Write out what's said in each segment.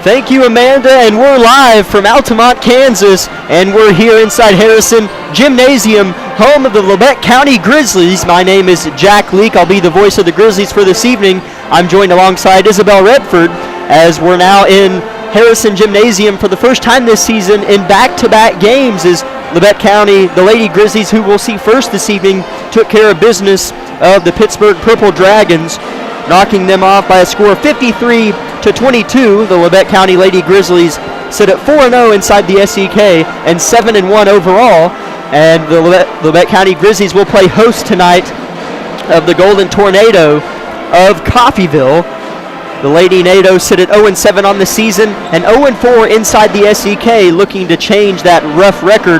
Thank you, Amanda, and we're live from Altamont, Kansas, and we're here inside Harrison Gymnasium, home of the Labette County Grizzlies. My name is Jack Leake. I'll be the voice of the Grizzlies for this evening. I'm joined alongside Isabel Redford as we're now in Harrison Gymnasium for the first time this season in back-to-back games as Labette County, the Lady Grizzlies, who we'll see first this evening, took care of business of the Pittsburgh Purple Dragons, knocking them off by a score of 53-22. The Labette County Lady Grizzlies sit at 4-0 inside the SEK and 7-1 overall. And the Labette County Grizzlies will play host tonight of the Golden Tornado of Coffeyville. The Lady Nados sit at 0-7 on the season and 0-4 inside the SEK, looking to change that rough record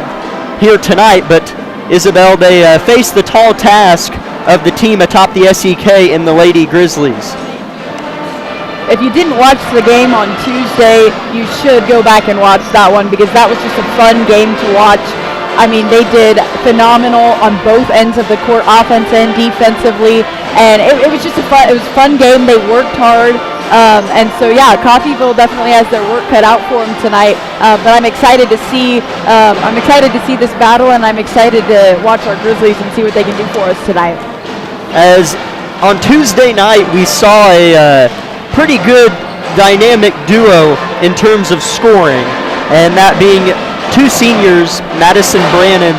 here tonight. But Isabel, they face the tall task of the team atop the SEK in the Lady Grizzlies. If you didn't watch the game on Tuesday, you should go back and watch that one because that was just a fun game to watch. I mean, they did phenomenal on both ends of the court, offense and defensively, and it was just a fun game. They worked hard, and so yeah, Coffeyville definitely has their work cut out for them tonight. But I'm excited to see this battle, and I'm excited to watch our Grizzlies and see what they can do for us tonight. As on Tuesday night, we saw a pretty good dynamic duo in terms of scoring, and that being two seniors, Madison Brannon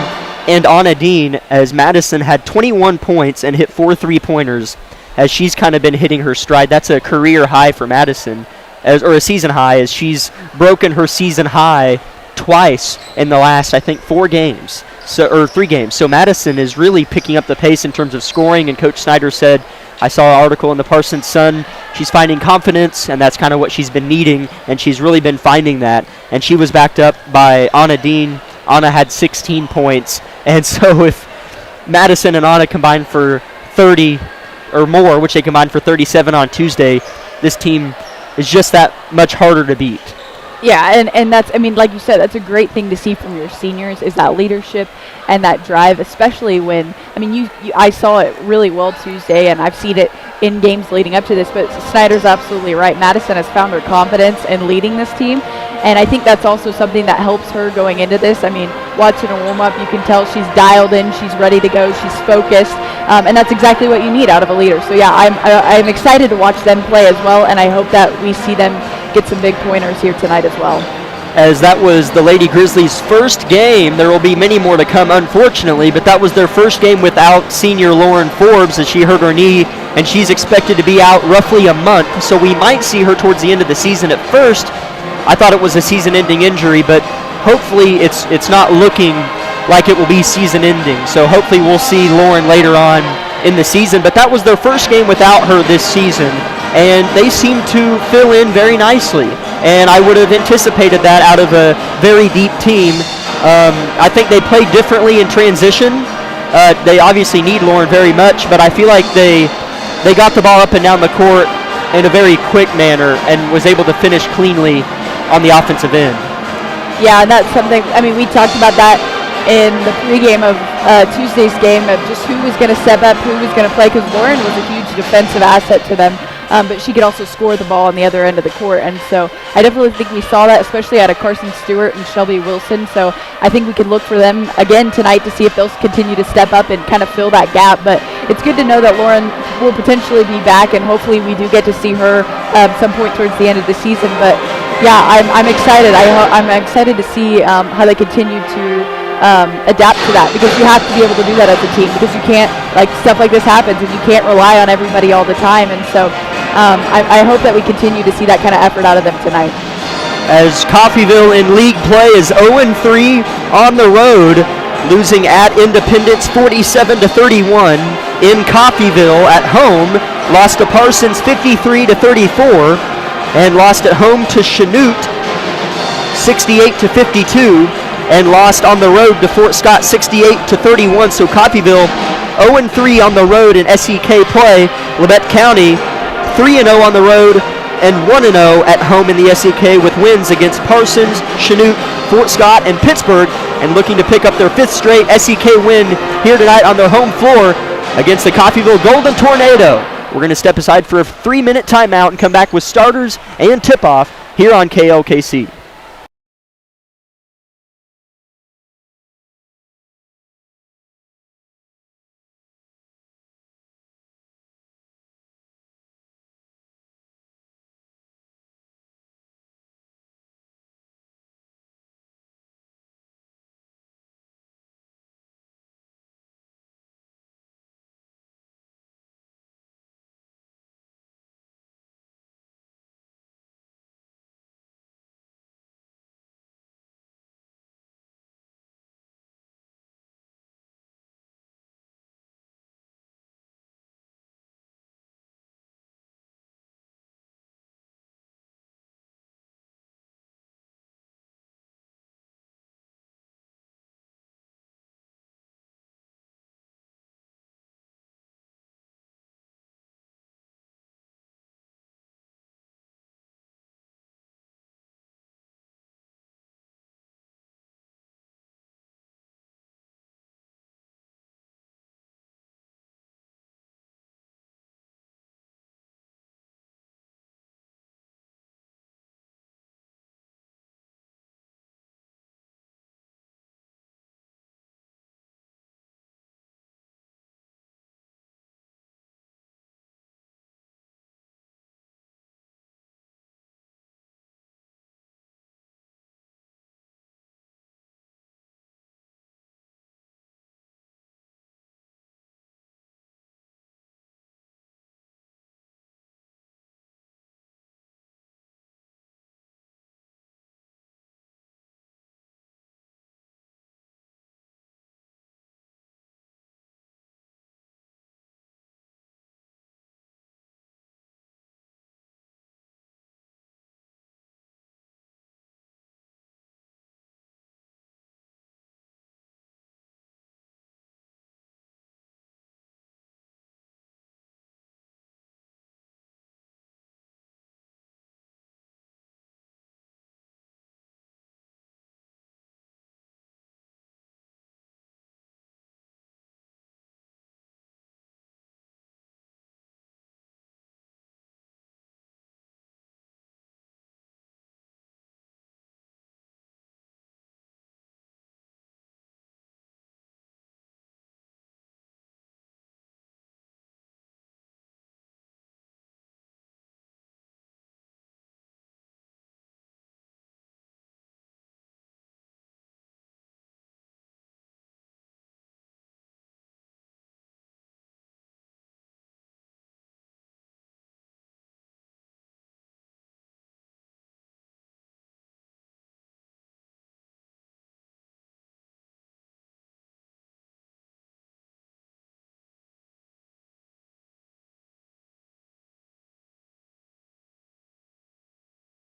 and Anna Dean, as Madison had 21 points and hit 4 3-pointers, as she's kind of been hitting her stride. That's a career high for Madison, or a season high, as she's broken her season high twice in the last, I think, 3 games. So Madison is really picking up the pace in terms of scoring, and Coach Snyder said, I saw an article in the Parsons Sun, she's finding confidence, and that's kind of what she's been needing, and she's really been finding that. And she was backed up by Anna Dean. Anna had 16 points, and so if Madison and Anna combined for 30 or more, which they combined for 37 on Tuesday, this team is just that much harder to beat. Yeah, and that's, I mean, like you said, that's a great thing to see from your seniors, is that leadership and that drive, especially when, I mean, I saw it really well Tuesday, and I've seen it in games leading up to this, but Snyder's absolutely right. Madison has found her confidence in leading this team, and I think that's also something that helps her going into this. I mean, watching a warm-up, you can tell she's dialed in, she's ready to go, she's focused, and that's exactly what you need out of a leader. So yeah, I'm excited to watch them play as well, and I hope that we see them get some big pointers here tonight as well. As that was the Lady Grizzlies' first game. There will be many more to come, unfortunately, but that was their first game without senior Lauren Forbes, as she hurt her knee, and she's expected to be out roughly a month, so we might see her towards the end of the season. At first, I thought it was a season-ending injury, but hopefully it's not looking like it will be season-ending, so hopefully we'll see Lauren later on in the season. But that was their first game without her this season, and they seem to fill in very nicely, and I would have anticipated that out of a very deep team. I think they play differently in transition. They obviously need Lauren very much, but I feel like they got the ball up and down the court in a very quick manner and was able to finish cleanly on the offensive end. Yeah, and that's something, I mean, we talked about that in the pregame of Tuesday's game, of just who was going to step up, who was going to play, because Lauren was a huge defensive asset to them. But she could also score the ball on the other end of the court. And so I definitely think we saw that, especially out of Carson Stewart and Shelby Wilson. So I think we could look for them again tonight to see if they'll continue to step up and kind of fill that gap. But it's good to know that Lauren will potentially be back, and hopefully we do get to see her some point towards the end of the season. But yeah, I'm excited. I'm excited to see how they continue to adapt to that, because you have to be able to do that as a team, because you can't, like, stuff like this happens and you can't rely on everybody all the time. And so I hope that we continue to see that kind of effort out of them tonight. As Coffeyville in league play is 0-3 on the road, losing at Independence 47-31. In Coffeyville at home, lost to Parsons 53-34, and lost at home to Chanute 68-52, and lost on the road to Fort Scott 68-31. So Coffeyville 0-3 on the road in SEK play. Labette County 3-0 on the road and 1-0 at home in the SEK, with wins against Parsons, Chanute, Fort Scott, and Pittsburgh, and looking to pick up their 5th straight SEK win here tonight on their home floor against the Coffeyville Golden Tornado. We're going to step aside for a 3-minute timeout and come back with starters and tip-off here on KLKC.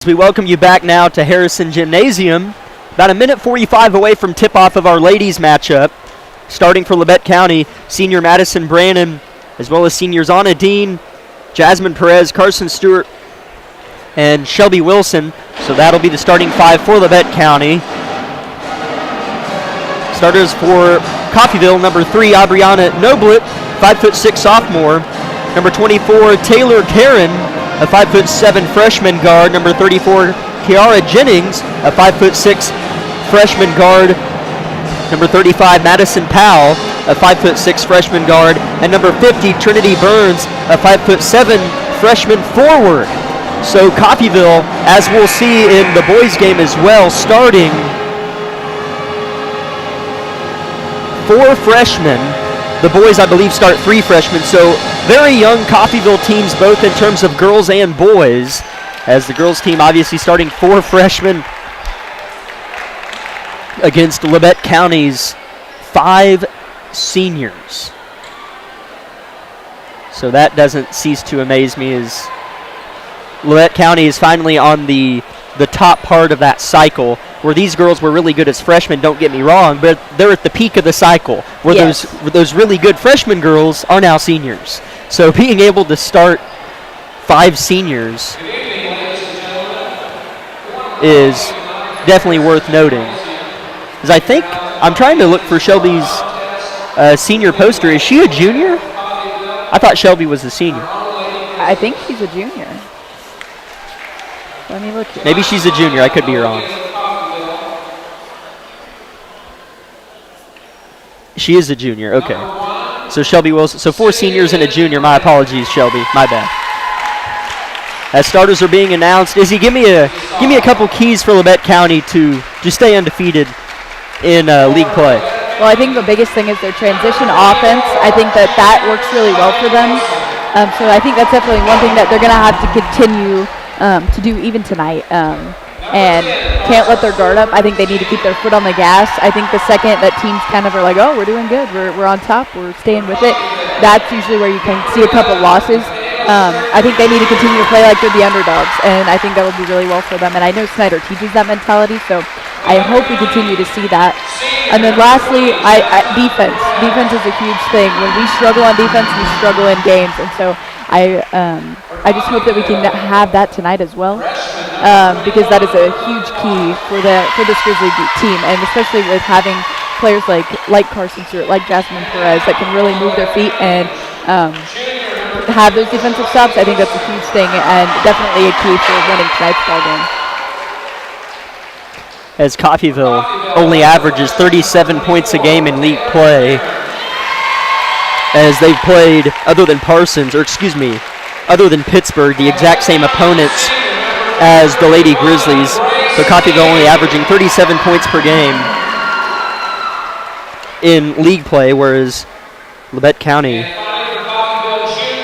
We welcome you back now to Harrison Gymnasium. About a minute 45 away from tip-off of our ladies matchup. Starting for Labette County, senior Madison Brannon, as well as seniors Anna Dean, Jasmine Perez, Carson Stewart, and Shelby Wilson. So that'll be the starting five for Labette County. Starters for Coffeyville, number 3, Aubriana Noblet, 5'6" sophomore. Number 24, Taylor Karen, a 5'7" freshman guard. Number 34, Kiara Jennings, a 5'6" freshman guard. Number 35, Madison Powell, a 5'6" freshman guard. And number 50, Trinity Burns, a 5'7" freshman forward. So Coffeyville, as we'll see in the boys' game as well, starting 4 freshmen. The boys, I believe, start 3 freshmen. So very young Coffeyville teams, both in terms of girls and boys, as the girls team obviously starting 4 freshmen against Labette County's 5 seniors. So that doesn't cease to amaze me, as Labette County is finally on the top part of that cycle, where these girls were really good as freshmen, don't get me wrong, but they're at the peak of the cycle, where those really good freshman girls are now seniors. So being able to start 5 seniors is definitely worth noting. Because I think, I'm trying to look for Shelby's senior poster. Is she a junior? I thought Shelby was a senior. I think she's a junior. Let me look here. Maybe she's a junior. I could be wrong. She is a junior. Okay. So Shelby Wilson. So 4 seniors and a junior. My apologies, Shelby. My bad. As starters are being announced, Izzy, give me a couple keys for Labette County to stay undefeated in league play. Well, I think the biggest thing is their transition offense. I think that works really well for them. So I think that's definitely one thing that they're going to have to continue to do even tonight. And can't let their guard up. I think they need to keep their foot on the gas. I think the second that teams kind of are like, oh, we're doing good, we're on top, we're staying with it, that's usually where you can see a couple losses. I think they need to continue to play like they're the underdogs, and I think that will do really well for them. And I know Snyder teaches that mentality, so I hope we continue to see that. And then lastly, defense. Defense is a huge thing. When we struggle on defense, we struggle in games, and so I just hope that we can have that tonight as well, because that is a huge key for this Grizzly team, and especially with having players like Carson Stewart, like Jasmine Perez, that can really move their feet and have those defensive stops. I think that's a huge thing and definitely a key for winning tonight's ball game. As Coffeyville only averages 37 points a game in league play, as they've played, other than Pittsburgh, the exact same opponents as the Lady Grizzlies. So Coffeyville only averaging 37 points per game in league play, whereas Labette County,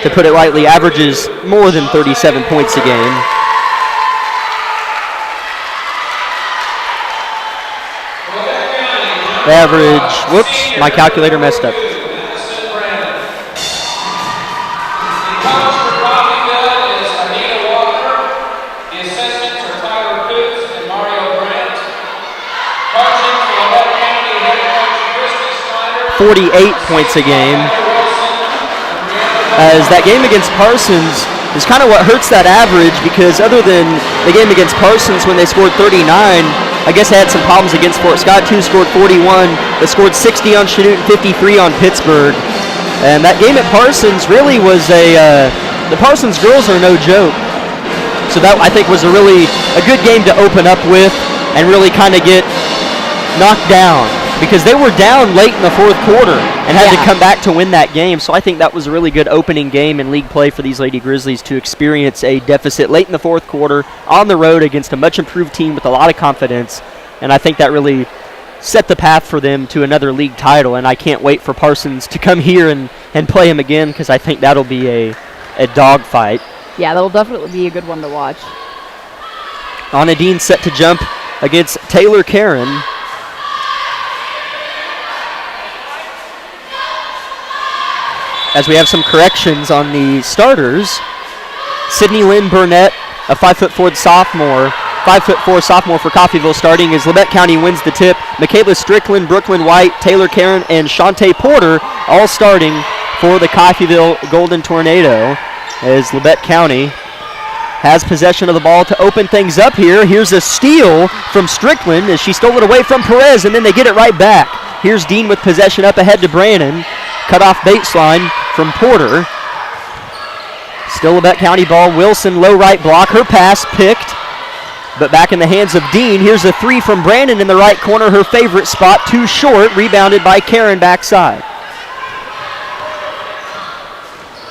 to put it lightly, averages more than 37 points a game. They average, whoops, my calculator messed up. .48 points a game. As that game against Parsons is kind of what hurts that average, because other than the game against Parsons when they scored 39, I guess they had some problems against Fort Scott too, scored 41. They scored 60 on Chanute and 53 on Pittsburgh. And that game at Parsons really was the Parsons girls are no joke. So that, I think, was a good game to open up with and really kind of get knocked down, because they were down late in the fourth quarter and had to come back to win that game. So I think that was a really good opening game in league play for these Lady Grizzlies to experience a deficit late in the fourth quarter on the road against a much improved team with a lot of confidence. And I think that really set the path for them to another league title. And I can't wait for Parsons to come here and play him again, because I think that'll be a dogfight. Yeah, that'll definitely be a good one to watch. Anna Dean set to jump against Taylor Karen. As we have some corrections on the starters, Sydney Lynn Burnett, a 5'4" sophomore, 5'4" sophomore for Coffeyville, starting as Labette County wins the tip. Michaela Strickland, Brooklyn White, Taylor Karen, and Shantae Porter all starting for the Coffeyville Golden Tornado, as Labette County has possession of the ball to open things up here. Here's a steal from Strickland as she stole it away from Perez, and then they get it right back. Here's Dean with possession up ahead to Brannon. Cut off baseline from Porter. Still Labette County ball. Wilson, low right block. Her pass picked, but back in the hands of Dean. Here's a three from Brandon in the right corner, her favorite spot. Too short. Rebounded by Karen backside.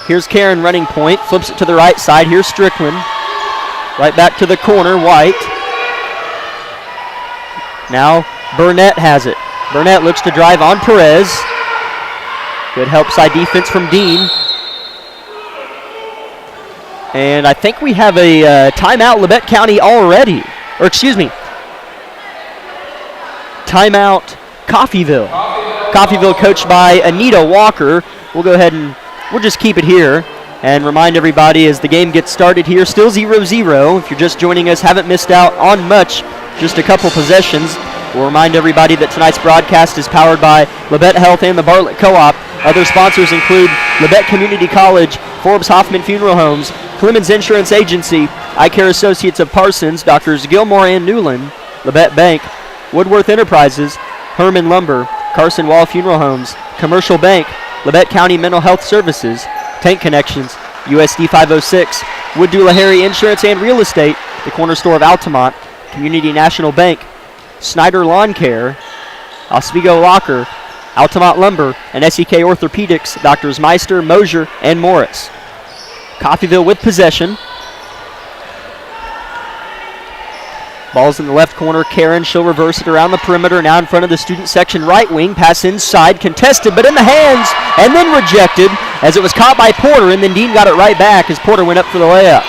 Here's Karen running point. Flips it to the right side. Here's Strickland. Right back to the corner. White. Now Burnett has it. Burnett looks to drive on Perez. Good help side defense from Dean. And I think we have a timeout Labette County already. Or excuse me. Timeout Coffeyville. Coffeyville coached by Anita Walker. We'll go ahead and we'll just keep it here and remind everybody as the game gets started here. Still 0-0. If you're just joining us, haven't missed out on much. Just a couple possessions. We'll remind everybody that tonight's broadcast is powered by Labette Health and the Bartlett Co-op. Other sponsors include Labette Community College, Forbes Hoffman Funeral Homes, Clemens Insurance Agency, Eye Care Associates of Parsons, Doctors Gilmore and Newland, Labette Bank, Woodworth Enterprises, Herman Lumber, Carson Wall Funeral Homes, Commercial Bank, Labette County Mental Health Services, Tank Connections, USD 506, Wood Doolahary Insurance and Real Estate, the corner store of Altamont, Community National Bank, Snyder Lawn Care, Oswego Locker, Altamont Lumber, and SEK Orthopedics, Doctors Meister, Mosier, and Morris. Coffeyville with possession. Ball's in the left corner. Karen, she'll reverse it around the perimeter. Now in front of the student section right wing. Pass inside, contested, but in the hands, and then rejected as it was caught by Porter, and then Dean got it right back as Porter went up for the layup.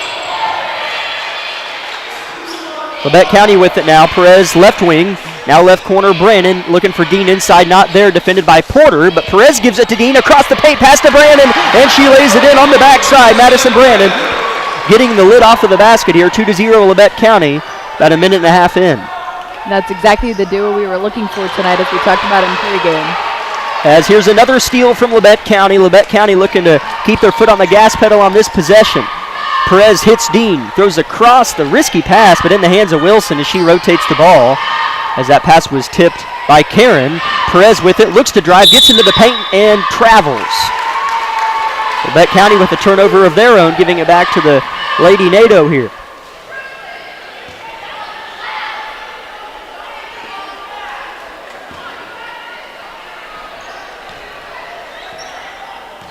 Labette County with it now. Perez left wing. Now left corner, Brannon looking for Dean inside, not there, defended by Porter, but Perez gives it to Dean across the paint, pass to Brannon, and she lays it in on the backside. Madison Brannon getting the lid off of the basket here, 2-0 Labette County. About a minute and a half in. That's exactly the duo we were looking for tonight, as we talked about in pregame. As here's another steal from Labette County. Labette County looking to keep their foot on the gas pedal on this possession. Perez hits Dean, throws across the risky pass, but in the hands of Wilson as she rotates the ball. As that pass was tipped by Karen. Perez with it, looks to drive, gets into the paint, and travels. Labette County with a turnover of their own, giving it back to the Lady NATO here.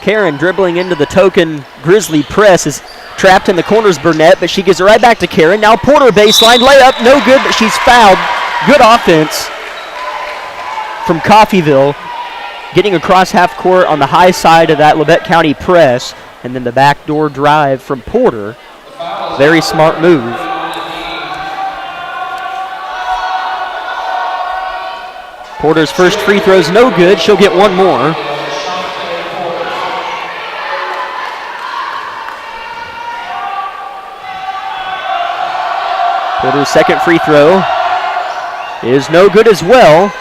Karen dribbling into the token Grizzly press is trapped in the corners, Burnett, but she gives it right back to Karen. Now Porter baseline, layup, no good, but she's fouled. Good offense from Coffeyville, getting across half court on the high side of that Labette County press, and then the backdoor drive from Porter. Very smart move. Porter's first free throw's no good. She'll get one more. Porter's second free throw is no good as well.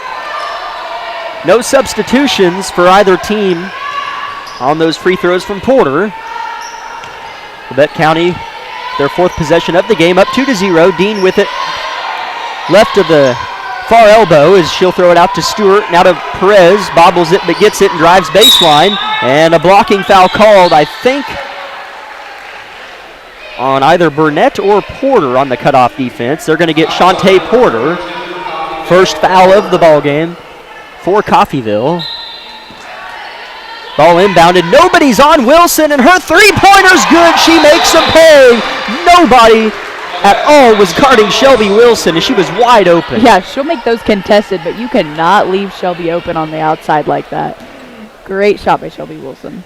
No substitutions for either team on those free throws from Porter. Labette County, their fourth possession of the game, up 2-0. Dean with it left of the far elbow as she'll throw it out to Stewart. Now to Perez, bobbles it but gets it and drives baseline. And a blocking foul called, I think, on either Burnett or Porter on the cutoff defense. They're going to get Shantae Porter. First foul of the ball game for Coffeyville. Ball inbounded. Nobody's on Wilson, and her three-pointer's good. She makes them pay. Nobody at all was guarding Shelby Wilson, and she was wide open. Yeah, she'll make those contested, but you cannot leave Shelby open on the outside like that. Great shot by Shelby Wilson.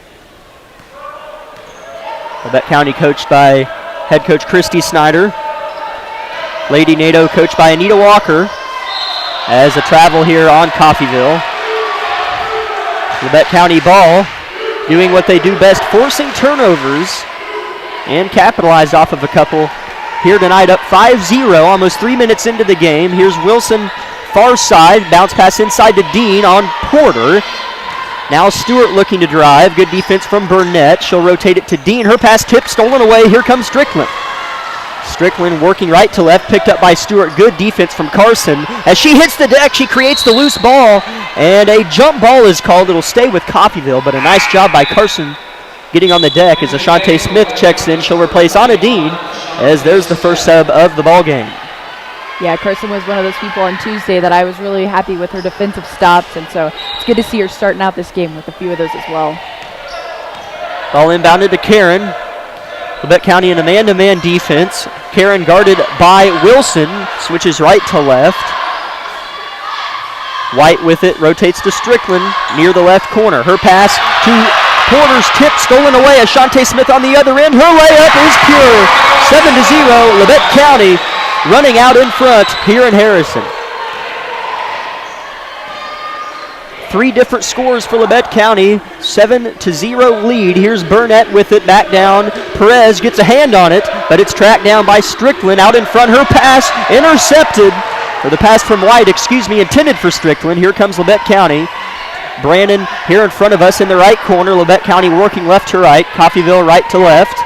Labette County coached by head coach Christy Snyder. Lady NATO coached by Anita Walker. As a travel here on Coffeyville. Labette County ball doing what they do best, forcing turnovers, and capitalized off of a couple here tonight, up 5-0, almost 3 minutes into the game. Here's Wilson, far side, bounce pass inside to Dean on Porter. Now Stewart looking to drive. Good defense from Burnett. She'll rotate it to Dean. Her pass tip stolen away. Here comes Strickland. Strickland working right to left, picked up by Stewart. Good defense from Carson. As she hits the deck, she creates the loose ball, and a jump ball is called. It'll stay with Coffeyville, but a nice job by Carson getting on the deck as Ashante Smith checks in. She'll replace Anna Dean, as there's the first sub of the ball game. Yeah, Carson was one of those people on Tuesday that I was really happy with her defensive stops, and so it's good to see her starting out this game with a few of those as well. Ball inbounded to Karen. Labette County in a man-to-man defense. Karen guarded by Wilson, switches right to left. White with it, rotates to Strickland near the left corner. Her pass to Porter's tip, stolen away. Ashante Smith on the other end. Her layup is pure. 7-0, Labette County running out in front here in Harrison. Three different scores for Labette County, 7-0 lead. Here's Burnett with it, back down. Perez gets a hand on it, but it's tracked down by Strickland out in front. Her pass intercepted, or the pass from White, intended for Strickland. Here comes Labette County. Brannon here in front of us in the right corner. Labette County working left to right. Coffeyville right to left.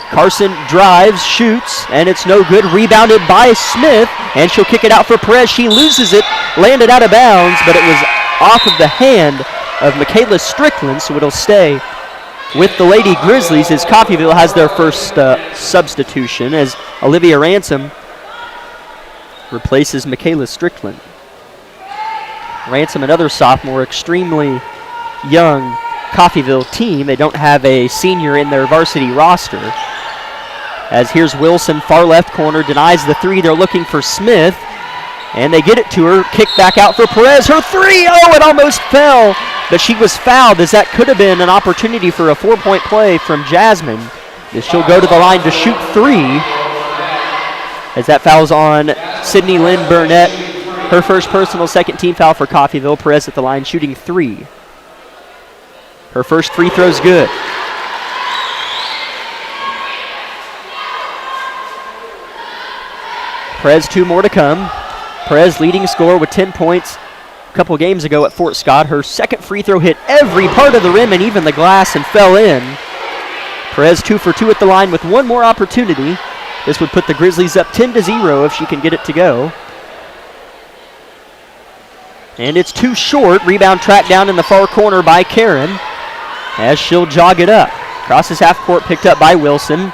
Carson drives, shoots, and it's no good. Rebounded by Smith, and she'll kick it out for Perez. She loses it, landed out of bounds, but it was off of the hand of Michaela Strickland, so it'll stay with the Lady Grizzlies as Coffeyville has their first substitution as Olivia Ransom replaces Michaela Strickland. Ransom, another sophomore, extremely young Coffeyville team. They don't have a senior in their varsity roster. As here's Wilson, far left corner, denies the three. They're looking for Smith, and they get it to her. Kick back out for Perez. Her three, oh, it almost fell, but she was fouled as that could have been an opportunity for a 4-point play from Jasmine. As she'll go to the line to shoot three, as that foul's on Sydney Lynn Burnett. Her first personal, second team foul for Coffeyville. Perez at the line shooting three. Her first free throw's good. Perez, two more to come. Perez leading scorer with 10 points a couple games ago at Fort Scott. Her second free throw hit every part of the rim and even the glass and fell in. Perez 2 for 2 at the line with one more opportunity. This would put the Grizzlies up 10-0 if she can get it to go. And it's too short. Rebound tracked down in the far corner by Karen as she'll jog it up. Crosses half court, picked up by Wilson.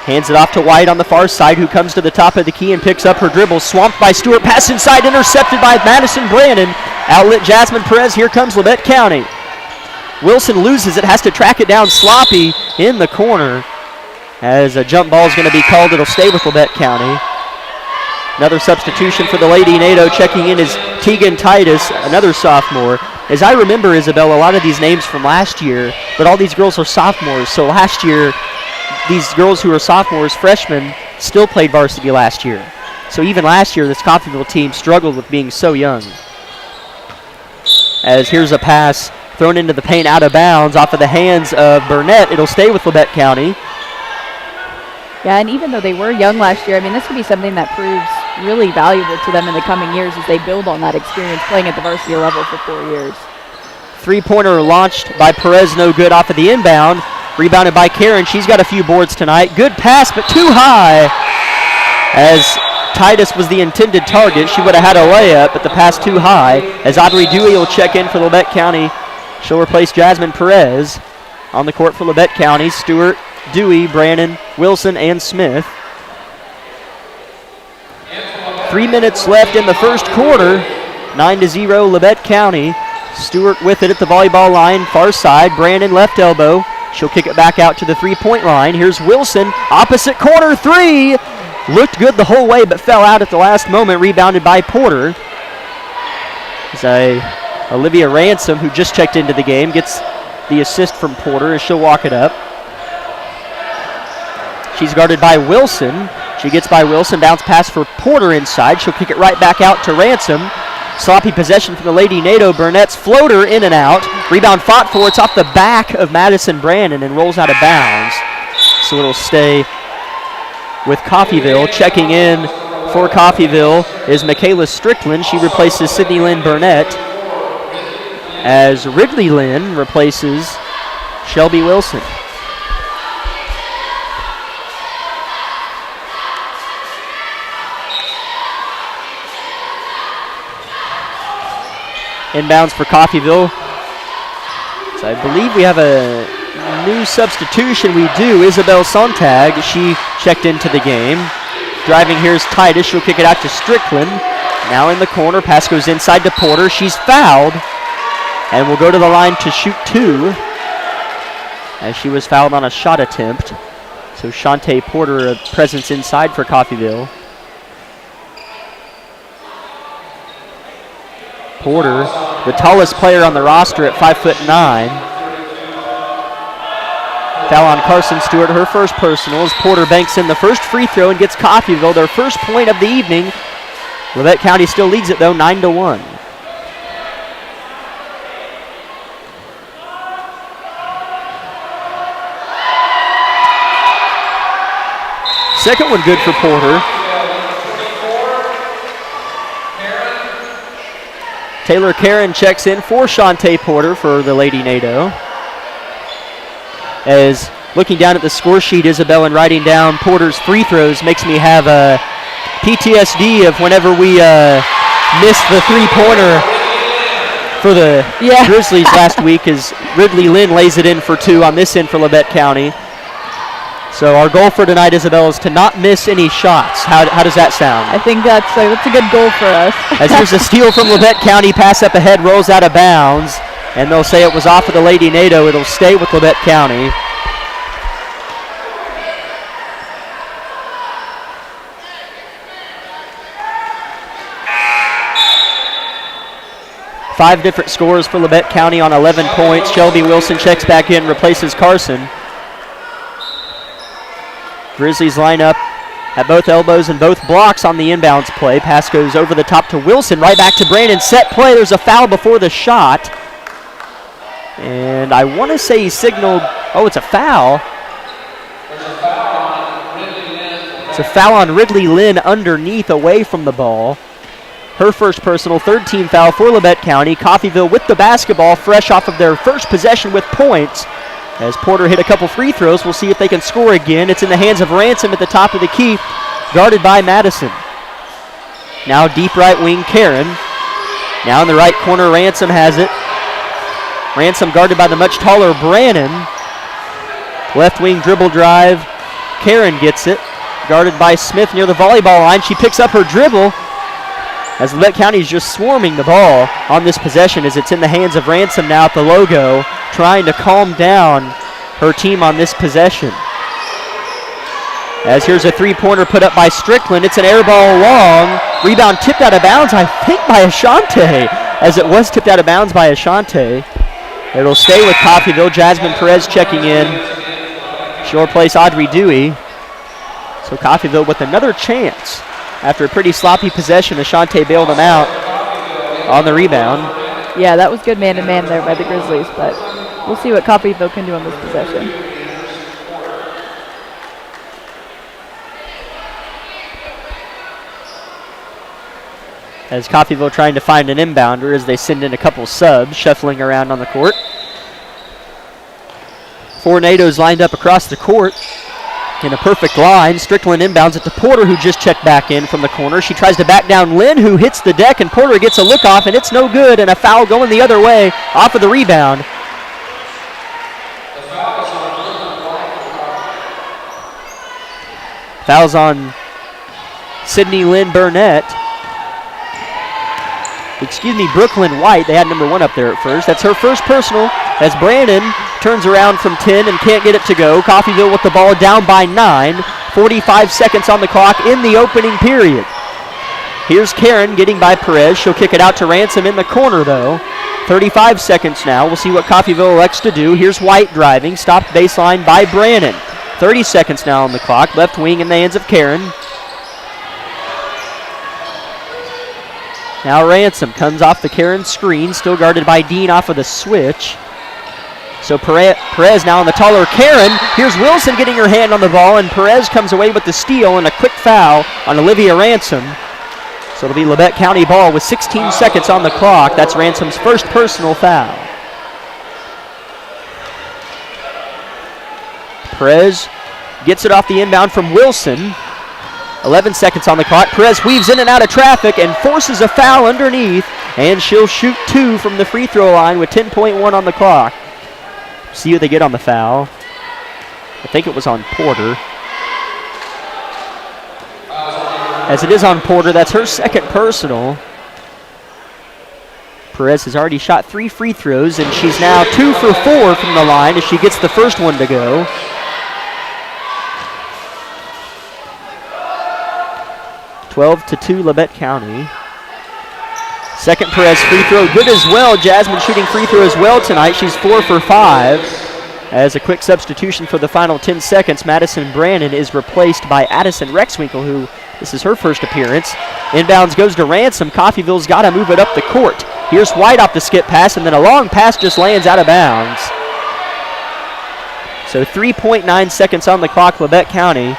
Hands it off to White on the far side, who comes to the top of the key and picks up her dribble. Swamped by Stewart. Pass inside, intercepted by Madison Brandon. Outlet Jasmine Perez. Here comes Labette County. Wilson loses it, has to track it down sloppy in the corner. As a jump ball is going to be called, it'll stay with Labette County. Another substitution for the Lady NATO. Checking in is Tegan Titus, another sophomore. As I remember, Isabel, a lot of these names from last year, but all these girls are sophomores. So last year, these girls who are sophomores, freshmen, still played varsity last year. So even last year, this Coffeyville team struggled with being so young. As here's a pass thrown into the paint out of bounds off of the hands of Burnett. It'll stay with Labette County. Yeah, and even though they were young last year, I mean, this could be something that proves really valuable to them in the coming years as they build on that experience playing at the varsity level for 4 years. Three-pointer launched by Perez, no good off of the inbound. Rebounded by Karen. She's got a few boards tonight. Good pass, but too high. As Titus was the intended target, she would have had a layup, but the pass too high. As Audrey Dewey will check in for Labette County. She'll replace Jasmine Perez. On the court for Labette County, Stewart, Dewey, Brandon, Wilson, and Smith. 3 minutes left in the first quarter. 9-0 Labette County. Stewart with it at the volleyball line, far side. Brandon left elbow. She'll kick it back out to the three-point line. Here's Wilson, opposite corner three. Looked good the whole way, but fell out at the last moment, rebounded by Porter. As Olivia Ransom, who just checked into the game, gets the assist from Porter as she'll walk it up. She's guarded by Wilson. She gets by Wilson, bounce pass for Porter inside. She'll kick it right back out to Ransom. Sloppy possession from the Lady NATO. Burnett's floater in and out. Rebound fought for. It's off the back of Madison Brandon and rolls out of bounds. So it'll stay with Coffeyville. Checking in for Coffeyville is Michaela Strickland. She replaces Sydney Lynn Burnett as Ridley Lynn replaces Shelby Wilson. Inbounds for Coffeyville. So I believe we have a new substitution. We do. Isabel Sontag, she checked into the game. Driving here is Titus. She'll kick it out to Strickland. Now in the corner. Pass goes inside to Porter. She's fouled and will go to the line to shoot two as she was fouled on a shot attempt. So Shantae Porter, a presence inside for Coffeyville. Porter, the tallest player on the roster at 5'9". Foul on Carson Stewart, her first personal, as Porter banks in the first free throw and gets Coffeyville their first point of the evening. Labette County still leads it though, 9-1. Second one good for Porter. Taylor Karen checks in for Shantae Porter for the Lady NATO. As looking down at the score sheet, Isabel, and writing down Porter's free throws makes me have a PTSD of whenever we missed the three-pointer for the Grizzlies last week as Ridley Lynn lays it in for 2 on this end for Labette County. So our goal for tonight, Isabel, is to not miss any shots. How does that sound? I think that's a good goal for us. As here's a steal from Labette County, pass up ahead, rolls out of bounds, and they'll say it was off of the Lady NATO. It'll stay with Labette County. Five different scores for Labette County on 11 points. Shelby Wilson checks back in, replaces Carson. Grizzlies line up at both elbows and both blocks on the inbounds play. Pass goes over the top to Wilson, right back to Brandon. Set play. There's a foul before the shot. And I want to say he signaled, it's a foul. It's a foul on Ridley Lynn underneath, away from the ball. Her first personal, third team foul for Labette County. Coffeyville with the basketball, fresh off of their first possession with points. As Porter hit a couple free throws, we'll see if they can score again. It's in the hands of Ransom at the top of the key, guarded by Madison. Now deep right wing, Karen. Now in the right corner, Ransom has it. Ransom guarded by the much taller Brannon. Left wing dribble drive. Karen gets it, guarded by Smith near the volleyball line. She picks up her dribble, as Labette County is just swarming the ball on this possession, as it's in the hands of Ransom now at the logo, trying to calm down her team on this possession. As here's a three-pointer put up by Strickland. It's an air ball long. Rebound tipped out of bounds, I think, by Ashante, as it was tipped out of bounds by Ashante. It'll stay with Coffeyville. Jasmine Perez checking in. She'll replace Audrey Dewey. So Coffeyville with another chance. After a pretty sloppy possession, Ashante bailed them out on the rebound. Yeah, that was good man-to-man there by the Grizzlies, but we'll see what Coffeyville can do on this possession. As Coffeyville trying to find an inbounder as they send in a couple subs, shuffling around on the court. 4 NATOs lined up across the court in a perfect line. Strickland inbounds it to Porter, who just checked back in from the corner. She tries to back down Lynn, who hits the deck, and Porter gets a look off, and it's no good, and a foul going the other way off of the rebound. Fouls on Sydney Lynn Burnett. Brooklyn White. They had number 1 up there at first. That's her first personal, as Brandon turns around from 10 and can't get it to go. Coffeyville with the ball down by 9. 45 seconds on the clock in the opening period. Here's Karen getting by Perez. She'll kick it out to Ransom in the corner, though. 35 seconds now. We'll see what Coffeyville elects to do. Here's White driving. Stopped baseline by Brannon. 30 seconds now on the clock. Left wing in the hands of Karen. Now Ransom comes off the Karen screen, still guarded by Dean off of the switch. So Perez now on the taller Karen. Here's Wilson getting her hand on the ball, and Perez comes away with the steal and a quick foul on Olivia Ransom. So it'll be Labette County ball with 16 seconds on the clock. That's Ransom's first personal foul. Perez gets it off the inbound from Wilson. 11 seconds on the clock. Perez weaves in and out of traffic and forces a foul underneath, and she'll shoot 2 from the free throw line with 10.1 on the clock. See who they get on the foul. I think it was on Porter. As it is on Porter, that's her second personal. Perez has already shot 3 free throws, and she's now 2 for 4 from the line as she gets the first one to go. (12-2) Labette County. Second Perez free throw good as well. Jasmine shooting free throw as well tonight. She's 4 for 5. As a quick substitution for the final 10 seconds, Madison Brannon is replaced by Addison Rexwinkle, who this is her first appearance. Inbounds goes to Ransom. Coffeyville's got to move it up the court. Here's White off the skip pass, and then a long pass just lands out of bounds. So 3.9 seconds on the clock, Labette County.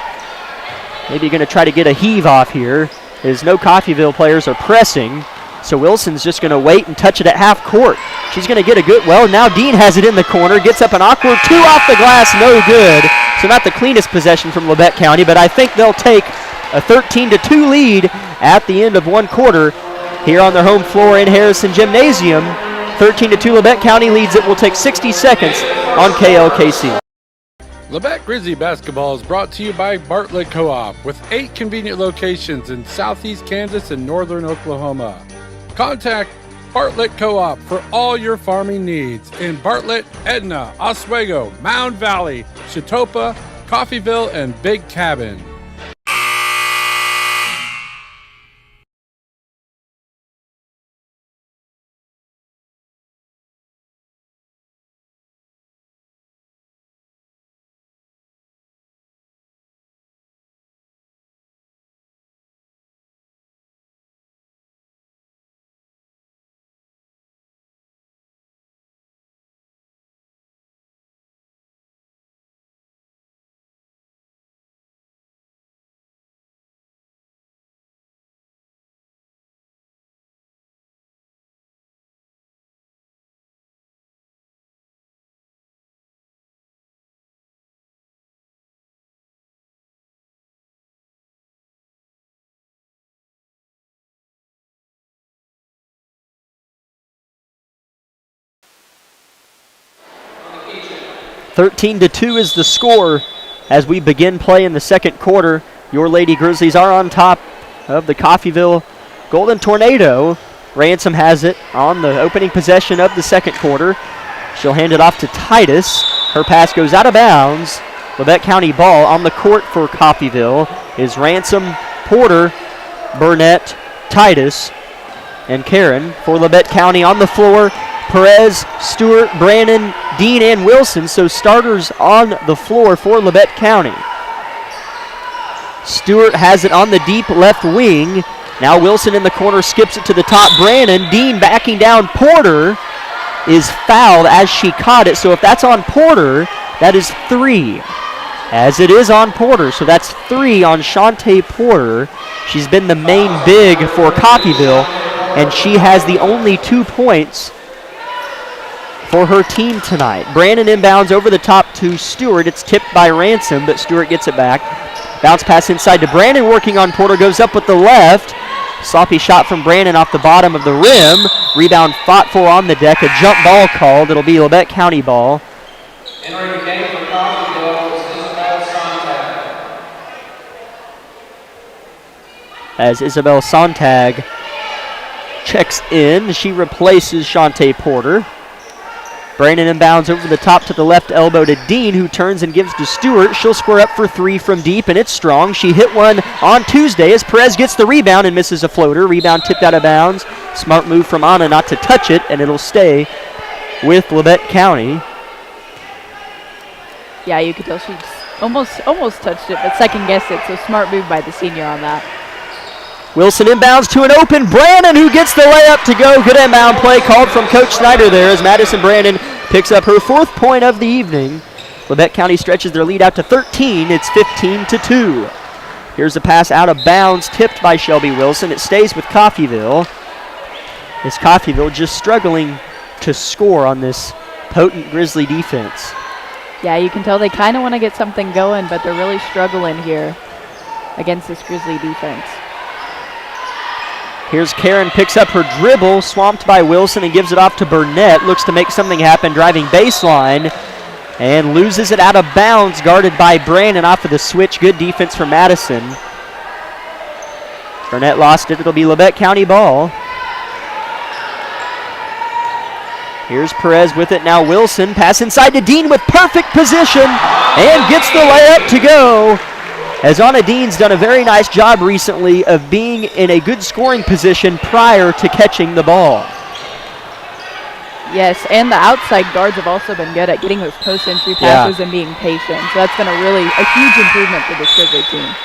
Maybe going to try to get a heave off here, as no Coffeyville players are pressing. So Wilson's just going to wait and touch it at half court. She's going to get a good, now Dean has it in the corner, gets up an awkward 2 off the glass, no good. So not the cleanest possession from Labette County, but I think they'll take a 13-2 lead at the end of one quarter here on their home floor in Harrison Gymnasium. 13-2, Labette County leads it. We'll take 60 seconds on KLKC. Labette Grizzly basketball is brought to you by Bartlett Co-op with 8 convenient locations in southeast Kansas and northern Oklahoma. Contact Bartlett Co-op for all your farming needs in Bartlett, Edna, Oswego, Mound Valley, Chitopa, Coffeyville, and Big Cabin. (13-2) is the score as we begin play in the second quarter. Your Lady Grizzlies are on top of the Coffeyville Golden Tornado. Ransom has it on the opening possession of the second quarter. She'll hand it off to Titus. Her pass goes out of bounds. Labette County ball on the court for Coffeyville is Ransom, Porter, Burnett, Titus, and Karen for Labette County on the floor. Perez, Stewart, Brannon, Dean, and Wilson. So starters on the floor for Labette County. Stewart has it on the deep left wing. Now Wilson in the corner skips it to the top. Brannon, Dean backing down. Porter is fouled as she caught it. So if that's on Porter, that is 3. As it is on Porter, so that's 3 on Shantae Porter. She's been the main big for Coffeyville, and she has the only 2 points for her team tonight. Brannon inbounds over the top to Stewart. It's tipped by Ransom, but Stewart gets it back. Bounce pass inside to Brannon, working on Porter, goes up with the left. Sloppy shot from Brannon off the bottom of the rim. Rebound fought for on the deck. A jump ball called. It'll be Labette County ball. Entering the game for Coffeyville is Isabel Sontag. As Isabel Sontag checks in, she replaces Shantae Porter. Brannon inbounds over the top to the left elbow to Dean, who turns and gives to Stewart. She'll square up for 3 from deep, and it's strong. She hit one on Tuesday as Perez gets the rebound and misses a floater. Rebound tipped out of bounds. Smart move from Anna not to touch it, and it'll stay with Labette County. Yeah, you could tell she almost touched it, but second-guessed it, so smart move by the senior on that. Wilson inbounds to an open Brannon, who gets the layup to go. Good inbound play called from Coach Snyder there as Madison Brannon picks up her 4th point of the evening. Labette County stretches their lead out to 13. It's 15-2. Here's a pass out of bounds, tipped by Shelby Wilson. It stays with Coffeyville. It's Coffeyville just struggling to score on this potent Grizzly defense. Yeah, you can tell they kind of want to get something going, but they're really struggling here against this Grizzly defense. Here's Karen, picks up her dribble, swamped by Wilson, and gives it off to Burnett. Looks to make something happen, driving baseline, and loses it out of bounds, guarded by Brannon off of the switch. Good defense from Madison. Burnett lost it. It'll be Labette County ball. Here's Perez with it. Now Wilson, pass inside to Dean with perfect position, and gets the layup to go. As Anna Dean's done a very nice job recently of being in a good scoring position prior to catching the ball. Yes, and the outside guards have also been good at getting those post-entry passes and being patient. So that's been a huge improvement for this Grizzly team.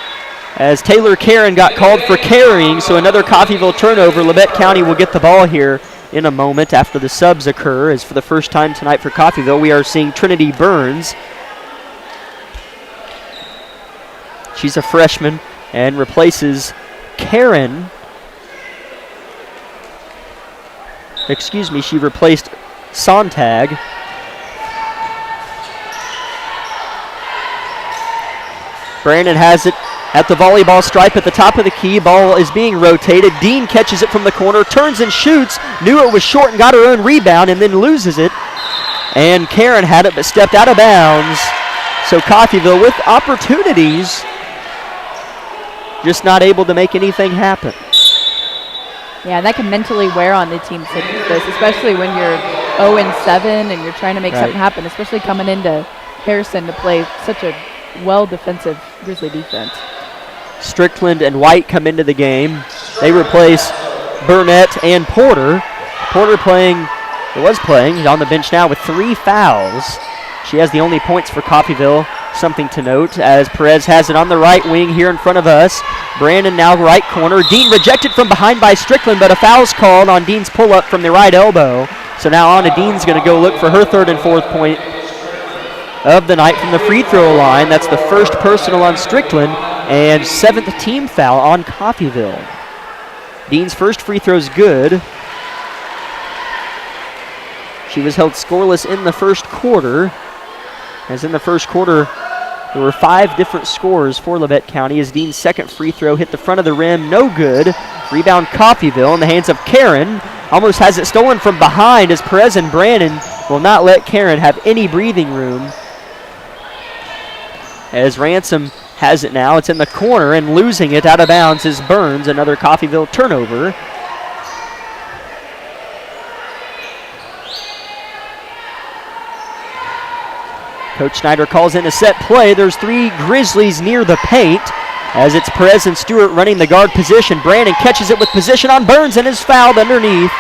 As Taylor Karen got called for carrying, so another Coffeyville turnover. Labette County will get the ball here in a moment after the subs occur, as for the first time tonight for Coffeyville, we are seeing Trinity Burns. She's a freshman and replaces Karen. Excuse me, she replaced Sontag. Brannon has it at the volleyball stripe at the top of the key. Ball is being rotated. Dean catches it from the corner, turns and shoots. Knew it was short and got her own rebound and then loses it. And Karen had it but stepped out of bounds. So Coffeyville with opportunities, just not able to make anything happen. Yeah, that can mentally wear on the team such as this, especially when you're 0-7 and you're trying to make something happen, especially coming into Harrison to play such a well-defensive Grizzly defense. Strickland and White come into the game. They replace Burnett and Porter. Porter was playing. He's on the bench now with 3 fouls. She has the only points for Coffeyville. Something to note as Perez has it on the right wing here in front of us. Brandon now right corner. Dean rejected from behind by Strickland, but a foul's called on Dean's pull-up from the right elbow. So now Anna Dean's going to go look for her 3rd and 4th point of the night from the free throw line. That's the first personal on Strickland and 7th team foul on Coffeyville. Dean's first free throw's good. She was held scoreless in the first quarter. As in the first quarter, there were 5 different scores for Labette County as Dean's second free throw hit the front of the rim, no good. Rebound Coffeyville in the hands of Karen. Almost has it stolen from behind as Perez and Brandon will not let Karen have any breathing room. As Ransom has it now, it's in the corner and losing it out of bounds is Burns, another Coffeyville turnover. Coach Schneider calls in a set play. There's 3 Grizzlies near the paint as it's Perez and Stewart running the guard position. Brandon catches it with position on Burns and is fouled underneath.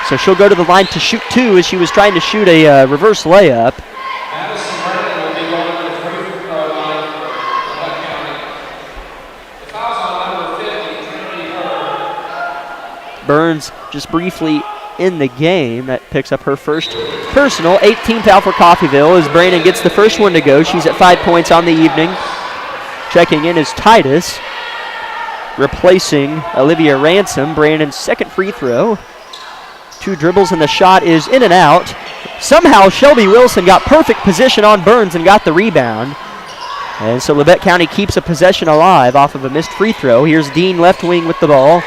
So she'll go to the line to shoot 2 as she was trying to shoot a reverse layup. Madison Brandon will be going to the free throw line for Labette County. The foul's on number 50, Trinity Hurd. Burns just briefly in the game. That picks up her first personal. 18th foul for Coffeyville as Brandon gets the first one to go. She's at 5 points on the evening. Checking in is Titus, replacing Olivia Ransom. Brandon's second free throw. 2 dribbles and the shot is in and out. Somehow Shelby Wilson got perfect position on Burns and got the rebound. And so Labette County keeps a possession alive off of a missed free throw. Here's Dean left wing with the ball.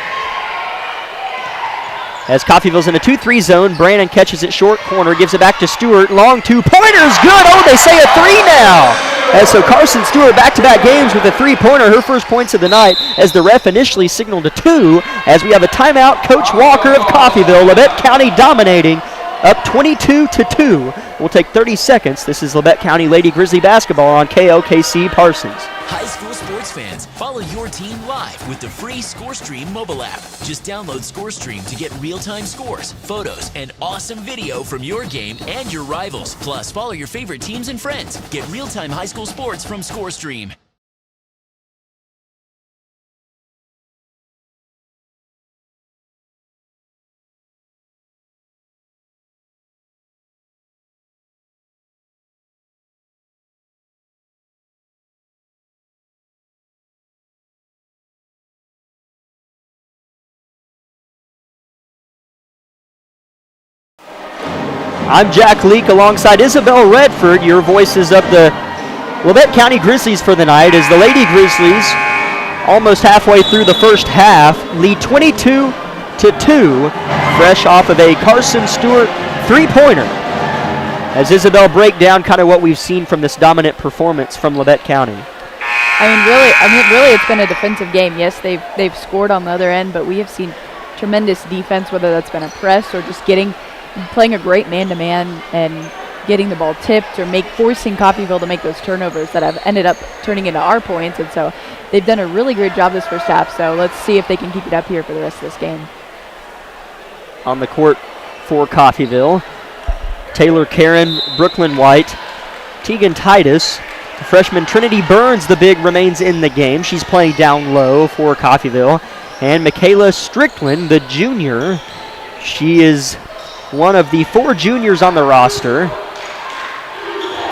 As Coffeyville's in a 2-3 zone, Brandon catches it short corner, gives it back to Stewart. Long 2-pointer's good. Oh, they say a 3 now. And so Carson Stewart back-to-back games with a 3-pointer, her first points of the night, as the ref initially signaled a 2, as we have a timeout. Coach Walker of Coffeyville. Labette County dominating, up 22-2. We'll take 30 seconds. This is Labette County Lady Grizzly basketball on KLKC Parsons. High school sports fans, follow your team live with the free ScoreStream mobile app. Just download ScoreStream to get real-time scores, photos, and awesome video from your game and your rivals. Plus, follow your favorite teams and friends. Get real-time high school sports from ScoreStream. I'm Jack Leake alongside Isabel Redford, your voices of the Labette County Grizzlies for the night, as the Lady Grizzlies, almost halfway through the first half, lead 22-2, fresh off of a Carson Stewart 3-pointer. As Isabel break down kind of what we've seen from this dominant performance from Labette County. Really, it's been a defensive game. Yes, they've scored on the other end, but we have seen tremendous defense, whether that's been a press or just playing a great man-to-man and getting the ball tipped or forcing Coffeyville to make those turnovers that have ended up turning into our points. And so they've done a really great job this first half. So let's see if they can keep it up here for the rest of this game. On the court for Coffeyville, Taylor Karen, Brooklyn White, Tegan Titus, the freshman Trinity Burns, the big, remains in the game. She's playing down low for Coffeyville. And Michaela Strickland, the junior, she is one of the 4 juniors on the roster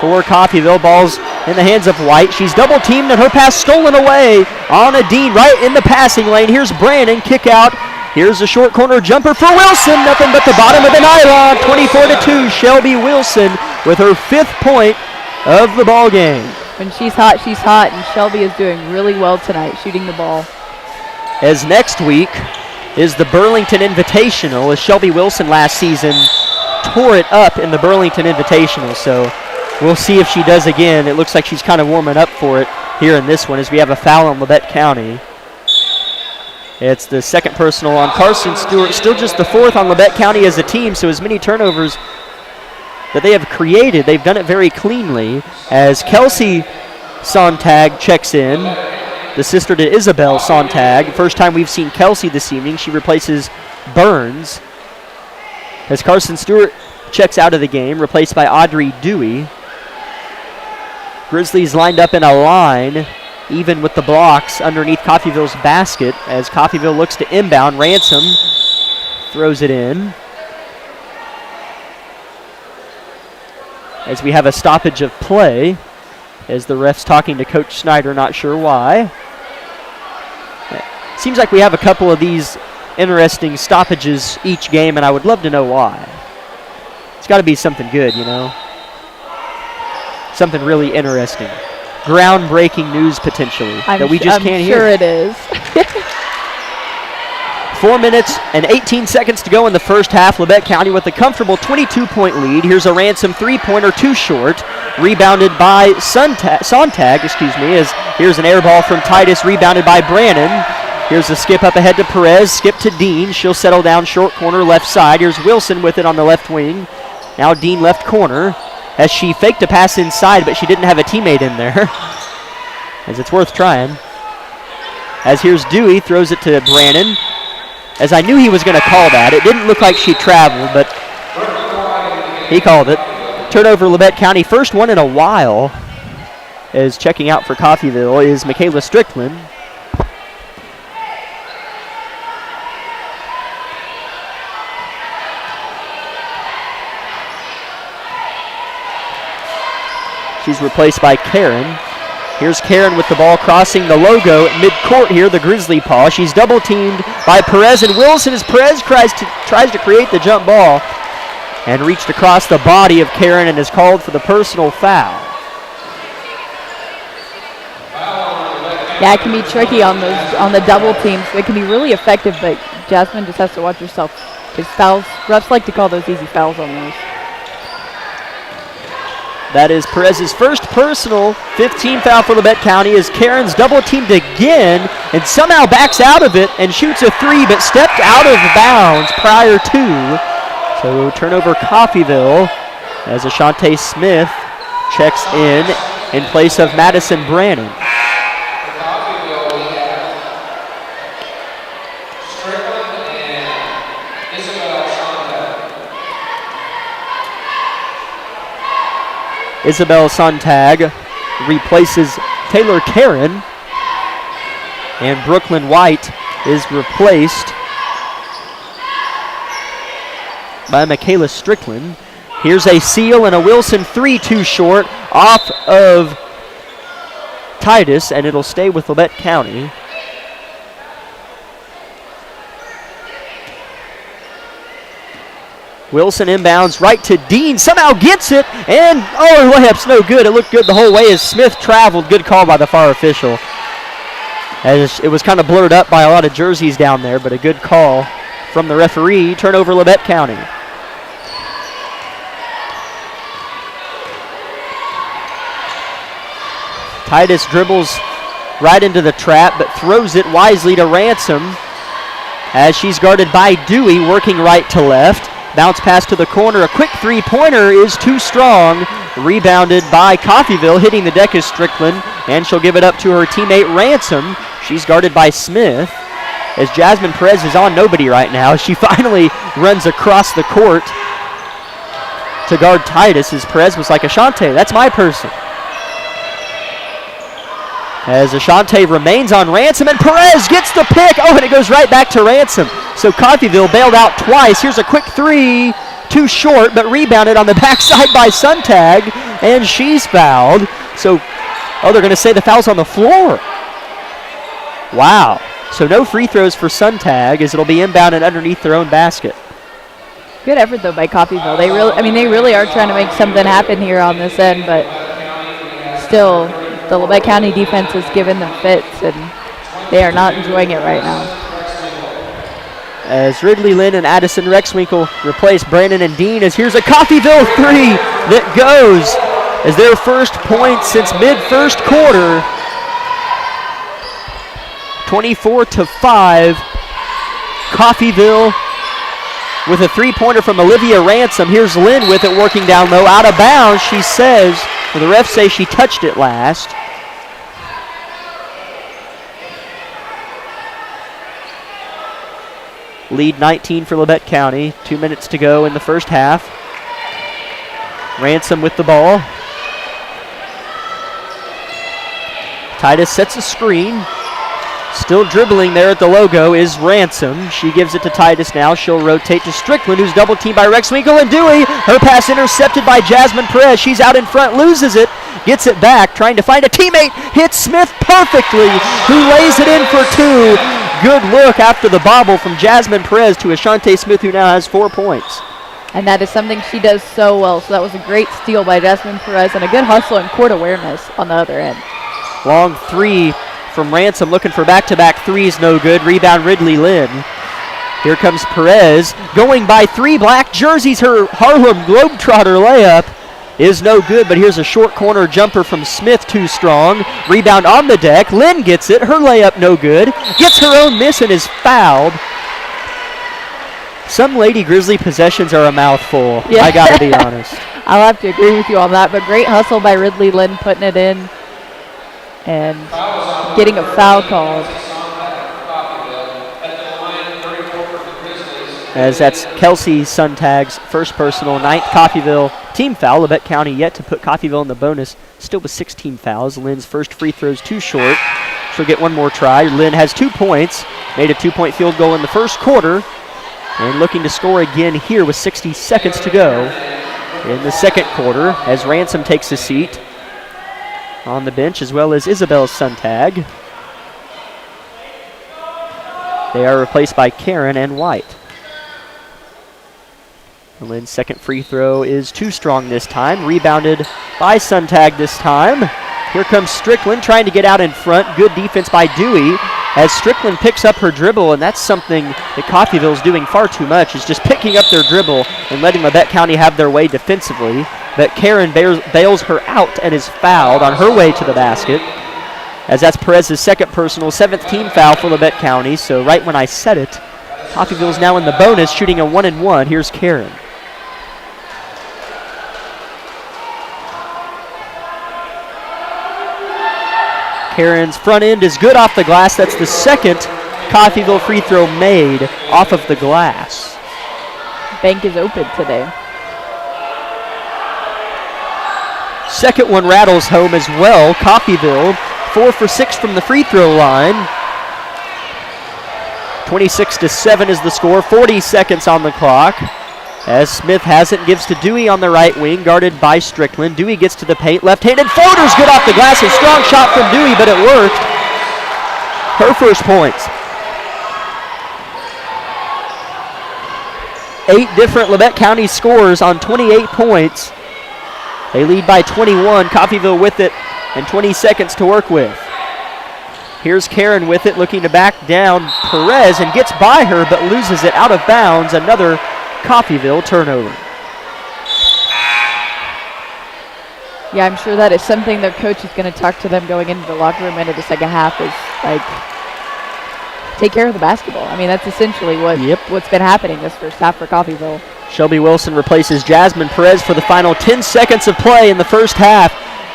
for Coffeyville. Ball's in the hands of White. She's double teamed and her pass stolen away on a Dean right in the passing lane. Here's Brandon, kick out. Here's a short corner jumper for Wilson. Nothing but the bottom of the nylon. 24-2. Shelby Wilson with her 5th point of the ball game. When she's hot, and Shelby is doing really well tonight, shooting the ball. As next week is the Burlington Invitational, as Shelby Wilson last season tore it up in the Burlington Invitational, so we'll see if she does again. It looks like she's kind of warming up for it here in this one as we have a foul on Labette County. It's the second personal on Carson Stewart, still just the fourth on Labette County as a team, so as many turnovers that they have created, they've done it very cleanly. As Kelsey Sontag checks in, the sister to Isabel Sontag. First time we've seen Kelsey this evening. She replaces Burns. As Carson Stewart checks out of the game, replaced by Audrey Dewey. Grizzlies lined up in a line, even with the blocks underneath Coffeyville's basket, as Coffeyville looks to inbound. Ransom throws it in. As we have a stoppage of play, as the ref's talking to Coach Snyder, not sure why. Seems like we have a couple of these interesting stoppages each game, and I would love to know why. It's got to be something good, you know? Something really interesting. Groundbreaking news, potentially, that we just can't hear. I'm sure it is. 4 minutes and 18 seconds to go in the first half. Labette County with a comfortable 22-point lead. Here's a Ransom three-pointer, too short. Rebounded by Sontag, as here's an air ball from Titus, rebounded by Brannon. Here's a skip up ahead to Perez, skip to Dean. She'll settle down short corner left side. Here's Wilson with it on the left wing. Now Dean left corner as she faked a pass inside, but she didn't have a teammate in there. As it's worth trying. As here's Dewey, throws it to Brannon. As I knew he was going to call that. It didn't look like she traveled, but he called it. Turnover Labette County, first one in a while. As checking out for Coffeyville is Michaela Strickland. She's replaced by Karen. Here's Karen with the ball crossing the logo at midcourt here, the Grizzly paw. She's double teamed by Perez and Wilson as Perez tries to create the jump ball and reached across the body of Karen and is called for the personal foul. Yeah, it can be tricky on the double teams. It can be really effective, but Jasmine just has to watch herself. Because fouls, refs like to call those easy fouls on those. That is Perez's first personal 15 foul for Labette County as Karen's double teamed again and somehow backs out of it and shoots a three but stepped out of bounds prior to. So turnover Coffeyville as Ashante Smith checks in place of Madison Brannon. Isabel Sontag replaces Taylor Karen, and Brooklyn White is replaced by Michaela Strickland. Here's a Seal and a Wilson three, too short, off of Titus, and it'll stay with Labette County. Wilson inbounds right to Dean, somehow gets it, and her layup's no good. It looked good the whole way as Smith traveled. Good call by the far official. As it was kind of blurred up by a lot of jerseys down there, but a good call from the referee. Turnover Labette County. Titus dribbles right into the trap, but throws it wisely to Ransom as she's guarded by Dewey, working right to left. Bounce pass to the corner. A quick three-pointer is too strong. Rebounded by Coffeyville, hitting the deck is Strickland, and she'll give it up to her teammate Ransom. She's guarded by Smith. As Jasmine Perez is on nobody right now, she finally runs across the court to guard Titus, as Perez was like, Ashante, that's my person. As Ashante remains on Ransom, and Perez gets the pick. And it goes right back to Ransom. So Coffeyville bailed out twice. Here's a quick three, too short, but rebounded on the backside by Sontag, and she's fouled. So, they're going to say the foul's on the floor. Wow. So no free throws for Sontag, as it'll be inbounded underneath their own basket. Good effort though by Coffeyville. They really are trying to make something happen here on this end, but still the Labette County defense has given them fits, and they are not enjoying it right now. As Ridley Lynn and Addison Rexwinkle replace Brandon and Dean, as here's a Coffeyville three that goes as their first point since mid-first quarter. 24-5. Coffeyville with a three-pointer from Olivia Ransom. Here's Lynn with it, working down low, out of bounds. She says, or the refs say she touched it last. Lead 19 for Labette County. 2 minutes to go in the first half. Ransom with the ball. Titus sets a screen. Still dribbling there at the logo is Ransom. She gives it to Titus now. She'll rotate to Strickland, who's double teamed by Rexwinkle and Dewey. Her pass intercepted by Jasmine Perez. She's out in front, loses it, gets it back, trying to find a teammate. Hits Smith perfectly, who lays it in for two. Good look after the bobble from Jasmine Perez to Ashante Smith, who now has 4 points. And that is something she does so well. So that was a great steal by Jasmine Perez and a good hustle and court awareness on the other end. Long three from Ransom, looking for back-to-back threes, no good. Rebound Ridley Lynn. Here comes Perez, going by three black jerseys. Her Harlem Globetrotter layup is no good, but here's a short corner jumper from Smith, too strong. Rebound on the deck. Lynn gets it. Her layup no good. Gets her own miss and is fouled. Some Lady Grizzly possessions are a mouthful. Yeah. I got to be honest. I'll have to agree with you on that, but great hustle by Ridley Lynn putting it in and getting a foul called. As that's Kelsey Suntag's first personal, 9th Coffeyville team foul. Labette County yet to put Coffeyville in the bonus, still with 16 fouls. Lynn's first free throw's too short. She'll get one more try. Lynn has 2 points, made a 2-point field goal in the first quarter, and looking to score again here with 60 seconds to go in the second quarter as Ransom takes a seat on the bench, as well as Isabel Suntag. They are replaced by Karen and White. Lynn's second free throw is too strong this time. Rebounded by Suntag this time. Here comes Strickland trying to get out in front. Good defense by Dewey as Strickland picks up her dribble, and that's something that Coffeyville's doing far too much, is just picking up their dribble and letting Labette County have their way defensively. But Karen bails her out and is fouled on her way to the basket, as that's Perez's second personal, 7th team foul for Labette County. So right when I said it, Coffeyville's now in the bonus, shooting a 1-and-1. Here's Karen. Karen's front end is good off the glass. That's the second Coffeyville free throw made off of the glass. Bank is open today. Second one rattles home as well. Coffeyville 4 for 6 from the free throw line. 26-7 is the score. 40 seconds on the clock. As Smith has it, gives to Dewey on the right wing, guarded by Strickland. Dewey gets to the paint, left-handed floater's good off the glass. A strong shot from Dewey, but it worked. Her first points. 8 different Labette County scores on 28 points. They lead by 21. Coffeyville with it and 20 seconds to work with. Here's Karen with it, looking to back down Perez, and gets by her but loses it out of bounds. Another Coffeyville turnover. Yeah, I'm sure that is something their coach is going to talk to them going into the locker room into the second half, is like, take care of the basketball. I mean, that's essentially what's been happening this first half for Coffeyville. Shelby Wilson replaces Jasmine Perez for the final 10 seconds of play in the first half.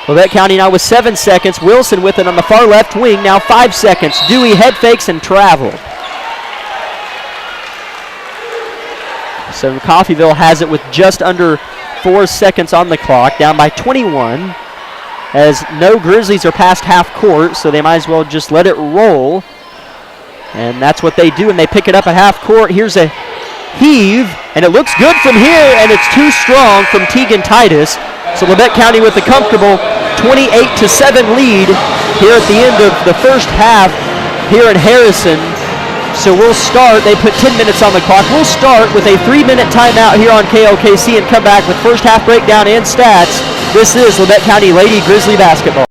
Labette County now with 7 seconds. Wilson with it on the far left wing, now 5 seconds. Dewey head fakes and travel. So Coffeyville has it with just under 4 seconds on the clock, down by 21, as no Grizzlies are past half court, so they might as well just let it roll. And that's what they do, and they pick it up at half court. Here's a heave, and it looks good from here, and it's too strong from Tegan Titus. So Labette County with a comfortable 28-7 lead here at the end of the first half here in Harrison. So we'll start, they put 10 minutes on the clock. We'll start with a 3-minute timeout here on KLKC and come back with first half breakdown and stats. This is Labette County Lady Grizzly basketball.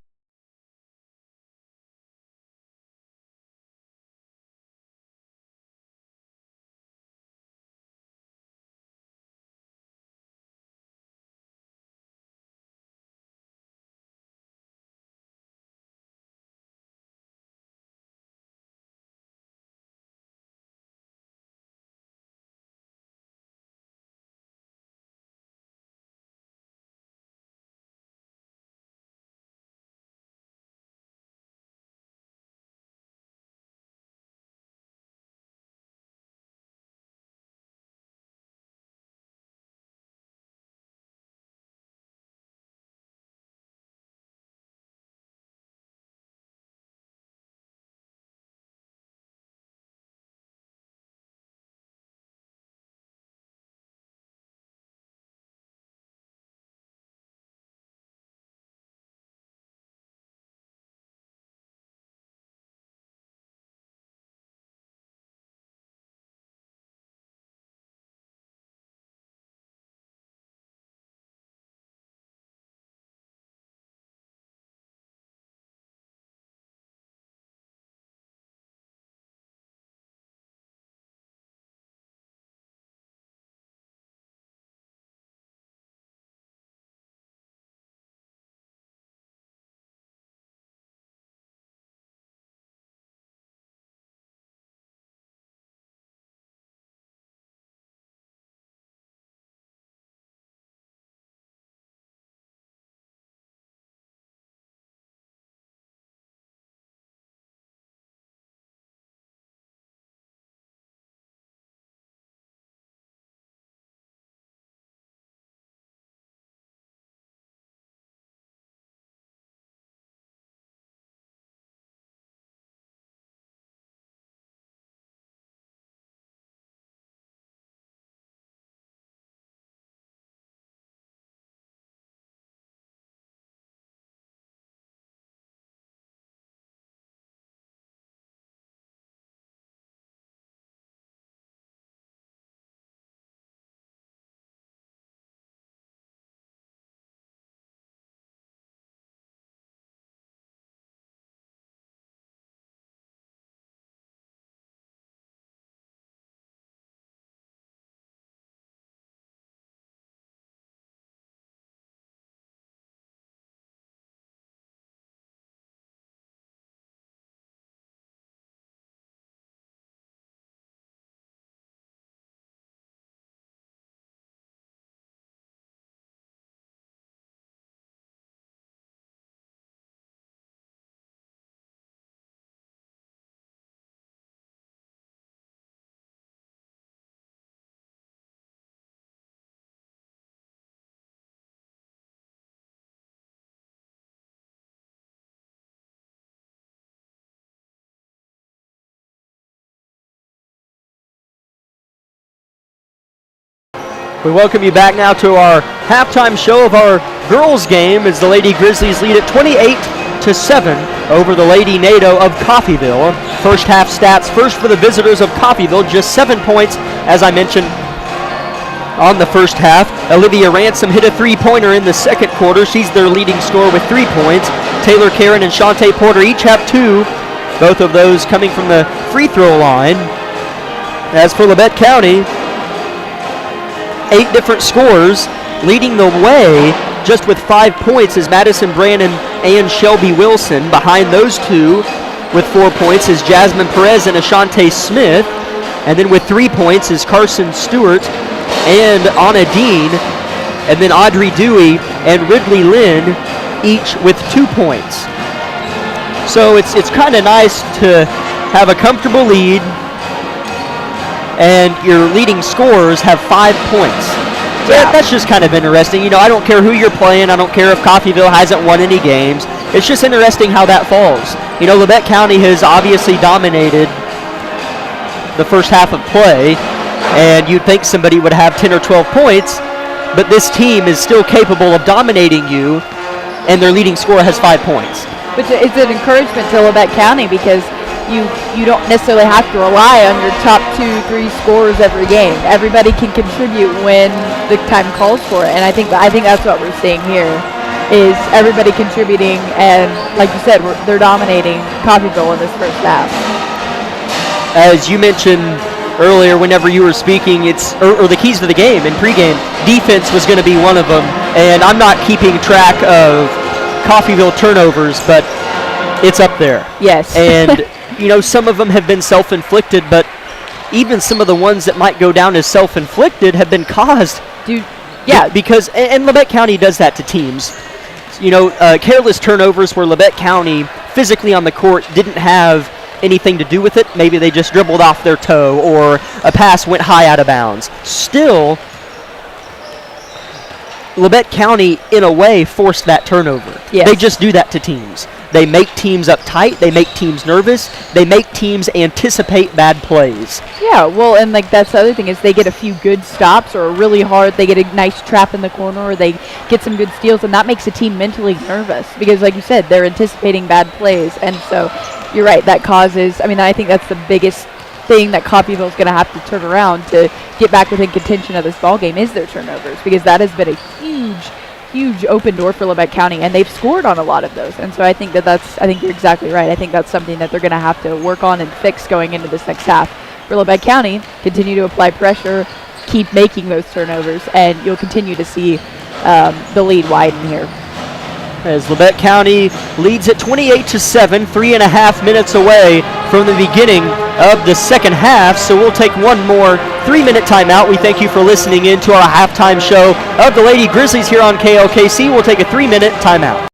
We welcome you back now to our halftime show of our girls game as the Lady Grizzlies lead at 28-7 over the Lady NATO of Coffeyville. First half stats first for the visitors of Coffeyville, just 7 points, as I mentioned on the first half. Olivia Ransom hit a three-pointer in the second quarter. She's their leading scorer with 3 points. Taylor Karen and Shantae Porter each have 2, both of those coming from the free throw line. As for Labette County, 8 different scorers. Leading the way just with 5 points is Madison Brandon and Shelby Wilson. Behind those two with 4 points is Jasmine Perez and Ashante Smith. And then with 3 points is Carson Stewart and Anna Dean. And then Audrey Dewey and Ridley Lynn, each with 2 points. So it's kind of nice to have a comfortable lead and your leading scorers have 5 points. So that's just kind of interesting. You know, I don't care who you're playing. I don't care if Coffeyville hasn't won any games. It's just interesting how that falls. You know, Labette County has obviously dominated the first half of play, and you'd think somebody would have 10 or 12 points, but this team is still capable of dominating you, and their leading scorer has 5 points. Which is an encouragement to Labette County because you don't necessarily have to rely on your top 2-3 scorers every game. Everybody can contribute when the time calls for it, and I think that's what we're seeing here is everybody contributing, and like you said, they're dominating Coffeyville in this first half. As you mentioned earlier, whenever you were speaking, or the keys to the game in pregame, defense was going to be one of them, and I'm not keeping track of Coffeyville turnovers, but it's up there. Yes. And you know, some of them have been self-inflicted, but even some of the ones that might go down as self-inflicted have been caused. Dude, yeah. Because, and Labette County does that to teams. You know, careless turnovers where Labette County physically on the court didn't have anything to do with it. Maybe they just dribbled off their toe or a pass went high out of bounds. Still, Labette County, in a way, forced that turnover. Yes. They just do that to teams. They make teams uptight. They make teams nervous. They make teams anticipate bad plays. Yeah, well, and like that's the other thing is they get a few good stops or really hard. They get a nice trap in the corner or they get some good steals, and that makes a team mentally nervous because, like you said, they're anticipating bad plays. And so you're right, that causes, I mean, I think that's the biggest thing that Coffeyville is going to have to turn around to get back within contention of this ball game is their turnovers, because that has been a huge open door for Labette County, and they've scored on a lot of those. And so I think I think you're exactly right. I think that's something that they're going to have to work on and fix going into this next half. For Labette County, continue to apply pressure, keep making those turnovers, and you'll continue to see the lead widen here. As Labette County leads at 28-7, 3.5 minutes away from the beginning of the second half. So we'll take one more 3-minute timeout. We thank you for listening in to our halftime show of the Lady Grizzlies here on KLKC. We'll take a 3-minute timeout.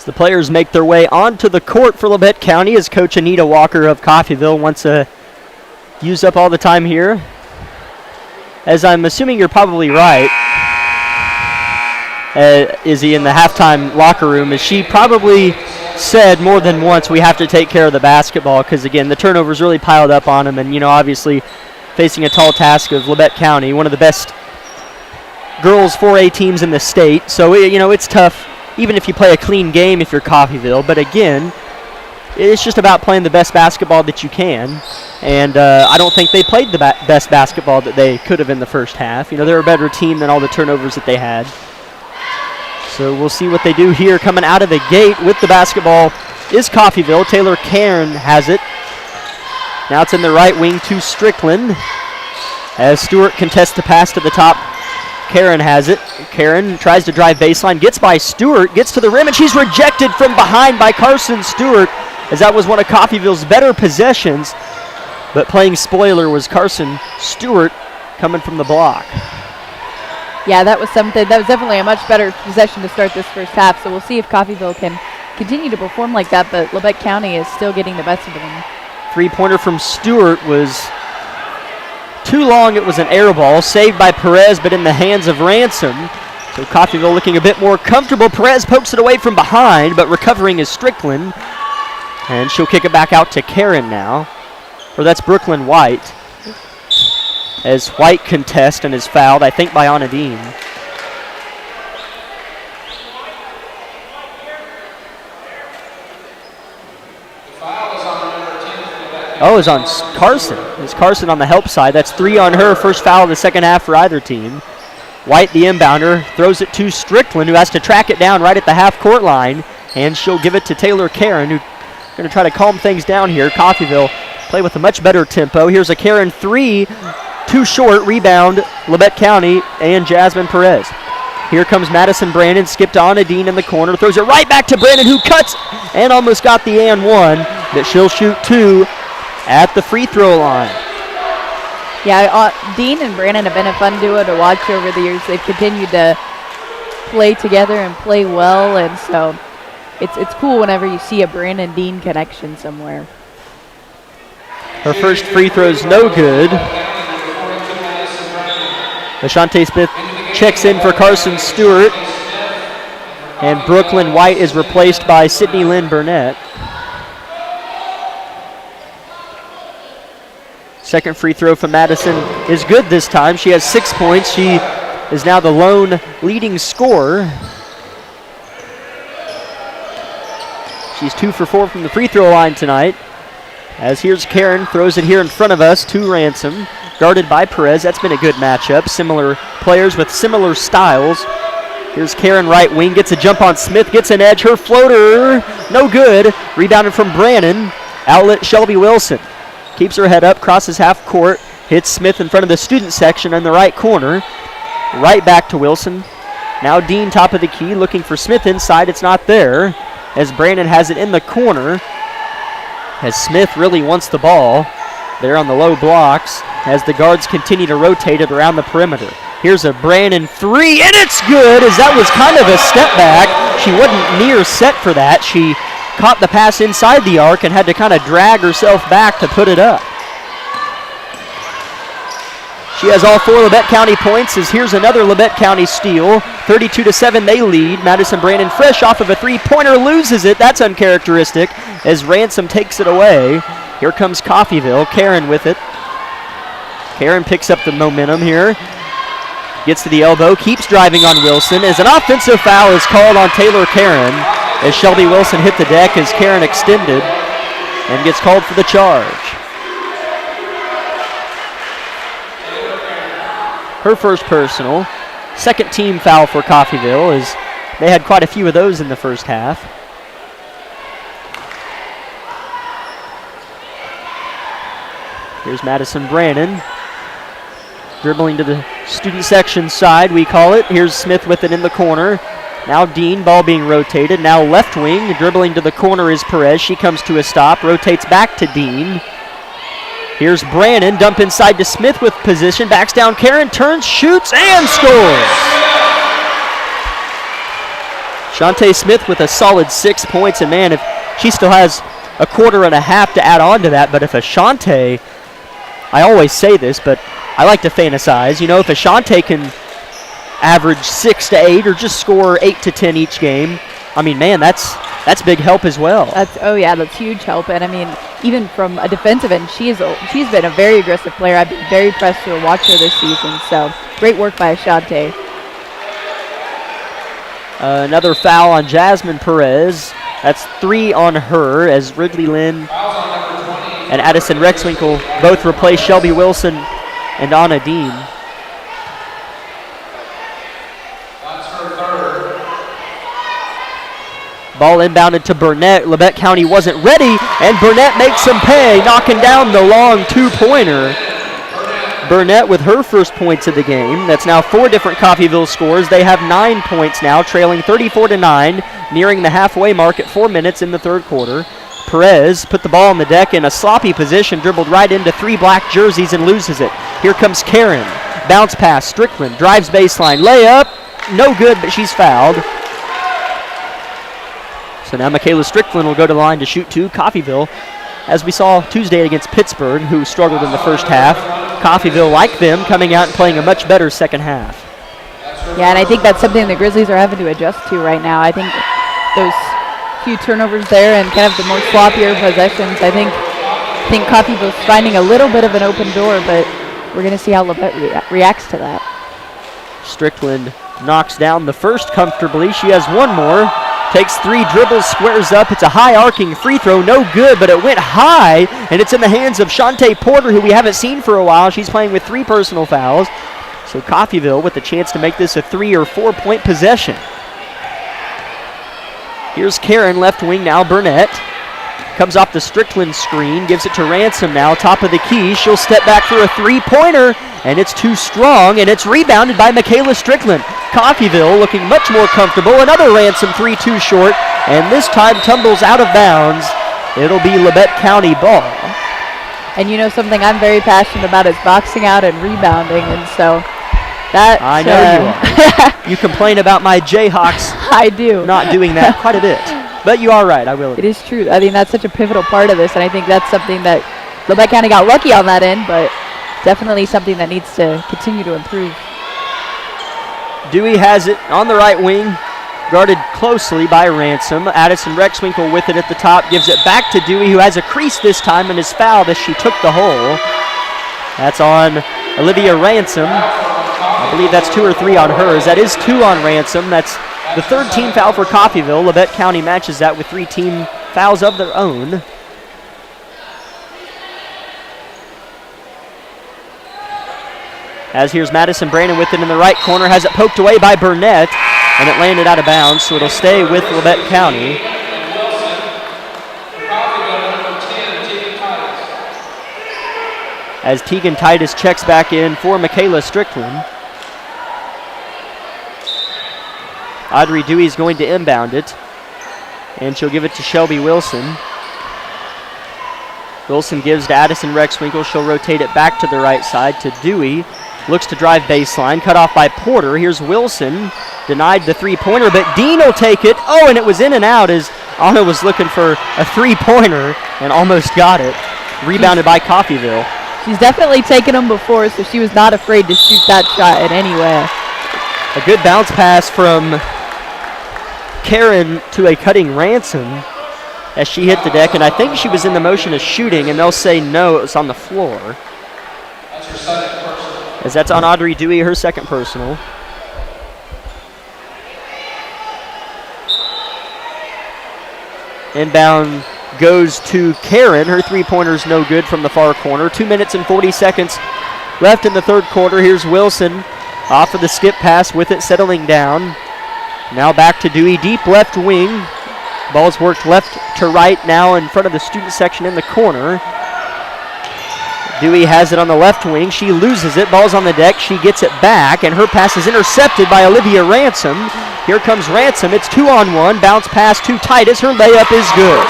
As the players make their way onto the court for Labette County, as Coach Anita Walker of Coffeyville wants to use up all the time here. As I'm assuming you're probably right, Izzy, in the halftime locker room, as she probably said more than once, we have to take care of the basketball because, again, the turnovers really piled up on them, and, obviously facing a tall task of Labette County, one of the best girls 4A teams in the state. So, it's tough, even if you play a clean game if you're Coffeyville. But, again, it's just about playing the best basketball that you can. And I don't think they played the best basketball that they could have in the first half. They're a better team than all the turnovers that they had. So we'll see what they do here. Coming out of the gate with the basketball is Coffeyville. Taylor Karen has it. Now it's in the right wing to Strickland. As Stewart contests the pass to the top, Karen has it. Karen tries to drive baseline, gets by Stewart, gets to the rim, and she's rejected from behind by Carson Stewart, as that was one of Coffeyville's better possessions. But playing spoiler was Carson Stewart coming from the block. Yeah, that was something. That was definitely a much better possession to start this first half. So we'll see if Coffeyville can continue to perform like that, but Labette County is still getting the best of them. Three-pointer from Stewart was too long. It was an air ball, saved by Perez, but in the hands of Ransom. So Coffeyville looking a bit more comfortable. Perez pokes it away from behind, but recovering is Strickland. And she'll kick it back out to Karen now. Or that's Brooklyn White. As White contests and is fouled, I think, by Anadine. Oh, it's on Carson. It's Carson on the help side. That's 3 on her. First foul of the second half for either team. White, the inbounder, throws it to Strickland, who has to track it down right at the half-court line. And she'll give it to Taylor Karen, who's going to try to calm things down here. Coffeyville play with a much better tempo. Here's a Karen 3. Too short, rebound, Labette County and Jasmine Perez. Here comes Madison Brandon, skipped on Adine in the corner, throws it right back to Brandon, who cuts and almost got the and one, that she'll shoot 2 at the free throw line. Yeah, Dean and Brandon have been a fun duo to watch over the years. They've continued to play together and play well, and so it's cool whenever you see a Brandon-Dean connection somewhere. Her first free throw's no good. Ashante Smith checks in for Carson Stewart. And Brooklyn White is replaced by Sydney Lynn Burnett. Second free throw from Madison is good this time. She has 6 points. She is now the lone leading scorer. She's 2 for 4 from the free throw line tonight. As here's Karen, throws it here in front of us to Ransom. Guarded by Perez. That's been a good matchup. Similar players with similar styles. Here's Karen, right wing, gets a jump on Smith, gets an edge. Her floater, no good. Rebounded from Brannon. Outlet Shelby Wilson. Keeps her head up, crosses half court, hits Smith in front of the student section in the right corner. Right back to Wilson. Now Dean, top of the key, looking for Smith inside. It's not there, as Brannon has it in the corner. As Smith really wants the ball. There on the low blocks as the guards continue to rotate it around the perimeter. Here's a Brannon 3, and it's good, as that was kind of a step back. She wasn't near set for that. She caught the pass inside the arc and had to kind of drag herself back to put it up. She has all 4 Labette County points, as here's another Labette County steal. 32-7 they lead. Madison Brannon, fresh off of a three-pointer, loses it. That's uncharacteristic, as Ransom takes it away. Here comes Coffeyville. Karen with it. Karen picks up the momentum here. Gets to the elbow, keeps driving on Wilson, as an offensive foul is called on Taylor Karen, as Shelby Wilson hit the deck as Karen extended and gets called for the charge. Her first personal. Second team foul for Coffeyville, as they had quite a few of those in the first half. Here's Madison Brannon. Dribbling to the student section side, we call it. Here's Smith with it in the corner. Now Dean, ball being rotated. Now left wing, dribbling to the corner is Perez. She comes to a stop, rotates back to Dean. Here's Brannon, dump inside to Smith with position. Backs down, Karen turns, shoots, and scores. Shantae Smith with a solid 6 points, and man, if she still has a quarter and a half to add on to that, but if Ashante, I always say this, but I like to fantasize, you know, if Ashante can average 6 to 8 or just score 8 to 10 each game, I mean, man, that's big help as well. That's huge help. And I mean, even from a defensive end, she's been a very aggressive player. I've been very impressed to watch her this season. So great work by Ashante. Another foul on Jasmine Perez. That's 3 on her as Ridley Lynn and Addison Rexwinkle both replace Shelby Wilson and Anna Dean. That's her third. Ball inbounded to Burnett. Labette County wasn't ready, and Burnett makes them pay, knocking down the long two-pointer. Burnett with her first points of the game. That's now 4 different Coffeyville scores. They have 9 points now, trailing 34-9, nearing the halfway mark at 4 minutes in the third quarter. Perez put the ball on the deck in a sloppy position, dribbled right into 3 black jerseys and loses it. Here comes Karen. Bounce pass, Strickland, drives baseline, layup, no good, but she's fouled. So now Michaela Strickland will go to the line to shoot 2. Coffeyville, as we saw Tuesday against Pittsburgh, who struggled in the first half, Coffeyville, like them, coming out and playing a much better second half. Yeah, and I think that's something the Grizzlies are having to adjust to right now. I think those few turnovers there and kind of the more sloppier possessions, I think Coffeyville's finding a little bit of an open door, but we're going to see how Labette reacts to that. Strickland knocks down the first comfortably. She has one more. Takes 3 dribbles, squares up. It's a high arcing free throw. No good, but it went high, and it's in the hands of Shantae Porter, who we haven't seen for a while. She's playing with 3 personal fouls. So Coffeyville with the chance to make this a 3 or 4 point possession. Here's Karen, left wing now. Burnett comes off the Strickland screen, gives it to Ransom now, top of the key. She'll step back for a 3-pointer, and it's too strong, and it's rebounded by Michaela Strickland. Coffeyville looking much more comfortable. Another Ransom 3 too short, and this time tumbles out of bounds. It'll be Labette County ball. And you know something I'm very passionate about is boxing out and rebounding, and so that I know you are. You complain about my Jayhawks I do. not doing that quite a bit. But you are right, I will. It is true. I mean, that's such a pivotal part of this, and I think that's something that Labette County got lucky on that end, but definitely something that needs to continue to improve. Dewey has it on the right wing, guarded closely by Ransom. Addison Rexwinkle with it at the top, gives it back to Dewey, who has a crease this time and is fouled as she took the hole. That's on Olivia Ransom. I believe that's 2 or 3 on hers. That is 2 on Ransom. That's the 3rd team foul for Coffeyville. Labette County matches that with 3 team fouls of their own. As here's Madison Brandon with it in the right corner, has it poked away by Burnett, and it landed out of bounds, so it'll stay with Labette County. As Tegan Titus checks back in for Michaela Strickland. Audrey Dewey's going to inbound it, and she'll give it to Shelby Wilson. Wilson gives to Addison Rexwinkle. She'll rotate it back to the right side to Dewey. Looks to drive baseline, cut off by Porter. Here's Wilson, denied the 3-pointer, but Dean will take it. Oh, and it was in and out as Anna was looking for a 3-pointer and almost got it. Rebounded by Coffeyville. She's definitely taken them before, so she was not afraid to shoot that shot in any way. A good bounce pass from Karen to a cutting Ransom as she hit the deck, and I think she was in the motion of shooting, and they'll say no, it was on the floor. That's her second personal. As that's on Audrey Dewey, her second personal. Inbound goes to Karen. Her 3-pointer's no good from the far corner. 2 minutes and 40 seconds left in the third quarter. Here's Wilson off of the skip pass with it, settling down. Now back to Dewey, deep left wing. Ball's worked left to right now in front of the student section in the corner. Dewey has it on the left wing. She loses it. Ball's on the deck. She gets it back, and her pass is intercepted by Olivia Ransom. Here comes Ransom. It's 2-on-1. Bounce pass to Titus. Her layup is good.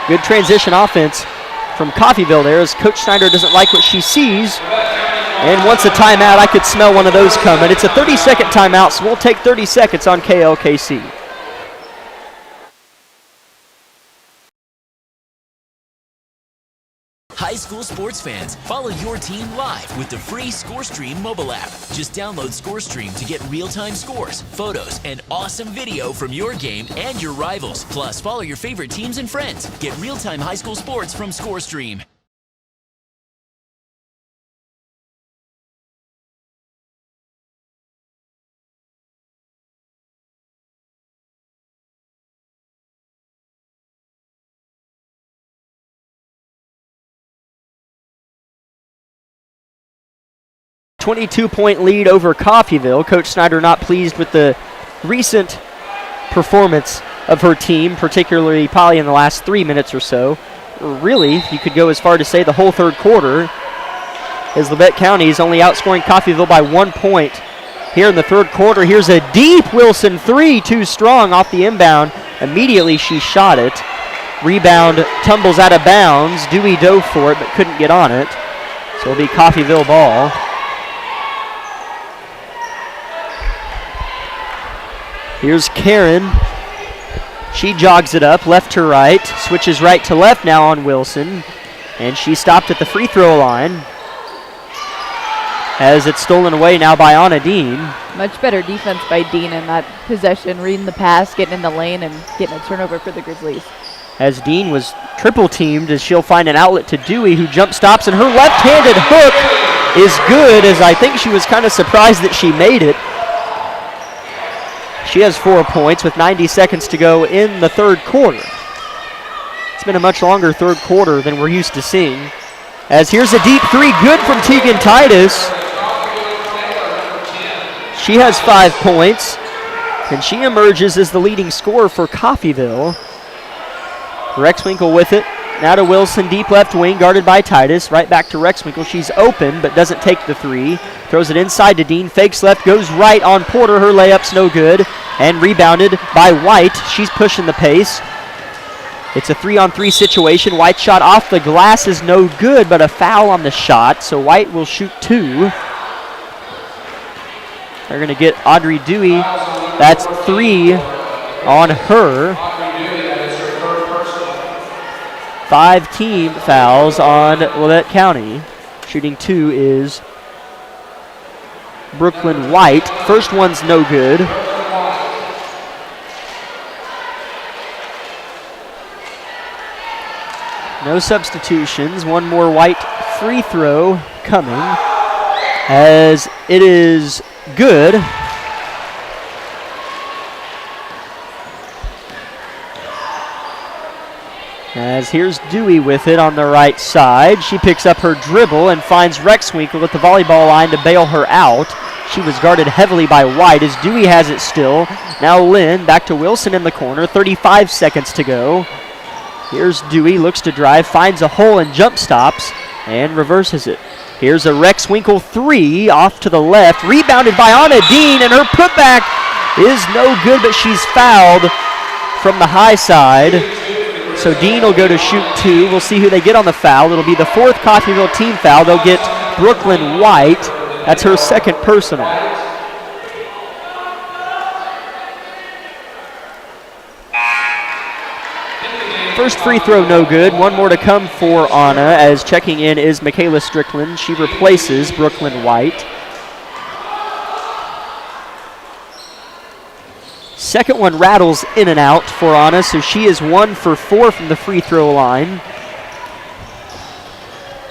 Good transition offense from Coffeyville there as Coach Snyder doesn't like what she sees. And once a timeout, I could smell one of those coming. It's a 30-second timeout, so we'll take 30 seconds on KLKC. High school sports fans, follow your team live with the free ScoreStream mobile app. Just download ScoreStream to get real-time scores, photos, and awesome video from your game and your rivals. Plus, follow your favorite teams and friends. Get real-time high school sports from ScoreStream. A 22-point lead over Coffeyville. Coach Snyder not pleased with the recent performance of her team, particularly probably in the last 3 minutes or so. Really, you could go as far to say the whole third quarter, as Labette County is only outscoring Coffeyville by 1 point. Here in the third quarter, here's a deep Wilson three, too strong off the inbound. Immediately she shot it. Rebound tumbles out of bounds. Dewey dove for it but couldn't get on it. So it'll be Coffeyville ball. Here's Karen. She jogs it up, left to right, switches right to left now on Wilson, and she stopped at the free throw line. As it's stolen away now by Anna Dean. Much better defense by Dean in that possession, reading the pass, getting in the lane, and getting a turnover for the Grizzlies. As Dean was triple teamed, as she'll find an outlet to Dewey, who jump stops, and her left-handed hook is good, as I think she was kind of surprised that she made it. She has 4 points with 90 seconds to go in the third quarter. It's been a much longer third quarter than we're used to seeing. As here's a deep three, good from Tegan Titus. She has 5 points, and she emerges as the leading scorer for Coffeyville. Rexwinkle with it. Now to Wilson, deep left wing, guarded by Titus. Right back to Rexwinkle. She's open, but doesn't take the three. Throws it inside to Dean. Fakes left, goes right on Porter. Her layup's no good. And rebounded by White. She's pushing the pace. It's a 3-on-3 situation. White shot off the glass is no good, but a foul on the shot. So White will shoot 2. They're going to get Audrey Dewey. That's 3 on her. 5 team fouls on Labette County. Shooting 2 is Brooklyn White. First one's no good. No substitutions. One more White free throw coming, as it is good. As here's Dewey with it on the right side. She picks up her dribble and finds Rexwinkle at the volleyball line to bail her out. She was guarded heavily by White as Dewey has it still. Now Lynn back to Wilson in the corner. 35 seconds to go. Here's Dewey, looks to drive, finds a hole and jump stops and reverses it. Here's a Rexwinkle 3 off to the left. Rebounded by Anna Dean, and her putback is no good, but she's fouled from the high side. So Dean will go to shoot 2. We'll see who they get on the foul. It'll be the 4th Coffeyville team foul. They'll get Brooklyn White. That's her 2nd personal. First free throw no good. One more to come for Anna, as checking in is Michaela Strickland. She replaces Brooklyn White. Second one rattles in and out for Anna, so she is 1 for 4 from the free throw line.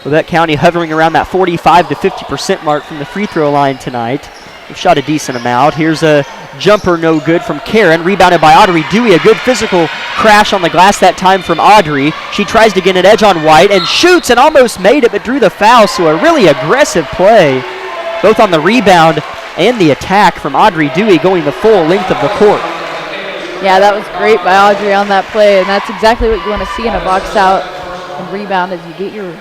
Labette County hovering around that 45 to 50% mark from the free throw line tonight. They've shot a decent amount. Here's a jumper no good from Karen, rebounded by Audrey Dewey. A good physical crash on the glass that time from Audrey. She tries to get an edge on White and shoots and almost made it, but drew the foul, so a really aggressive play, both on the rebound and the attack from Audrey Dewey, going the full length of the court. Yeah, that was great by Audrey on that play, and that's exactly what you want to see in a box out and rebound, is you get your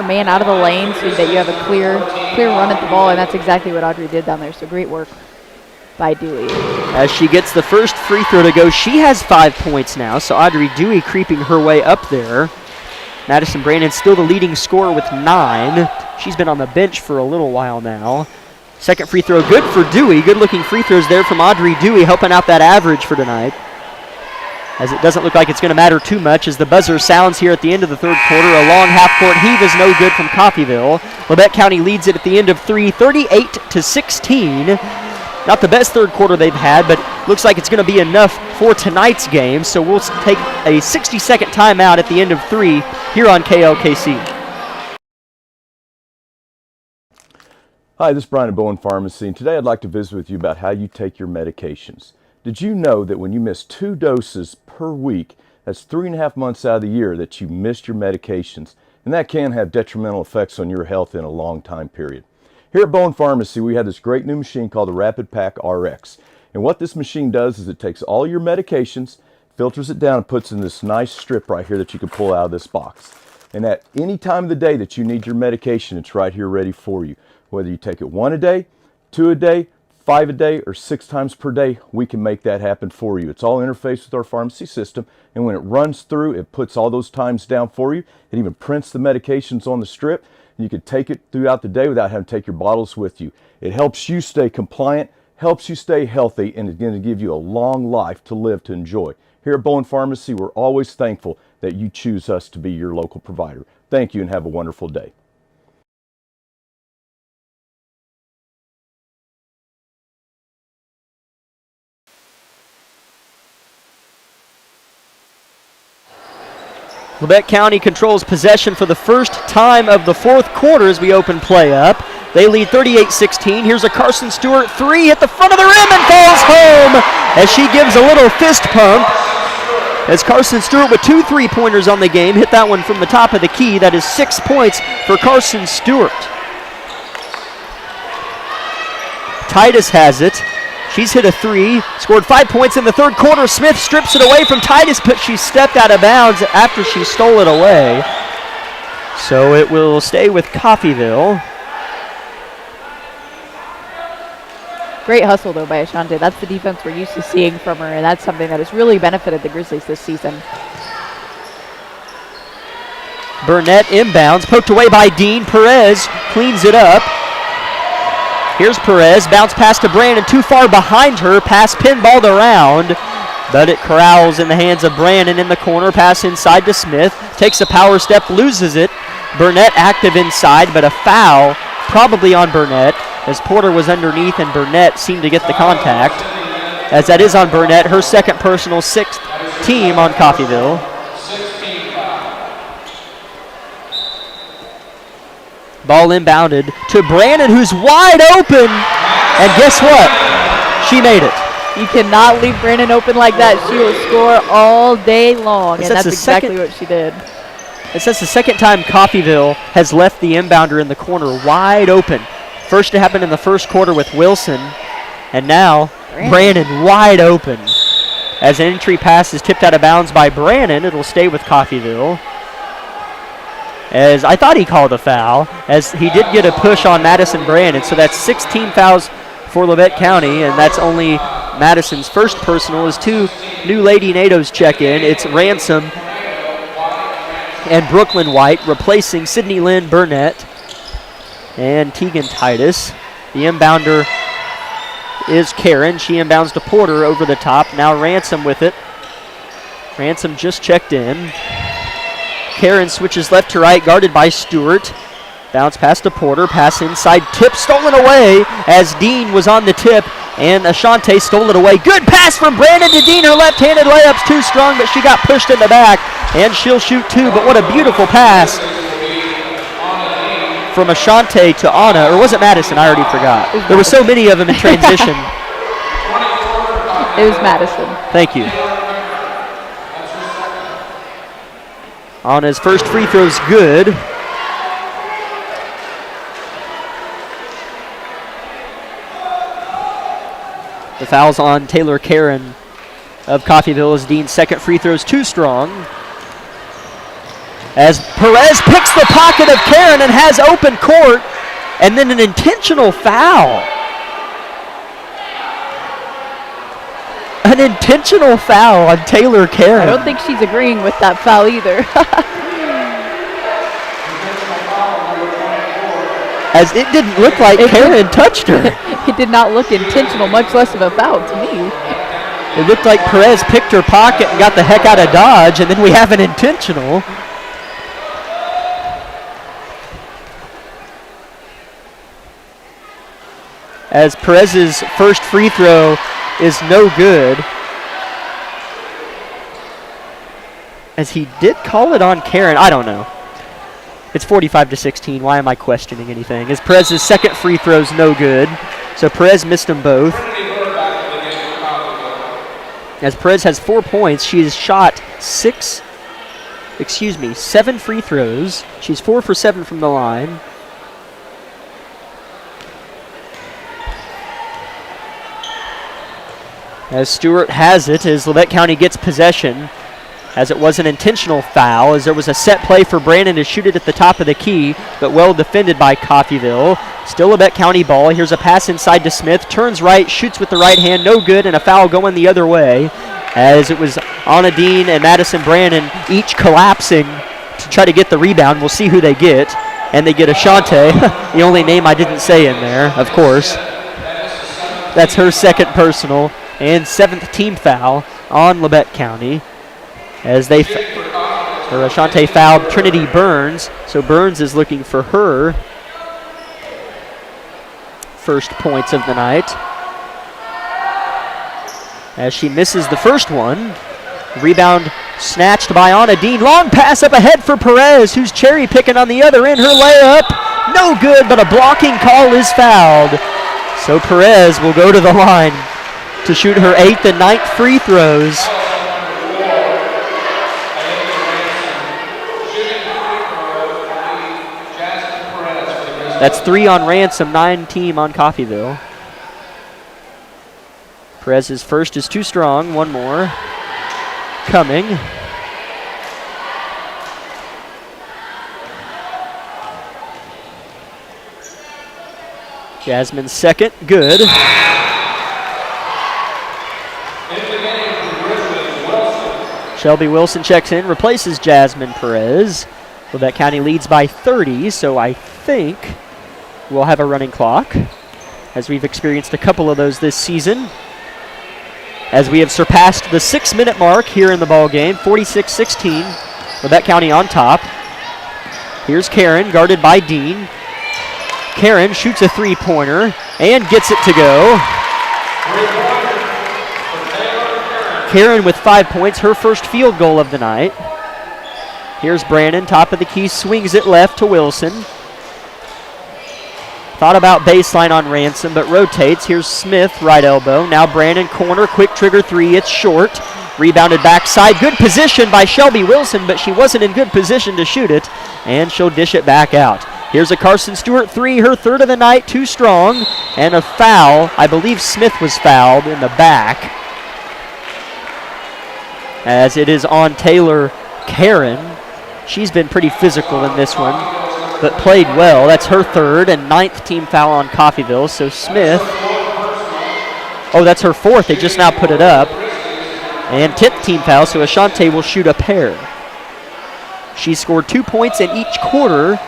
man out of the lane so that you have a clear run at the ball, and that's exactly what Audrey did down there. So great work by Dewey. As she gets the first free throw to go, she has 5 points now, so Audrey Dewey creeping her way up there. Madison Brandon still the leading scorer with 9. She's been on the bench for a little while now. Second free throw good for Dewey. Good looking free throws there from Audrey Dewey, helping out that average for tonight. As it doesn't look like it's going to matter too much as the buzzer sounds here at the end of the third quarter. A long half-court heave is no good from Coffeyville. Labette County leads it at the end of 3, 38-16. Not the best third quarter they've had, but looks like it's going to be enough for tonight's game. So we'll take a 60-second timeout at the end of 3 here on KLKC. Hi, this is Brian at Bowen Pharmacy, and today I'd like to visit with you about how you take your medications. Did you know that when you miss 2 doses per week, that's 3.5 months out of the year that you missed your medications, and that can have detrimental effects on your health in a long time period. Here at Bowen Pharmacy, we have this great new machine called the Rapid Pack RX, and what this machine does is it takes all your medications, filters it down, and puts in this nice strip right here that you can pull out of this box. And at any time of the day that you need your medication, it's right here ready for you. Whether you take it 1 a day, 2 a day, 5 a day, or 6 times per day, we can make that happen for you. It's all interfaced with our pharmacy system, and when it runs through, it puts all those times down for you. It even prints the medications on the strip, and you can take it throughout the day without having to take your bottles with you. It helps you stay compliant, helps you stay healthy, and it's going to give you a long life to live to enjoy. Here at Bowen Pharmacy, we're always thankful that you choose us to be your local provider. Thank you and have a wonderful day. Labette County controls possession for the first time of the fourth quarter as we open play up. They lead 38-16. Here's a Carson Stewart 3 at the front of the rim and falls home as she gives a little fist pump. As Carson Stewart with 2 3-pointers on the game, hit that one from the top of the key. That is 6 points for Carson Stewart. Titus has it. She's hit a 3, scored 5 points in the third quarter. Smith strips it away from Titus, but she stepped out of bounds after she stole it away. So it will stay with Coffeyville. Great hustle, though, by Ashante. That's the defense we're used to seeing from her, and that's something that has really benefited the Grizzlies this season. Burnett inbounds, poked away by Dean. Perez cleans it up. Here's Perez, bounce pass to Brandon, too far behind her, pass pinballed around, but it corrals in the hands of Brandon in the corner, pass inside to Smith, takes a power step, loses it. Burnett active inside, but a foul probably on Burnett, as Porter was underneath and Burnett seemed to get the contact, as that is on Burnett, her second personal, 6th team on Coffeyville. Ball inbounded to Brandon, who's wide open, and guess what? She made it. You cannot leave Brandon open like that. She will score all day long, and that's exactly what she did. It's the second time Coffeyville has left the inbounder in the corner wide open. First it happened in the first quarter with Wilson, and now Brandon wide open. As an entry pass is tipped out of bounds by Brandon, it'll stay with Coffeyville. As I thought he called a foul, as he did get a push on Madison Brandon, so that's 16 fouls for Labette County, and that's only Madison's first personal as 2 new Lady NATOs check in. It's Ransom and Brooklyn White replacing Sydney Lynn Burnett and Tegan Titus. The inbounder is Karen. She inbounds to Porter over the top. Now Ransom with it. Ransom just checked in. Karen switches left to right, guarded by Stewart. Bounce pass to Porter, pass inside, tip stolen away as Dean was on the tip, and Ashante stole it away. Good pass from Brandon to Dean. Her left-handed layup's too strong, but she got pushed in the back, and she'll shoot 2, but what a beautiful pass from Ashante to Anna, or was it Madison? I already forgot. There were so many of them in transition. It was Madison. Thank you. Anna's first free throw's good. The foul's on Taylor Karen of Coffeyville as Dean's second free throw's too strong. As Perez picks the pocket of Karen and has open court, and then an intentional foul. An intentional foul on Taylor Karen. I don't think she's agreeing with that foul either. as it didn't look like Karen touched her. It did not look intentional, much less of a foul to me. It looked like Perez picked her pocket and got the heck out of Dodge, and then we have an intentional. As Perez's first free throw is no good. As he did call it on Karen. I don't know. It's 45-16. Why am I questioning anything? As Perez's second free throw's no good. So Perez missed them both. As Perez has 4 points, she has shot 7 free throws. She's 4 for 7 from the line. As Stewart has it, as Labette County gets possession, as it was an intentional foul, as there was a set play for Brandon to shoot it at the top of the key, but well defended by Coffeyville. Still Labette County ball. Here's a pass inside to Smith. Turns right, shoots with the right hand, no good, and a foul going the other way. As it was Anadine and Madison Brandon each collapsing to try to get the rebound. We'll see who they get. And they get Ashante, the only name I didn't say in there, of course. That's her second personal and 7th team foul on Labette County. As Ashante fouled Trinity Burns, so Burns is looking for her first points of the night. As she misses the first one. Rebound snatched by Anadine. Long pass up ahead for Perez, who's cherry picking on the other end. Her layup, no good, but a blocking call is fouled. So Perez will go to the line to shoot her 8th and 9th free throws. That's 3 on Ransom, 9 team on Coffeyville. Perez's first is too strong. One more coming. Jasmine's second, good. Shelby Wilson checks in, replaces Jasmine Perez. Labette County leads by 30, so I think we'll have a running clock, as we've experienced a couple of those this season. As we have surpassed the 6-minute mark here in the ball game, 46-16, Labette County on top. Here's Karen, guarded by Dean. Karen shoots a three-pointer and gets it to go. Karen with 5 points, her first field goal of the night. Here's Brandon, top of the key, swings it left to Wilson. Thought about baseline on Ransom, but rotates. Here's Smith, right elbow. Now Brandon, corner, quick trigger three. It's short. Rebounded backside. Good position by Shelby Wilson, but she wasn't in good position to shoot it, and she'll dish it back out. Here's a Carson Stewart three, her third of the night, too strong, and a foul. I believe Smith was fouled in the back, as it is on Taylor Karen. She's been pretty physical in this one, but played well. That's her third and 9th team foul on Coffeyville. So Smith, that's her fourth. They just now put it up. And 10th team foul, so Ashante will shoot a pair. She scored 2 points in each quarter,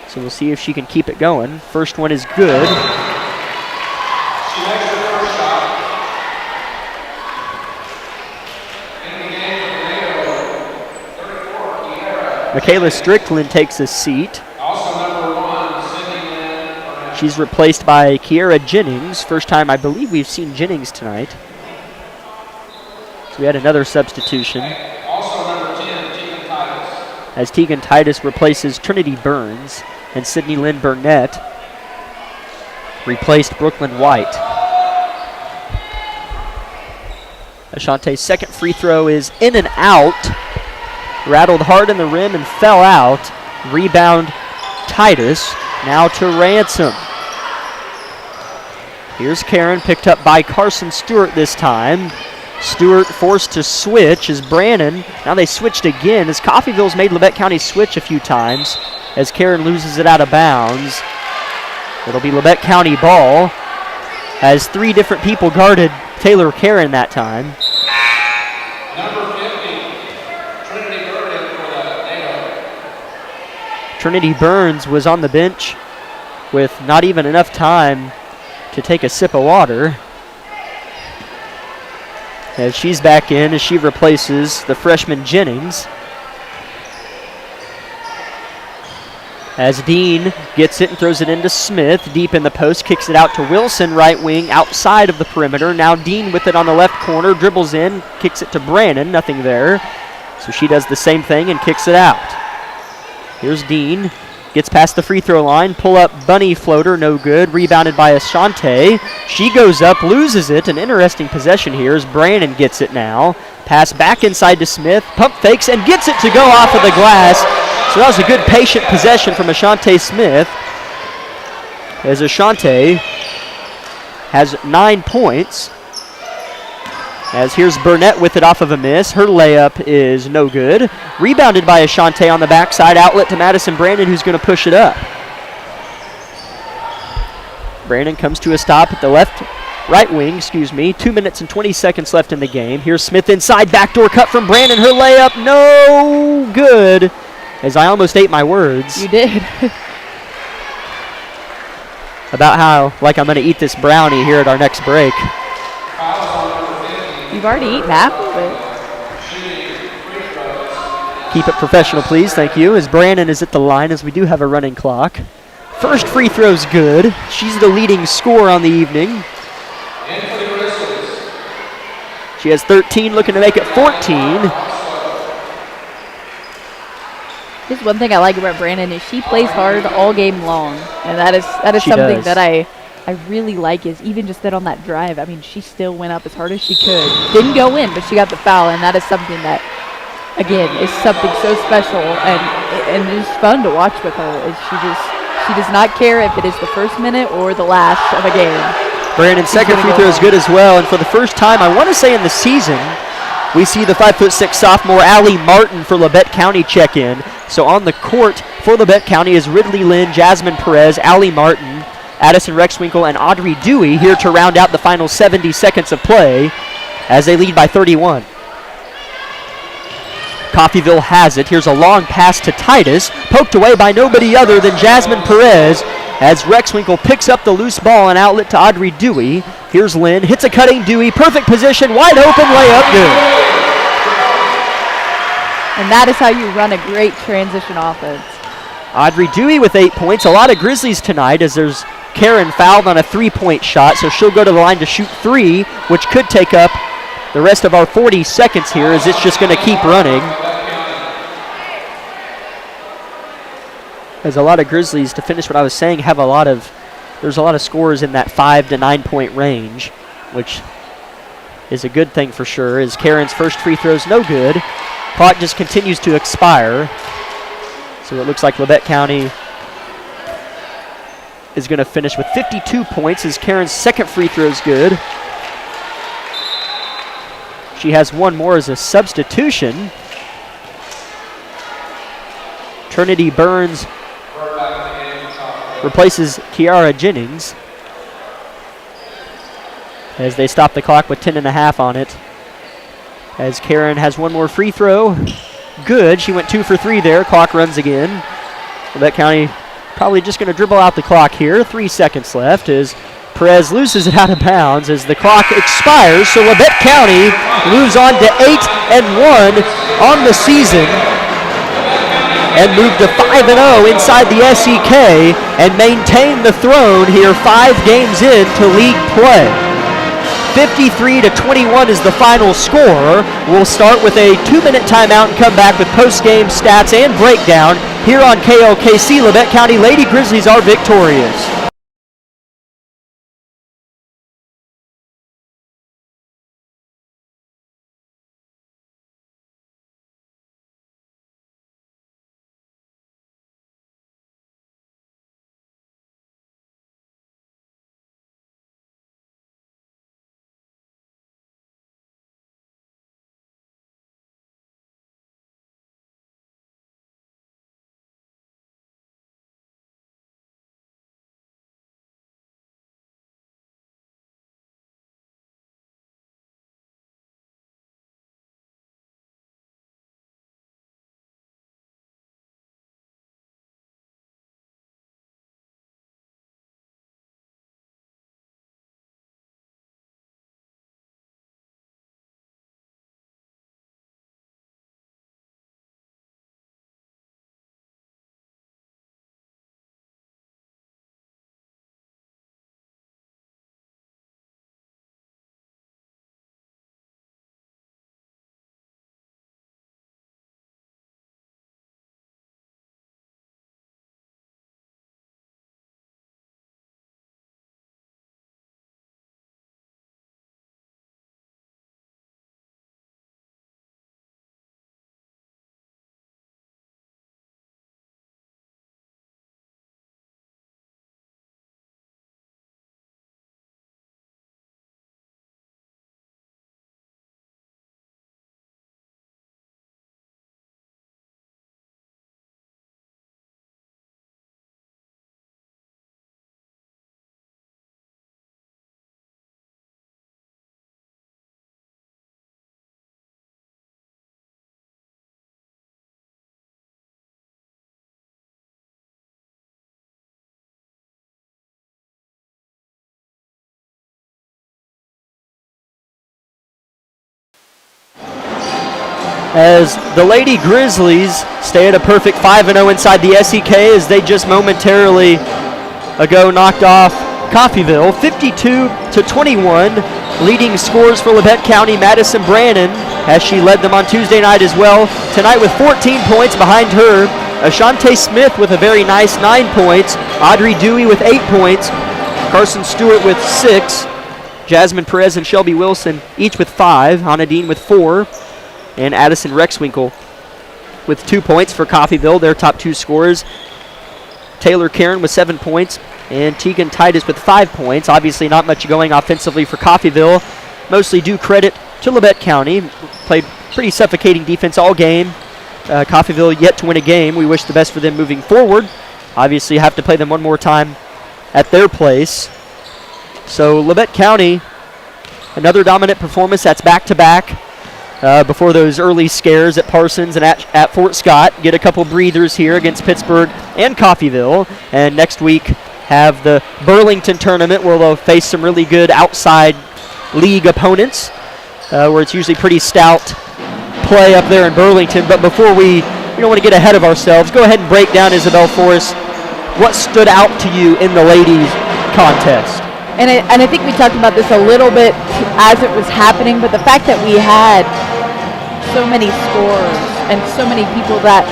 so we'll see if she can keep it going. First one is good. Michaela Strickland takes a seat. She's replaced by Kiera Jennings. First time I believe we've seen Jennings tonight. So we had another substitution. As Tegan Titus replaces Trinity Burns, and Sydney Lynn Burnett replaced Brooklyn White. Ashante's second free throw is in and out. Rattled hard in the rim and fell out. Rebound Titus. Now to Ransom. Here's Karen, picked up by Carson Stewart this time. Stewart forced to switch as Brandon. Now they switched again as Coffeyville's made Labette County switch a few times as Karen loses it out of bounds. It'll be Labette County ball as 3 different people guarded Taylor Karen that time. Trinity Burns was on the bench with not even enough time to take a sip of water. As she's back in as she replaces the freshman Jennings. As Dean gets it and throws it into Smith, deep in the post, kicks it out to Wilson, right wing, outside of the perimeter. Now Dean with it on the left corner, dribbles in, kicks it to Brannon, nothing there. So she does the same thing and kicks it out. Here's Dean, gets past the free throw line, pull up bunny floater, no good, rebounded by Ashante. She goes up, loses it, an interesting possession here as Brannon gets it now. Pass back inside to Smith, pump fakes and gets it to go off of the glass. So that was a good patient possession from Ashante Smith. As Ashante has 9 points. As here's Burnett with it off of a miss. Her layup is no good. Rebounded by Ashante on the backside. Outlet to Madison Brandon, who's going to push it up. Brandon comes to a stop at the right wing, 2 minutes and 20 seconds left in the game. Here's Smith inside, backdoor cut from Brandon. Her layup, no good. As I almost ate my words. You did. About how, like, I'm going to eat this brownie here at our next break. You've already eaten half of it. Keep it professional, please. Thank you. As Brandon is at the line, as we do have a running clock. First free throw's good. She's the leading scorer on the evening. She has 13, looking to make it 14. Here's one thing I like about Brandon is she plays hard all game long, and that is something that I really like. Is even just that on that drive, I mean, she still went up as hard as she could. Didn't go in, but she got the foul, and that is something that, again, is something so special and it's fun to watch with her. Is she does not care if it is the first minute or the last of a game. Brandon's second free throw is good as well, and for the first time, I want to say in the season, we see the 5'6" sophomore Allie Martin for Labette County check in. So on the court for Labette County is Ridley Lynn, Jasmine Perez, Allie Martin, Addison Rexwinkle, and Audrey Dewey here to round out the final 70 seconds of play as they lead by 31. Coffeyville has it. Here's a long pass to Titus, poked away by nobody other than Jasmine Perez as Rexwinkle picks up the loose ball and outlet to Audrey Dewey. Here's Lynn, hits a cutting Dewey, perfect position, wide open, layup, good. And that is how you run a great transition offense. Audrey Dewey with 8 points. A lot of Grizzlies tonight as there's Karen fouled on a three-point shot, so she'll go to the line to shoot 3, which could take up the rest of our 40 seconds here as it's just going to keep running. There's a lot of Grizzlies, to finish what I was saying, there's a lot of scores in that 5 to 9 point range, which is a good thing for sure, as Karen's first free throw's no good. Clock just continues to expire. So it looks like Labette County is going to finish with 52 points as Karen's second free throw is good. She has one more as a substitution. Trinity Burns replaces Kiara Jennings as they stop the clock with 10.5 on it. As Karen has one more free throw. Good. She went 2 for 3 there. Clock runs again. Labette County probably just going to dribble out the clock here. 3 seconds left as Perez loses it out of bounds as the clock expires. So Labette County moves on to 8-1 on the season and move to 5-0 inside the SEK and maintain the throne here 5 games into league play. 53-21 is the final score. We'll start with a 2-minute timeout and come back with post-game stats and breakdown here on KLKC. Labette County Lady Grizzlies are victorious. as the Lady Grizzlies stay at a perfect 5-0 inside the SEK as they just momentarily ago knocked off Coffeyville 52-21. Leading scores for Labette County, Madison Brannon, as she led them on Tuesday night as well. Tonight with 14 points behind her, Ashante Smith with a very nice 9 points. Audrey Dewey with 8 points. Carson Stewart with 6. Jasmine Perez and Shelby Wilson each with 5. Hannah Dean with 4. And Addison Rexwinkle with 2 points for Coffeyville, their top 2 scorers. Taylor Karen with 7 points. And Tegan Titus with 5 points. Obviously not much going offensively for Coffeyville. Mostly due credit to Labette County. Played pretty suffocating defense all game. Coffeyville yet to win a game. We wish the best for them moving forward. Obviously have to play them one more time at their place. So Labette County, another dominant performance. That's back-to-back. Before those early scares at Parsons and at Fort Scott. Get a couple breathers here against Pittsburgh and Coffeyville. And next week have the Burlington tournament where they'll face some really good outside league opponents, where it's usually pretty stout play up there in Burlington. But before we don't want to get ahead of ourselves, go ahead and break down, Isabel, for us what stood out to you in the ladies contest. And I think we talked about this a little bit as it was happening, but the fact that we had so many scores and so many people that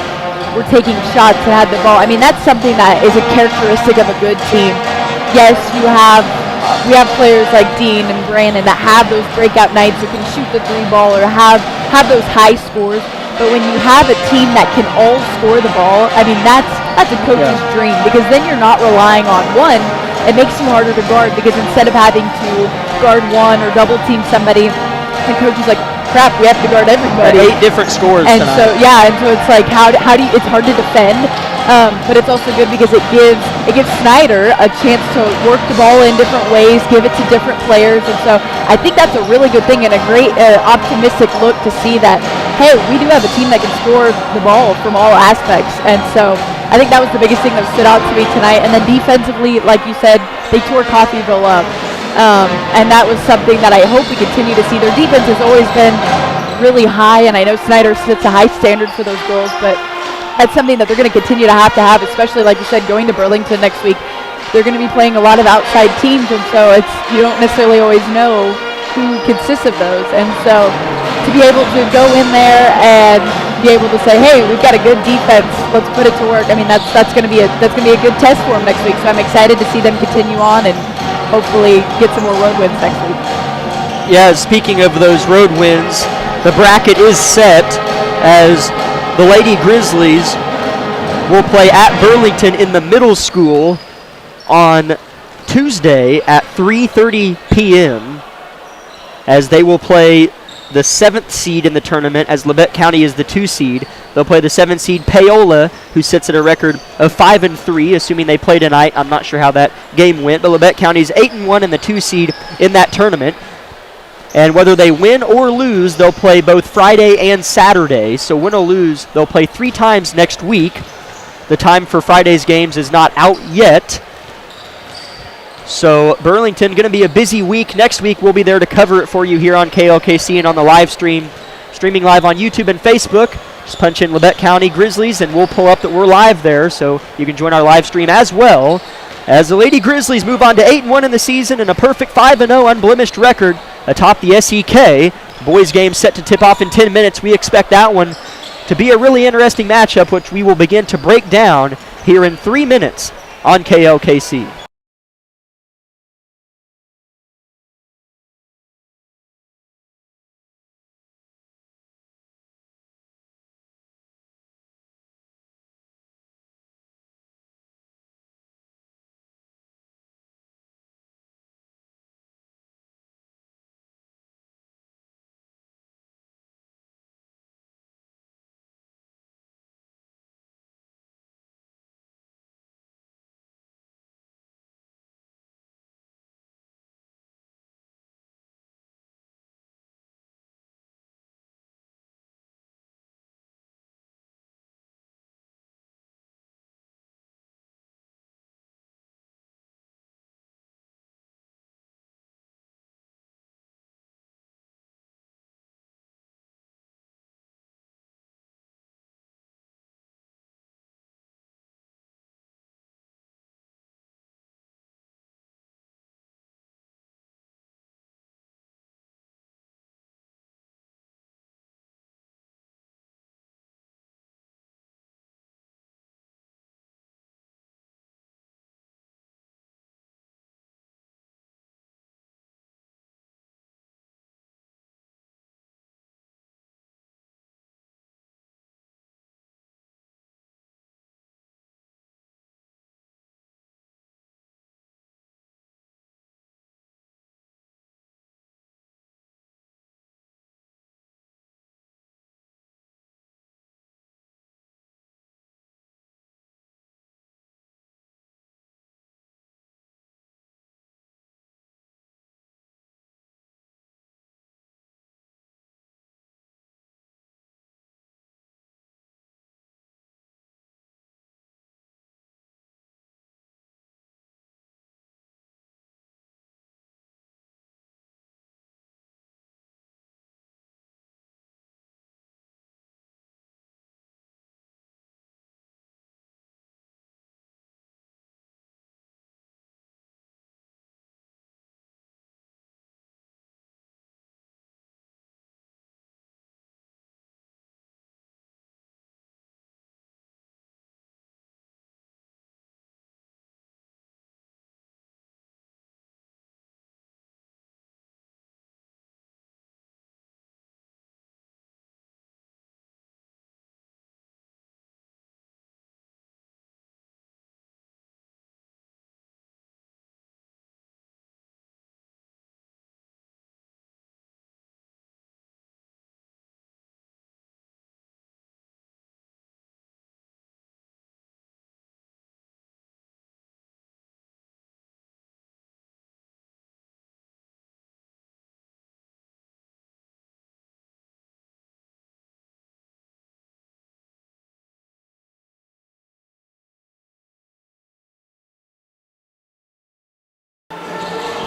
were taking shots and had the ball, I mean, that's something that is a characteristic of a good team. Yes, we have players like Dean and Brandon that have those breakout nights who can shoot the 3-ball or have those high scores. But when you have a team that can all score the ball, I mean, that's a coach's dream, because then you're not relying on one. It makes you harder to guard, because instead of having to guard one or double team somebody, the coach is like, crap, we have to guard everybody. 8 different scores and tonight. So it's like, how do you, it's hard to defend, but it's also good because it gives Snyder a chance to work the ball in different ways, give it to different players. And so I think that's a really good thing and a great optimistic look to see that, hey, we do have a team that can score the ball from all aspects. And so I think that was the biggest thing that stood out to me tonight. And then defensively, like you said, they tore Coffeyville up. And that was something that I hope we continue to see. Their defense has always been really high, and I know Snyder sets a high standard for those goals, but that's something that they're going to continue to have, especially, like you said, going to Burlington next week. They're going to be playing a lot of outside teams, and so you don't necessarily always know who consists of those. And so to be able to go in there and be able to say, hey, we've got a good defense, let's put it to work. I mean, that's going to be a good test for them next week. So I'm excited to see them continue on and hopefully get some more road wins next week. Yeah, speaking of those road wins, the bracket is set as the Lady Grizzlies will play at Burlington in the middle school on Tuesday at 3:30 p.m. as they will play the 7th seed in the tournament, as Labette County is the 2 seed. They'll play the 7th seed Paola, who sits at a record of 5-3, assuming they play tonight. I'm not sure how that game went, but Labette County is 8-1 in the 2 seed in that tournament. And whether they win or lose, they'll play both Friday and Saturday. So win or lose, they'll play 3 times next week. The time for Friday's games is not out yet. So Burlington going to be a busy week. Next week we'll be there to cover it for you here on KLKC and on the live stream, streaming live on YouTube and Facebook. Just punch in Labette County Grizzlies and we'll pull up that we're live there, so you can join our live stream as well. As the Lady Grizzlies move on to 8-1 in the season and a perfect 5-0 unblemished record atop the SEK. Boys game set to tip off in 10 minutes. We expect that one to be a really interesting matchup, which we will begin to break down here in 3 minutes on KLKC.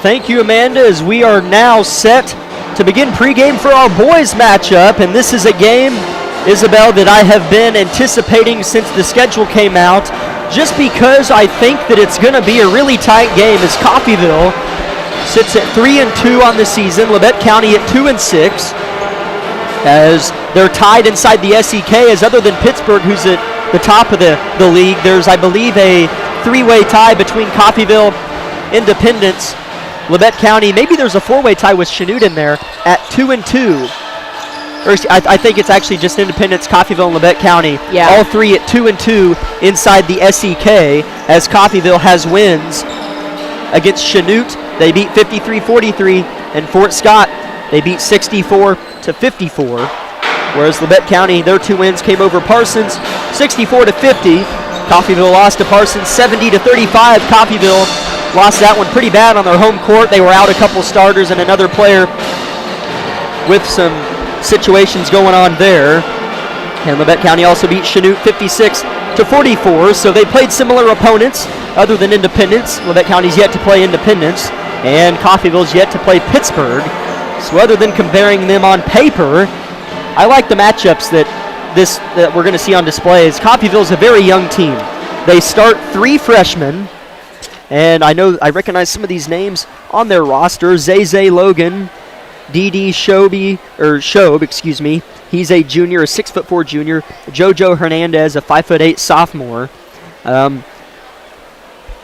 Thank you, Amanda, as we are now set to begin pregame for our boys matchup. And this is a game, Isabel, that I have been anticipating since the schedule came out, just because I think that it's going to be a really tight game, as Coffeyville sits at 3-2 on the season, Labette County at 2-6, as they're tied inside the SEK, as other than Pittsburgh, who's at the top of the league, there's, I believe, a three-way tie between Coffeyville, Independence, Labette County. Maybe there's a four-way tie with Chanute in there at 2-2. Or I think it's actually just Independence, Coffeyville, and Labette County. Yeah. All three at 2-2 inside the SEK, as Coffeyville has wins against Chanute. They beat 53-43, and Fort Scott, they beat 64-54. Whereas Labette County, their two wins came over Parsons, 64-50. Coffeyville lost to Parsons 70-35. Coffeyville lost that one pretty bad on their home court. They were out a couple starters and another player with some situations going on there. And Labette County also beat Chanute 56-44. So they played similar opponents other than Independence. Labette County's yet to play Independence, and Coffeyville's yet to play Pittsburgh. So other than comparing them on paper, I like the matchups that we're going to see on display. As Coffeyville's a very young team. They start 3 freshmen, and I recognize some of these names on their roster. Zay Logan, D.D. Shobe, he's a junior, a 6'4" junior. JoJo Hernandez, a 5'8" sophomore.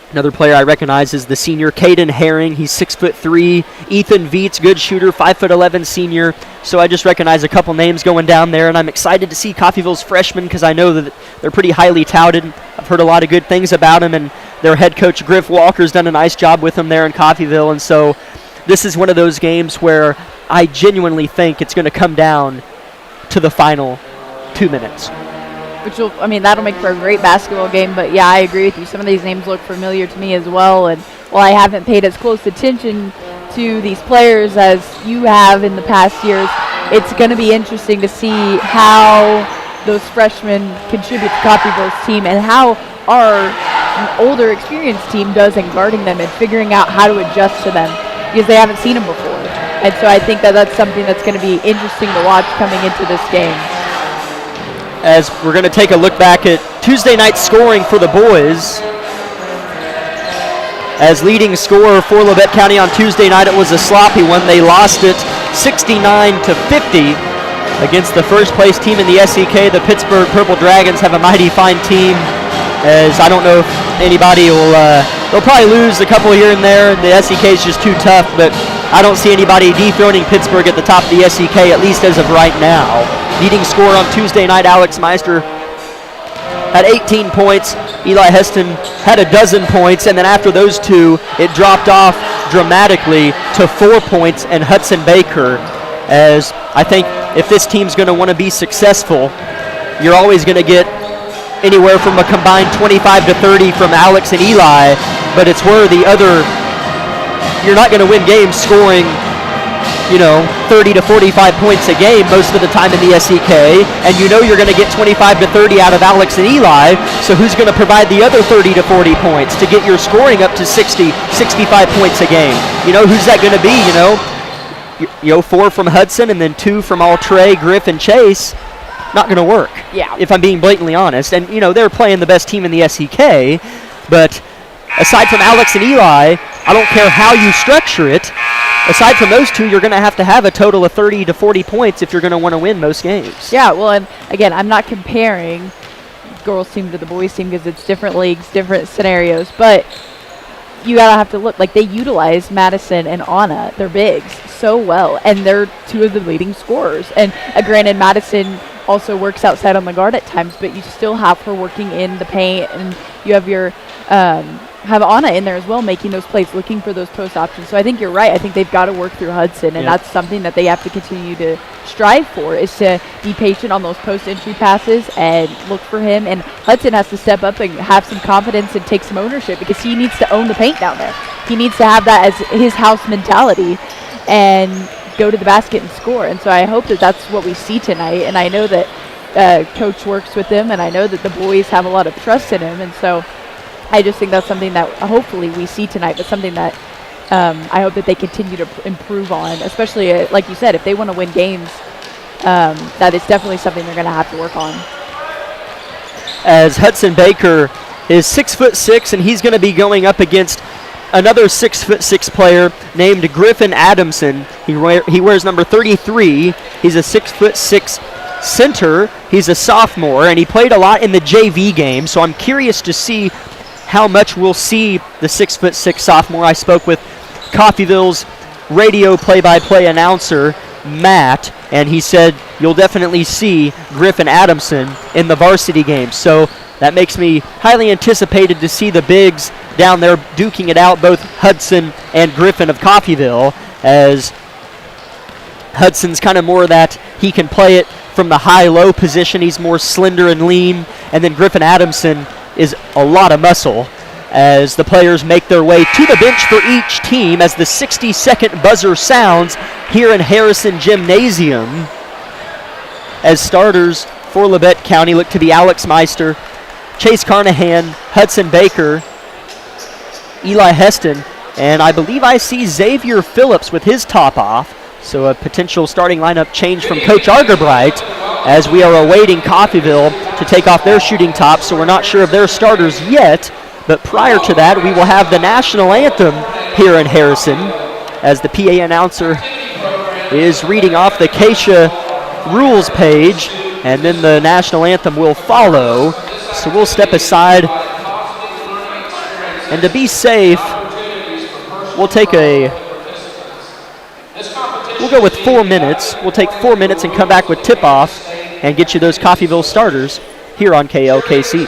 Another player I recognize is the senior Caden Herring. He's 6'3". Ethan Viets, good shooter, 5'11" senior. So I just recognize a couple names going down there, and I'm excited to see Coffeyville's freshmen because I know that they're pretty highly touted. I've heard a lot of good things about them, and their head coach Griff Walker's done a nice job with them there in Coffeyville. And so this is one of those games where I genuinely think it's going to come down to the final 2 minutes. That'll make for a great basketball game. But yeah, I agree with you. Some of these names look familiar to me as well. And while I haven't paid as close attention to these players as you have in the past years, it's going to be interesting to see how those freshmen contribute to Coffeyville's team and how our older, experienced team does in guarding them and figuring out how to adjust to them, because they haven't seen them before. And so I think that that's something that's going to be interesting to watch coming into this game. As we're going to take a look back at Tuesday night scoring for the boys. As leading scorer for Labette County on Tuesday night, it was a sloppy one. They lost it 69-50 against the first place team in the SEK. The Pittsburgh Purple Dragons have a mighty fine team, as I don't know if anybody will, they'll probably lose a couple here and there. The SEK is just too tough, but I don't see anybody dethroning Pittsburgh at the top of the SEK, at least as of right now. Leading scorer on Tuesday night, Alex Meister, had 18 points. Eli Heston had 12 points, and then after those two, it dropped off dramatically to 4 points and Hudson Baker. As I think if this team's going to want to be successful, you're always going to get anywhere from a combined 25 to 30 from Alex and Eli, but it's where the other, you're not going to win games scoring 30 to 45 points a game most of the time in the SEK, and you're going to get 25 to 30 out of Alex and Eli, so who's going to provide the other 30 to 40 points to get your scoring up to 60, 65 points a game? Who's that going to be? 4 from Hudson and then 2 from Trey, Griff, and Chase. Not going to work. Yeah. If I'm being blatantly honest. And, they're playing the best team in the SEK, but aside from Alex and Eli, I don't care how you structure it. Aside from those two, you're going to have a total of 30 to 40 points if you're going to want to win most games. Yeah, well, and again, I'm not comparing girls' team to the boys' team because it's different leagues, different scenarios, but you got to have to look. Like, they utilize Madison and Anna, their bigs, so well, and they're 2 of the leading scorers. And granted, Madison also works outside on the guard at times, but you still have her working in the paint, and you have your have Anna in there as well, making those plays, looking for those post options. So I think you're right. I think they've got to work through Hudson, and that's something that they have to continue to strive for, is to be patient on those post entry passes and look for him. And Hudson has to step up and have some confidence and take some ownership, because he needs to own the paint down there. He needs to have that as his house mentality and go to the basket and score. And so I hope that that's what we see tonight. And I know that Coach works with him, and I know that the boys have a lot of trust in him. And so I just think that's something that hopefully we see tonight, but something that I hope that they continue to improve on, especially, like you said, if they want to win games, that is definitely something they're going to have to work on. As Hudson Baker is 6'6", and he's going to be going up against another 6'6" player named Griffin Adamson. He wears number 33. He's a 6'6" center. He's a sophomore, and he played a lot in the JV game, so I'm curious to see how much we'll see the 6'6" sophomore. I spoke with Coffeyville's radio play-by-play announcer, Matt, and he said you'll definitely see Griffin Adamson in the varsity game. So that makes me highly anticipated to see the bigs down there duking it out, both Hudson and Griffin of Coffeyville, as Hudson's kind of more that he can play it from the high-low position. He's more slender and lean, and then Griffin Adamson is a lot of muscle, as the players make their way to the bench for each team as the 60-second buzzer sounds here in Harrison Gymnasium. As starters for Labette County look to be Alex Meister, Chase Carnahan, Hudson Baker, Eli Heston, and I believe I see Xavier Phillips with his top off. So a potential starting lineup change from Coach Argerbright, as we are awaiting Coffeyville to take off their shooting tops, so we're not sure of their starters yet. But prior to that, we will have the national anthem here in Harrison, as the PA announcer is reading off the Acacia rules page, and then the national anthem will follow. So we'll step aside, and to be safe, we'll go with 4 minutes. We'll take 4 minutes and come back with tip-off and get you those Coffeyville starters here on KLKC.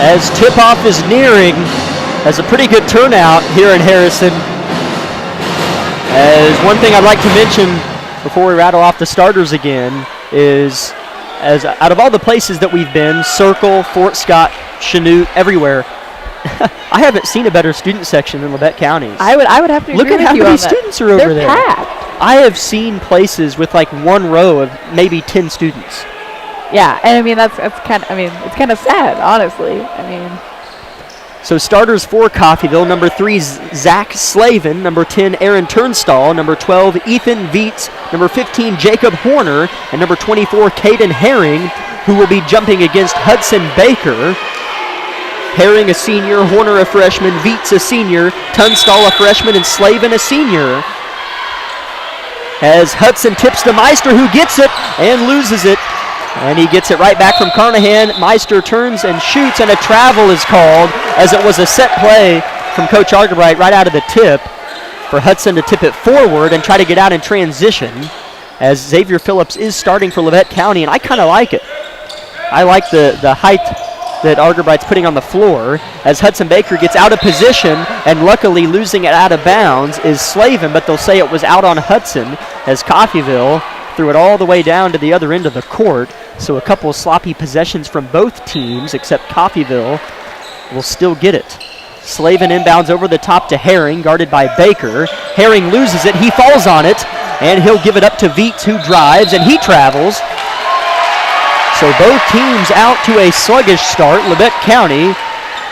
as tip-off is nearing. Has a pretty good turnout here in Harrison. As one thing I'd like to mention before we rattle off the starters again is, as out of all the places that we've been, Circle, Fort Scott, Chanute, everywhere, I haven't seen a better student section than Labette County's. I would have to agree Look at with how you many on that. students are over there. They're packed. I have seen places with like one row of maybe 10 students. Yeah, and I mean that's kind of, I mean, it's kind of sad, honestly. I mean, so starters for Coffeyville: number 3, Zach Slavin; number 10, Aaron Turnstall; number 12, Ethan Vietz; number 15, Jacob Horner; and number 24, Caden Herring, who will be jumping against Hudson Baker. Herring a senior, Horner a freshman, Vietz a senior, Tunstall a freshman, and Slavin a senior. As Hudson tips to Meister, who gets it and loses it. And he gets it right back from Carnahan. Meister turns and shoots, and a travel is called, as it was a set play from Coach Argerbright right out of the tip for Hudson to tip it forward and try to get out in transition, as Xavier Phillips is starting for Labette County, and I kind of like it. I like the height that Argerbright's putting on the floor, as Hudson Baker gets out of position, and luckily losing it out of bounds is Slavin, but they'll say it was out on Hudson, as Coffeyville threw it all the way down to the other end of the court. So a couple of sloppy possessions from both teams, except Coffeyville will still get it. Slavin inbounds over the top to Herring, guarded by Baker. Herring loses it, he falls on it, and he'll give it up to Vietz, who drives, and he travels. So both teams out to a sluggish start. Labette County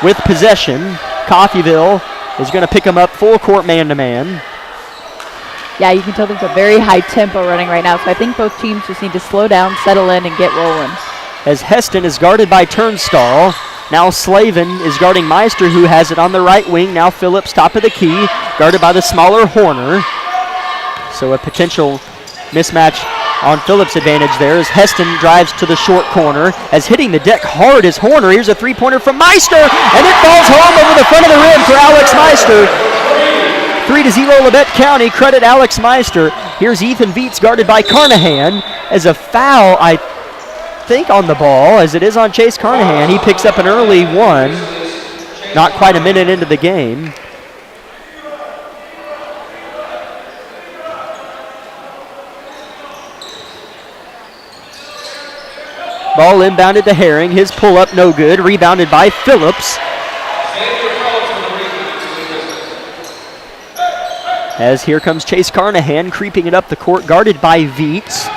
with possession. Coffeyville is going to pick them up full court man-to-man. yeah, you can tell there's a very high tempo running right now, so I think both teams just need to slow down, settle in, and get rolling. As Heston is guarded by Turnstall. Now Slavin is guarding Meister, who has it on the right wing. Now Phillips, top of the key, guarded by the smaller Horner. So a potential mismatch on Phillips' advantage there as Heston drives to the short corner. As hitting the deck hard is Horner. Here's a three-pointer from Meister, and it falls home over the front of the rim for Alex Meister. 3-0 Labette County, credit Alex Meister. Here's Ethan Vietz guarded by Carnahan. As a foul, I think, on the ball, as it is on Chase Carnahan. He picks up an early one, not quite a minute into the game. Ball inbounded to Herring. His pull-up no good. Rebounded by Phillips. As here comes Chase Carnahan, creeping it up the court, guarded by Vietz.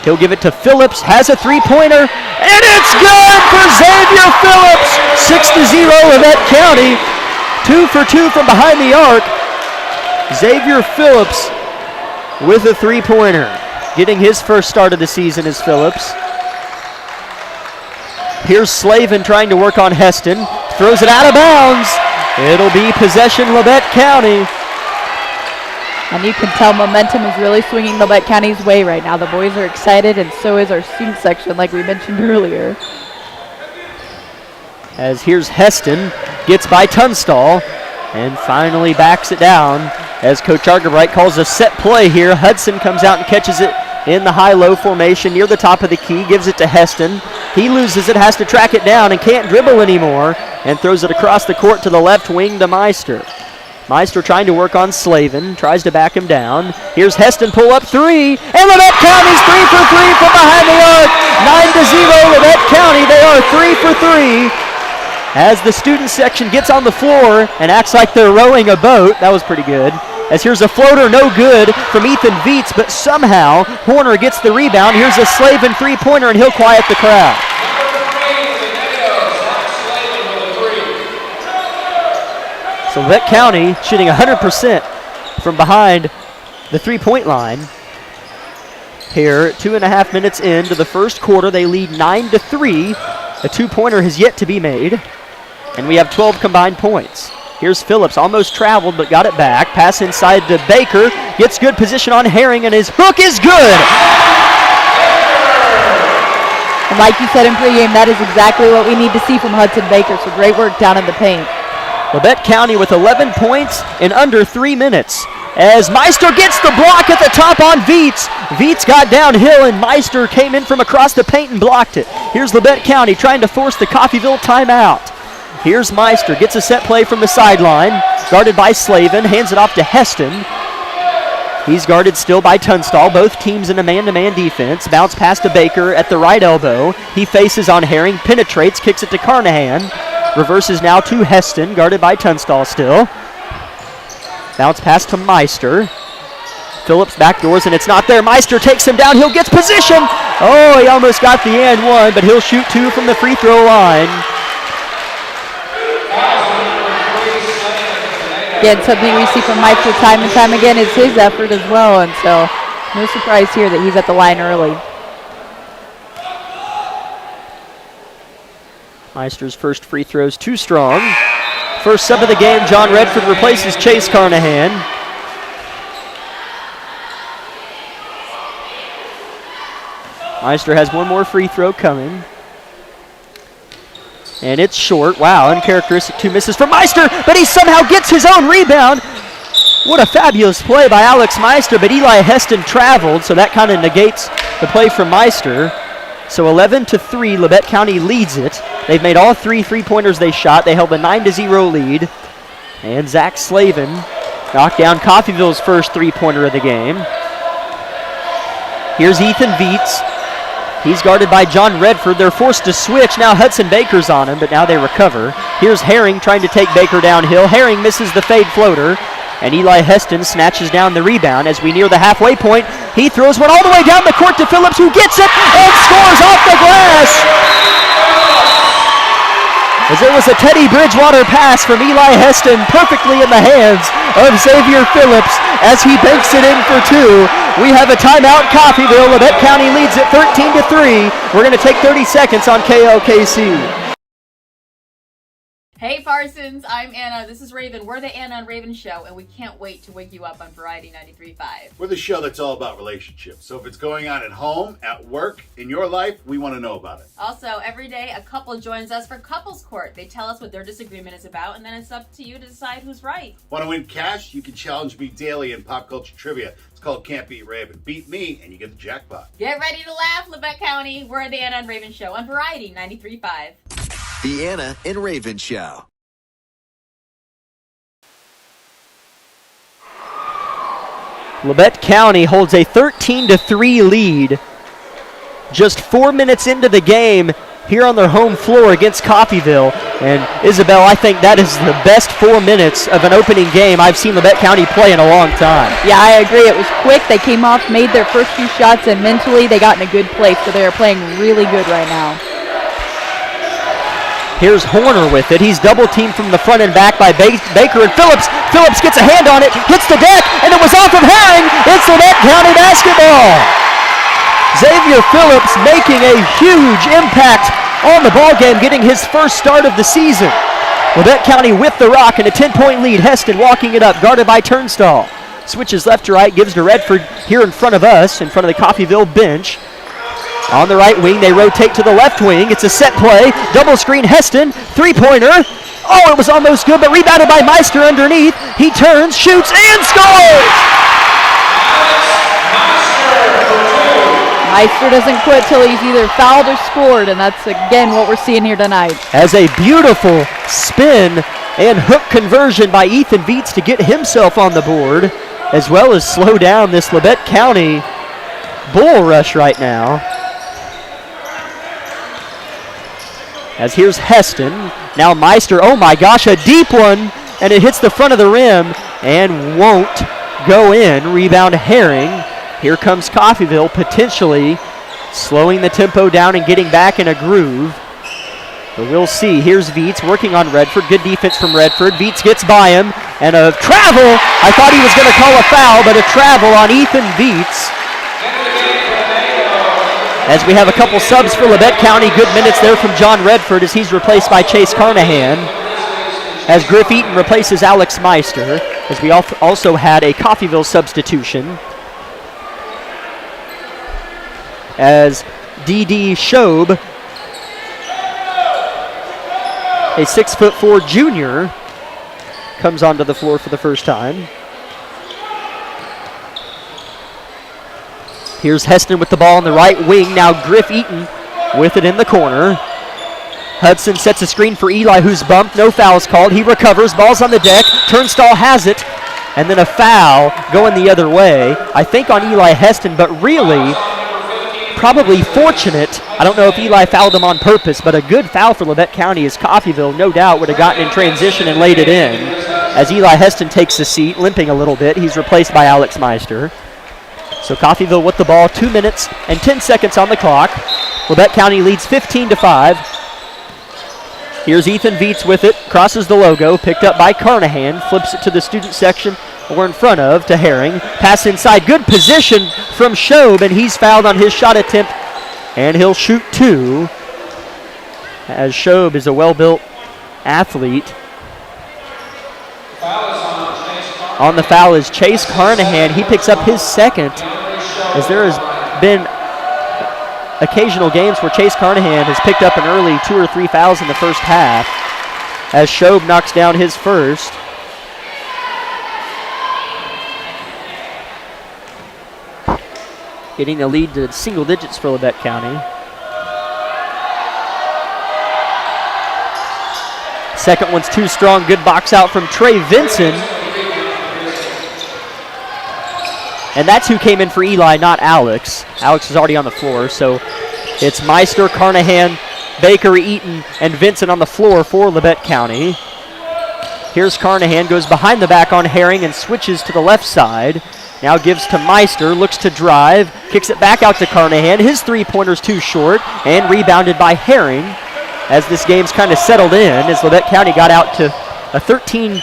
He'll give it to Phillips, has a three-pointer, and it's good for Xavier Phillips! 6-0 Labette County. 2 for 2 from behind the arc. Xavier Phillips with a three-pointer. Getting his first start of the season is Phillips. Here's Slavin trying to work on Heston. Throws it out of bounds. It'll be possession Labette County. And you can tell momentum is really swinging Labette County's way right now. The boys are excited, and so is our student section, like we mentioned earlier. As here's Heston, gets by Tunstall, and finally backs it down as Coach Argerbright calls a set play here. Hudson comes out and catches it in the high-low formation near the top of the key, gives it to Heston. He loses it, has to track it down, and can't dribble anymore, and throws it across the court to the left wing to Meister. Meister trying to work on Slavin, tries to back him down. Here's Heston, pull up three, and Labette County's 3 for 3 from behind the arc. 9-0 Labette County, they are 3 for 3. As the student section gets on the floor and acts like they're rowing a boat. That was pretty good. As here's a floater, no good from Ethan Vietz, but somehow Horner gets the rebound. Here's a Slavin three-pointer, and he'll quiet the crowd. So Labette County shooting 100% from behind the three-point line. Here, 2.5 minutes into the first quarter, they lead 9-3. A two-pointer has yet to be made, and we have 12 combined points. Here's Phillips, almost traveled but got it back. Pass inside to Baker, gets good position on Herring, and his hook is good. And like you said in pregame, that is exactly what we need to see from Hudson Baker, so great work down in the paint. Labette County with 11 points in under 3 minutes. As Meister gets the block at the top on Vietz. Vietz got downhill, and Meister came in from across the paint and blocked it. Here's Labette County trying to force the Coffeyville timeout. Here's Meister, gets a set play from the sideline, guarded by Slavin, hands it off to Heston. He's guarded still by Tunstall. Both teams in a man-to-man defense. Bounce pass to Baker at the right elbow. He faces on Herring, penetrates, kicks it to Carnahan. Reverses now to Heston, guarded by Tunstall still. Bounce pass to Meister. Phillips backdoors, and it's not there. Meister takes him down. He'll gets position. Oh, he almost got the and one, but he'll shoot 2 from the free throw line. Again, something we see from Meister time and time again is his effort as well, and so no surprise here that he's at the line early. Meister's first free throw's too strong. First sub of the game, John Redford replaces Chase Carnahan. Meister has one more free throw coming. And it's short. Wow, uncharacteristic 2 misses from Meister, but he somehow gets his own rebound. What a fabulous play by Alex Meister, but Eli Heston traveled, so that kind of negates the play from Meister. So 11-3, Labette County leads it. They've made all 3 three-pointers they shot. They held a 9-0 lead. And Zach Slavin knocked down Coffeyville's first three-pointer of the game. Here's Ethan Viets. He's guarded by John Redford. They're forced to switch. Now Hudson Baker's on him, but now they recover. Here's Herring trying to take Baker downhill. Herring misses the fade floater, and Eli Heston snatches down the rebound as we near the halfway point. He throws one all the way down the court to Phillips, who gets it and scores off the glass. As it was a Teddy Bridgewater pass from Eli Heston perfectly in the hands of Xavier Phillips as he banks it in for 2. We have a timeout, Coffeyville. Labette County leads it 13-3. We're going to take 30 seconds on KLKC. Hey Parsons, I'm Anna. This is Raven. We're the Anna and Raven Show, and we can't wait to wake you up on Variety 93.5. We're the show that's all about relationships. So if it's going on at home, at work, in your life, we want to know about it. Also, every day a couple joins us for Couples Court. They tell us what their disagreement is about, and then it's up to you to decide who's right. Want to win cash? You can challenge me daily in pop culture trivia. It's called Can't Beat Raven. Beat me, and you get the jackpot. Get ready to laugh, Labette County. We're the Anna and Raven Show on Variety 93.5. The Anna and Raven Show. Labette County holds a 13-3 lead. Just 4 minutes into the game here on their home floor against Coffeyville. And Isabel, I think that is the best 4 minutes of an opening game I've seen Labette County play in a long time. Yeah, I agree. It was quick. They came off, made their first few shots, and mentally they got in a good place. So they are playing really good right now. Here's Horner with it. He's double-teamed from the front and back by Baker and Phillips. Phillips gets a hand on it, hits the deck, and it was off of Herring. It's Labette County basketball. Xavier Phillips making a huge impact on the ballgame, getting his first start of the season. Labette County with the rock and a 10-point lead. Heston walking it up, guarded by Turnstall. Switches left to right, gives to Redford here in front of us, in front of the Coffeyville bench. On the right wing, they rotate to the left wing. It's a set play. Double screen, Heston. Three-pointer. Oh, it was almost good, but rebounded by Meister underneath. He turns, shoots, and scores! Meister doesn't quit till he's either fouled or scored, and that's, again, what we're seeing here tonight. Has a beautiful spin and hook conversion by Ethan Viets to get himself on the board, as well as slow down this Labette County bull rush right now. As here's Heston, now Meister, oh my gosh, a deep one, and it hits the front of the rim and won't go in. Rebound Herring. Here comes Coffeyville, potentially slowing the tempo down and getting back in a groove. But we'll see. Here's Viets working on Redford. Good defense from Redford. Viets gets by him, and a travel. I thought he was going to call a foul, but a travel on Ethan Viets. As we have a couple subs for Labette County, good minutes there from John Redford as he's replaced by Chase Carnahan. As Griff Eaton replaces Alex Meister, as we also had a Coffeyville substitution. As D.D. Shobe, a 6'4" junior, comes onto the floor for the first time. Here's Heston with the ball on the right wing. Now Griff Eaton with it in the corner. Hudson sets a screen for Eli, who's bumped. No fouls called. He recovers. Ball's on the deck. Turnstall has it. And then a foul going the other way. I think on Eli Heston, but really probably fortunate. I don't know if Eli fouled him on purpose, but a good foul for Labette County as Coffeyville no doubt would have gotten in transition and laid it in. As Eli Heston takes a seat, limping a little bit. He's replaced by Alex Meister. So Coffeyville with the ball, 2 minutes and 10 seconds on the clock. Labette County leads 15-5. Here's Ethan Viets with it, crosses the logo, picked up by Carnahan, flips it to the student section, or in front of, to Herring. Pass inside, good position from Shobe, and he's fouled on his shot attempt, and he'll shoot 2, as Shobe is a well-built athlete. On the foul is Chase Carnahan. He picks up his second, as there has been occasional games where Chase Carnahan has picked up an early 2 or 3 fouls in the first half, as Shobe knocks down his first. Getting the lead to single digits for Labette County. Second one's too strong. Good box out from Trey Vinson. And that's who came in for Eli, not Alex. Alex is already on the floor, so it's Meister, Carnahan, Baker, Eaton, and Vincent on the floor for Labette County. Here's Carnahan, goes behind the back on Herring and switches to the left side. Now gives to Meister, looks to drive, kicks it back out to Carnahan. His three-pointer's too short, and rebounded by Herring as this game's kind of settled in, as Labette County got out to a 13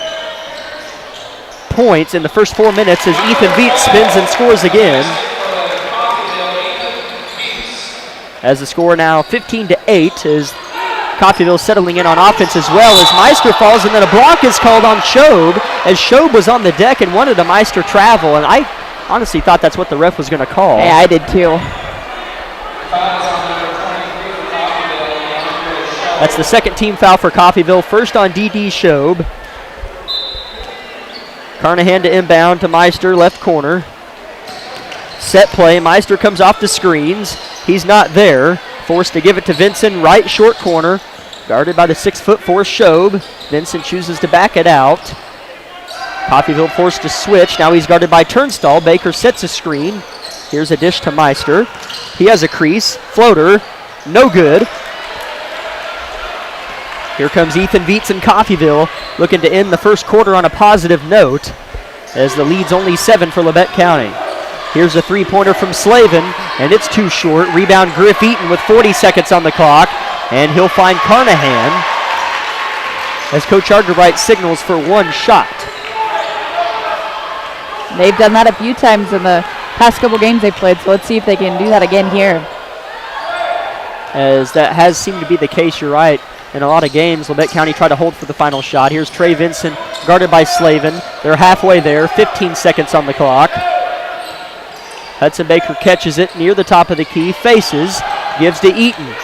points in the first 4 minutes as Ethan Viets spins and scores again. As the score now 15-8 as Coffeyville settling in on offense as well as Meister falls, and then a block is called on Shobe as Shobe was on the deck and wanted a Meister travel, and I honestly thought that's what the ref was going to call. Yeah, I did too. That's the second team foul for Coffeyville, first on D.D. Shobe. Carnahan to inbound to Meister, left corner. Set play, Meister comes off the screens. He's not there. Forced to give it to Vincent, right short corner. Guarded by the 6'4" Shobe. Vincent chooses to back it out. Coffeyville forced to switch. Now he's guarded by Turnstall. Baker sets a screen. Here's a dish to Meister. He has a crease. Floater. No good. Here comes Ethan Viets and Coffeyville looking to end the first quarter on a positive note as the lead's only 7 for Labette County. Here's a three-pointer from Slavin, and it's too short. Rebound Griff Eaton with 40 seconds on the clock, and he'll find Carnahan as Coach Argerbright signals for one shot. They've done that a few times in the past couple games they've played, so let's see if they can do that again here. As that has seemed to be the case, you're right. In a lot of games, Labette County tried to hold for the final shot. Here's Trey Vincent, guarded by Slavin. They're halfway there, 15 seconds on the clock. Hudson Baker catches it near the top of the key, faces, gives to Eaton.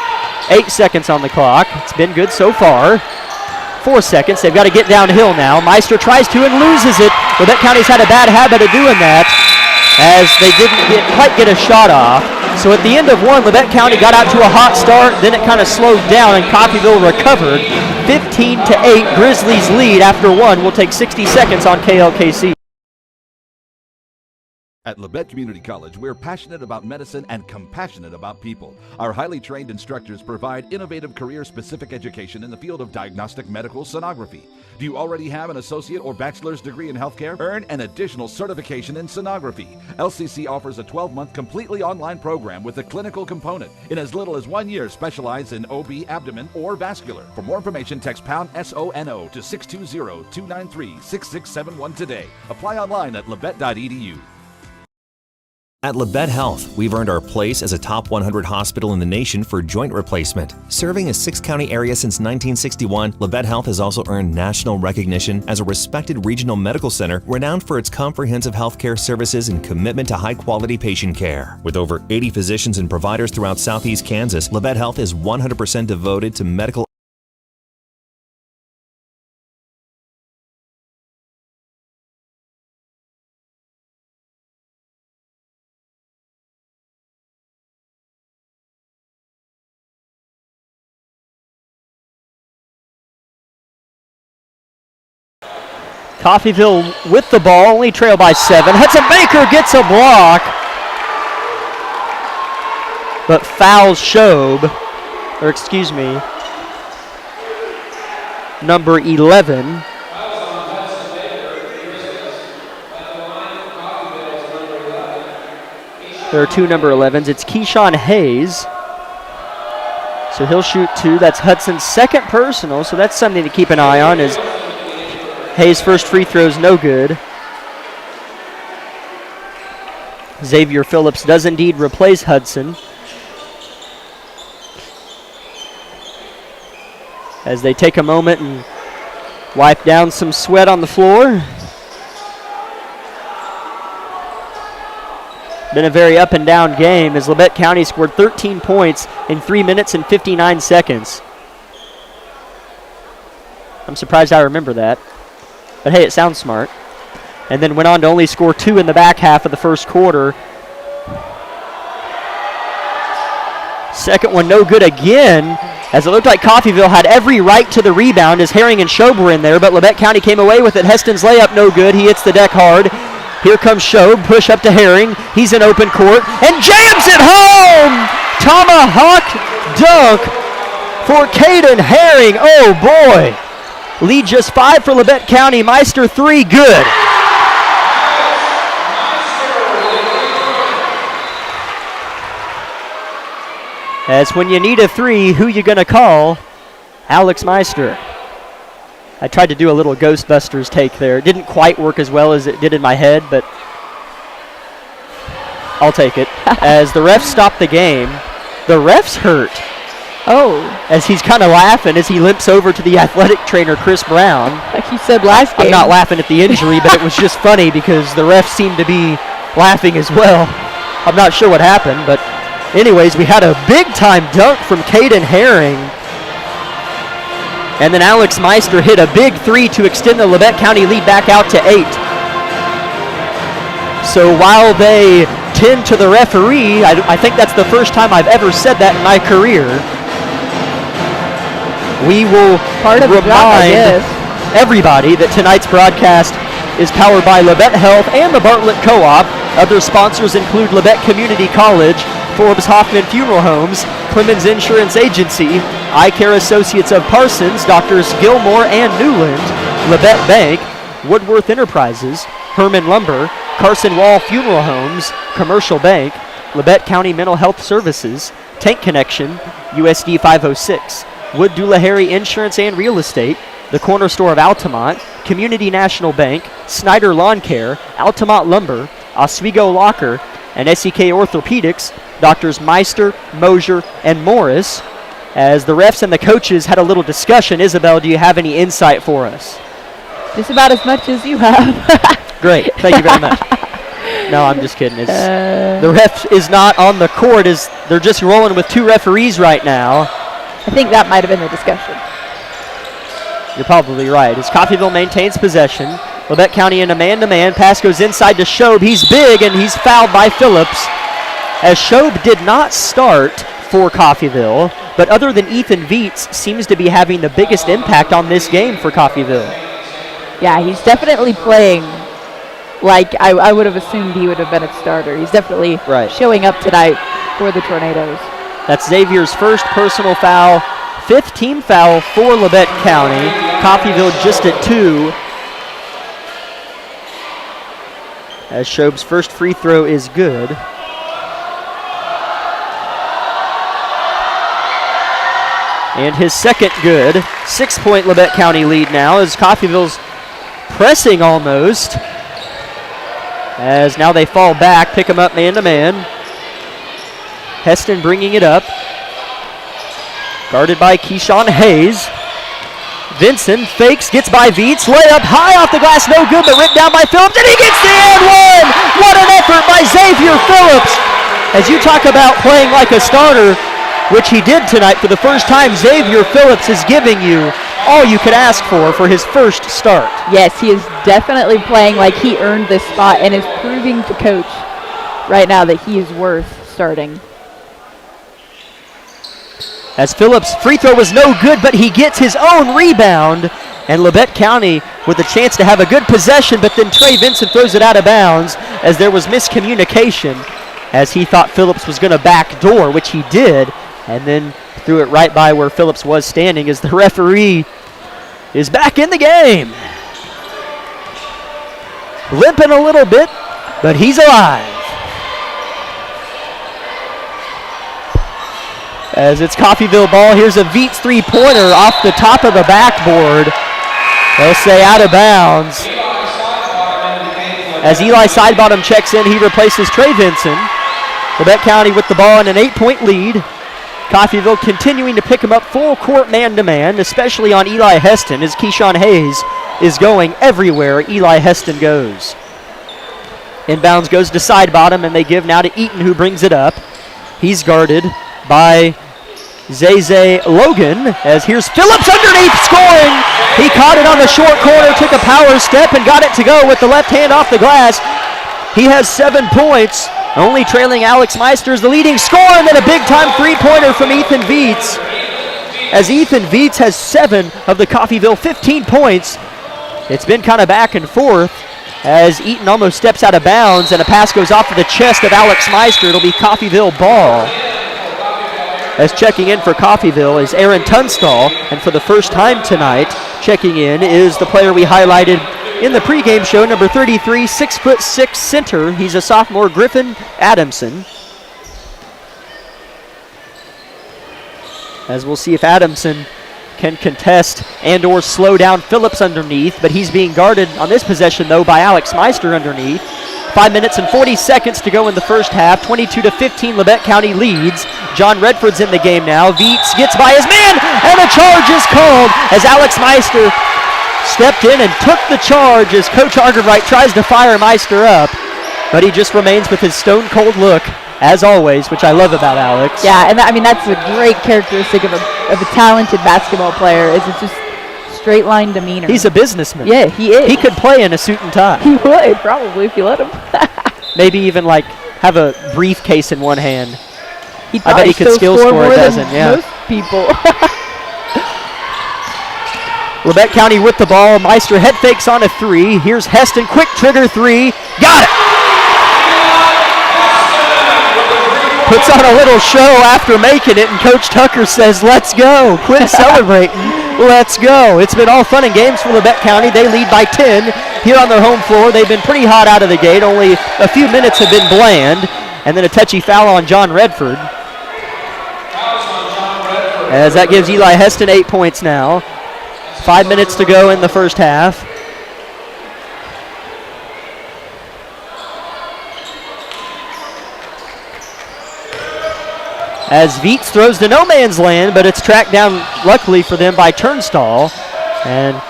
8 seconds on the clock. It's been good so far. 4 seconds. They've got to get downhill now. Meister tries to and loses it. Labette County's had a bad habit of doing that as they didn't quite get a shot off. So at the end of one, Labette County got out to a hot start, then it kind of slowed down and Coffeyville recovered. 15-8, Grizzlies lead after one. We'll take 60 seconds on KLKC. At Labette Community College, we're passionate about medicine and compassionate about people. Our highly trained instructors provide innovative career-specific education in the field of diagnostic medical sonography. Do you already have an associate or bachelor's degree in healthcare? Earn an additional certification in sonography. LCC offers a 12-month completely online program with a clinical component. In as little as 1 year, specialize in OB, abdomen, or vascular. For more information, text pound SONO to 620-293-6671 today. Apply online at labette.edu. At Labette Health, we've earned our place as a top 100 hospital in the nation for joint replacement. Serving a 6-county area since 1961, Labette Health has also earned national recognition as a respected regional medical center renowned for its comprehensive healthcare services and commitment to high-quality patient care. With over 80 physicians and providers throughout Southeast Kansas, Labette Health is 100% devoted to medical Coffeyville with the ball, only trail by 7. Hudson Baker gets a block, but fouls Shobe, or excuse me, number 11. There are 2 number 11s. It's Keyshawn Hayes. So he'll shoot 2. That's Hudson's second personal, so that's something to keep an eye on as Hayes' first free throw is no good. Xavier Phillips does indeed replace Hudson as they take a moment and wipe down some sweat on the floor. Been a very up and down game as Labette County scored 13 points in 3 minutes and 59 seconds. I'm surprised I remember that. But hey, it sounds smart. And then went on to only score 2 in the back half of the first quarter. Second one no good again, as it looked like Coffeyville had every right to the rebound as Herring and Shobe were in there, but Labette County came away with it. Heston's layup no good. He hits the deck hard. Here comes Shobe, push up to Herring. He's in open court and jams it home! Tomahawk dunk for Caden Herring. Oh boy! Lead just 5 for Labette County. Meister 3, good. As when you need a 3, who you gonna call? Alex Meister. I tried to do a little Ghostbusters take there. It didn't quite work as well as it did in my head, but I'll take it. As the refs stop the game, the ref's hurt. Oh. As he's kind of laughing as he limps over to the athletic trainer, Chris Brown. Like you said last game. I'm not laughing at the injury, but it was just funny because the refs seemed to be laughing as well. I'm not sure what happened, but anyways, we had a big-time dunk from Caden Herring. And then Alex Meister hit a big 3 to extend the Labette County lead back out to 8. So while they tend to the referee, I think that's the first time I've ever said that in my career. We will remind everybody that tonight's broadcast is powered by Labette Health and the Bartlett Co-op. Other sponsors include Labette Community College, Forbes Hoffman Funeral Homes, Clemens Insurance Agency, Eye Care Associates of Parsons, Doctors Gilmore and Newland, Labette Bank, Woodworth Enterprises, Herman Lumber, Carson Wall Funeral Homes, Commercial Bank, Labette County Mental Health Services, Tank Connection, USD 506, Wood Doolahary Insurance and Real Estate, the Corner Store of Altamont, Community National Bank, Snyder Lawn Care, Altamont Lumber, Oswego Locker, and SEK Orthopedics, Doctors Meister, Mosier, and Morris. As the refs and the coaches had a little discussion, Isabel, do you have any insight for us? Just about as much as you have. Great, thank you very much. No, I'm just kidding. The ref is not on the court. They're just rolling with 2 referees right now. I think that might have been the discussion. You're probably right. As Coffeyville maintains possession, Labette County in a man-to-man. Pass goes inside to Shobe. He's big, and he's fouled by Phillips. As Shobe did not start for Coffeyville, but other than Ethan Viets, seems to be having the biggest impact on this game for Coffeyville. Yeah, he's definitely playing like I would have assumed he would have been a starter. He's definitely showing up tonight for the Tornadoes. That's Xavier's first personal foul, 5th team foul for Labette County. Coffeyville just at 2. As Shobe's first free throw is good. And his second good. 6-point Labette County lead now as Coffeyville's pressing almost. As now they fall back, pick them up man-to-man. Heston bringing it up. Guarded by Keyshawn Hayes. Vincent fakes, gets by Viets. Layup high off the glass, no good, but ripped down by Phillips, and he gets the and one! What an effort by Xavier Phillips! As you talk about playing like a starter, which he did tonight for the first time, Xavier Phillips is giving you all you could ask for his first start. Yes, he is definitely playing like he earned this spot and is proving to coach right now that he is worth starting. As Phillips' free throw was no good, but he gets his own rebound, and Labette County with a chance to have a good possession, but then Trey Vincent throws it out of bounds as there was miscommunication, as he thought Phillips was going to backdoor, which he did, and then threw it right by where Phillips was standing as the referee is back in the game. Limping a little bit, but he's alive. As it's Coffeyville ball, here's a Veets three-pointer off the top of the backboard. They'll say out of bounds. As Eli Sidebottom checks in, he replaces Trey Vinson. Labette County with the ball in an 8-point lead. Coffeyville continuing to pick him up full court man-to-man, especially on Eli Heston, as Keyshawn Hayes is going everywhere Eli Heston goes. Inbounds goes to Sidebottom, and they give now to Eaton, who brings it up. He's guarded by Zay Logan, as here's Phillips underneath scoring. He caught it on the short corner, took a power step, and got it to go with the left hand off the glass. He has 7 points, only trailing Alex Meister as the leading scorer, and then a big-time three-pointer from Ethan Veets, as Ethan Veets has 7 of the Coffeyville 15 points. It's been kind of back and forth, as Eaton almost steps out of bounds, and a pass goes off of the chest of Alex Meister. It'll be Coffeyville ball. As checking in for Coffeyville is Aaron Tunstall, and for the first time tonight, checking in is the player we highlighted in the pregame show, number 33, 6'6" center. He's a sophomore, Griffin Adamson. As we'll see if Adamson can contest and or slow down Phillips underneath, but he's being guarded on this possession, though, by Alex Meister underneath. 5 minutes and 40 seconds to go in the first half. 22-15, Labette County leads. John Redford's in the game now. Veets gets by his man, and a charge is called as Alex Meister stepped in and took the charge as Coach Argerbright tries to fire Meister up, but he just remains with his stone-cold look, as always, which I love about Alex. Yeah, and that's a great characteristic of a talented basketball player, is it's just straight-line demeanor. He's a businessman. Yeah, he is. He could play in a suit and tie. He would, probably, if you let him. Maybe even, have a briefcase in one hand. He'd I bet he could skill score a dozen. Yeah. Most people. Labette County with the ball. Meister head fakes on a three. Here's Heston, quick trigger three. Got it! Puts on a little show after making it, and Coach Tucker says, let's go. Quit celebrating. Let's go. It's been all fun and games for Labette County. They lead by 10 here on their home floor. They've been pretty hot out of the gate. Only a few minutes have been bland. And then a touchy foul on John Redford. As that gives Eli Heston 8 points now. 5 minutes to go in the first half. As Veets throws to no man's land, but it's tracked down, luckily for them, by Turnstall. And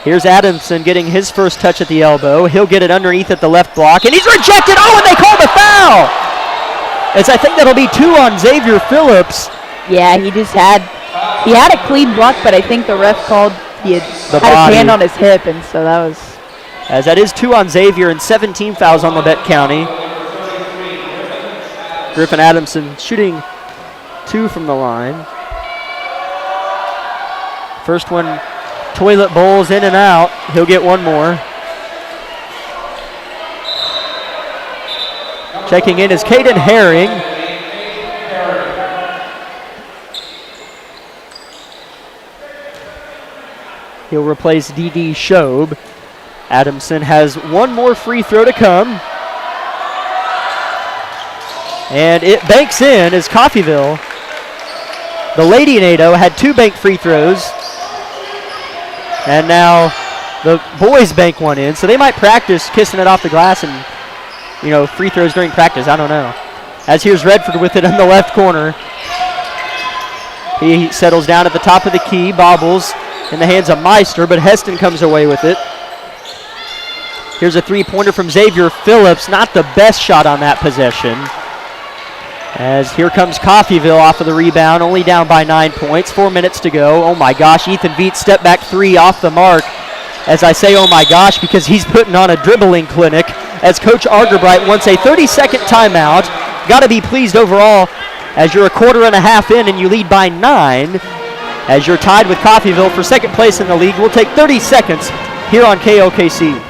here's Adamson getting his first touch at the elbow. He'll get it underneath at the left block, and he's rejected. Oh, and they called a foul! As I think that'll be 2 on Xavier Phillips. Yeah, he had a clean block, but I think the ref called he had his hand on his hip, and so that was... As that is 2 on Xavier and 17 fouls on Labette County. Griffin Adamson shooting 2 from the line. First one, toilet bowls in and out. He'll get one more. Checking in is Caden Herring. He'll replace D.D. Shobe. Adamson has one more free throw to come. And it banks in as Coffeyville. The Lady NATO had 2 bank free throws. And now the boys bank one in. So they might practice kissing it off the glass and, free throws during practice. I don't know. As here's Redford with it in the left corner. He settles down at the top of the key, bobbles in the hands of Meister, but Heston comes away with it. Here's a three-pointer from Xavier Phillips. Not the best shot on that possession. As here comes Coffeyville off of the rebound, only down by 9 points. 4 minutes to go. Oh my gosh, Ethan Veets step back 3 off the mark. As I say oh my gosh, because he's putting on a dribbling clinic. As Coach Argerbright wants a 30-second timeout. Got to be pleased overall as you're a quarter and a half in and you lead by 9. As you're tied with Coffeyville for second place in the league. We'll take 30 seconds here on KLKC.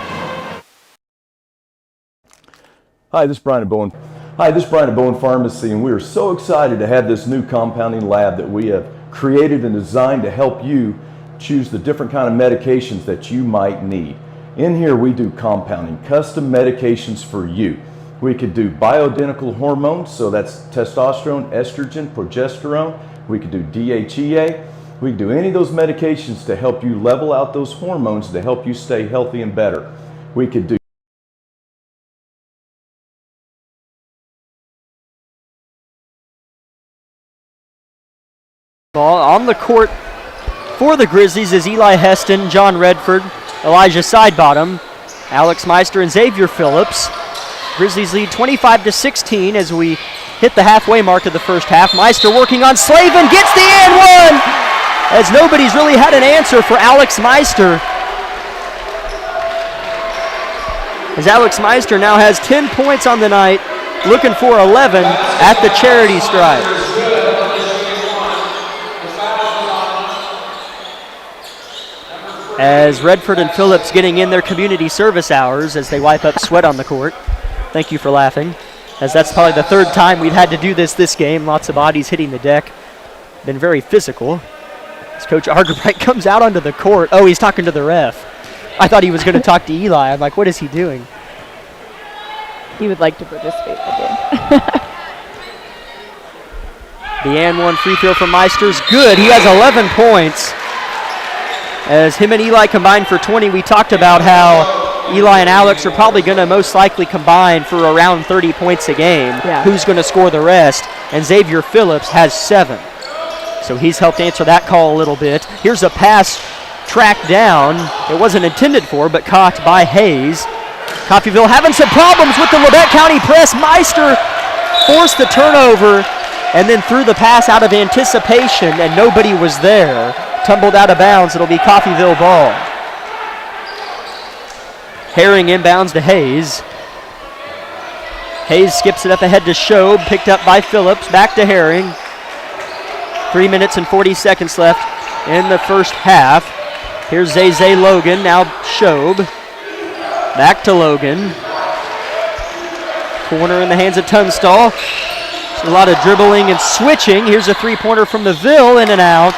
Hi, this is Brian at Bowen. Pharmacy, and we are so excited to have this new compounding lab that we have created and designed to help you choose the different kind of medications that you might need. In here, we do compounding, custom medications for you. We could do bioidentical hormones, so that's testosterone, estrogen, progesterone. We could do DHEA. We could do any of those medications to help you level out those hormones to help you stay healthy and better. We could do ball on the court for the Grizzlies is Eli Heston, John Redford, Elijah Sidebottom, Alex Meister, and Xavier Phillips. Grizzlies lead 25-16 as we hit the halfway mark of the first half. Meister working on Slavin, gets the and one! As nobody's really had an answer for Alex Meister. As Alex Meister now has 10 points on the night, looking for 11 at the charity stripe. As Redford and Phillips getting in their community service hours as they wipe up sweat on the court. Thank you for laughing, as that's probably the third time we've had to do this game. Lots of bodies hitting the deck. Been very physical. As Coach Argerbright comes out onto the court. Oh, he's talking to the ref. I thought he was going to talk to Eli. I'm like, what is he doing? He would like to participate again. The and one free throw from Meister's good. He has 11 points. As him and Eli combined for 20, we talked about how Eli and Alex are probably going to most likely combine for around 30 points a game. Yeah. Who's going to score the rest? And Xavier Phillips has 7. So he's helped answer that call a little bit. Here's a pass tracked down. It wasn't intended for, but caught by Hayes. Coffeyville having some problems with the Labette County press. Meister forced the turnover and then threw the pass out of anticipation, and nobody was there. Tumbled out of bounds. It'll be Coffeyville ball. Herring inbounds to Hayes. Hayes skips it up ahead to Shobe, picked up by Phillips. Back to Herring. 3 minutes and 40 seconds left in the first half. Here's Zay Logan, now Shobe. Back to Logan. Corner in the hands of Tunstall. A lot of dribbling and switching. Here's a three-pointer from the Ville, in and out.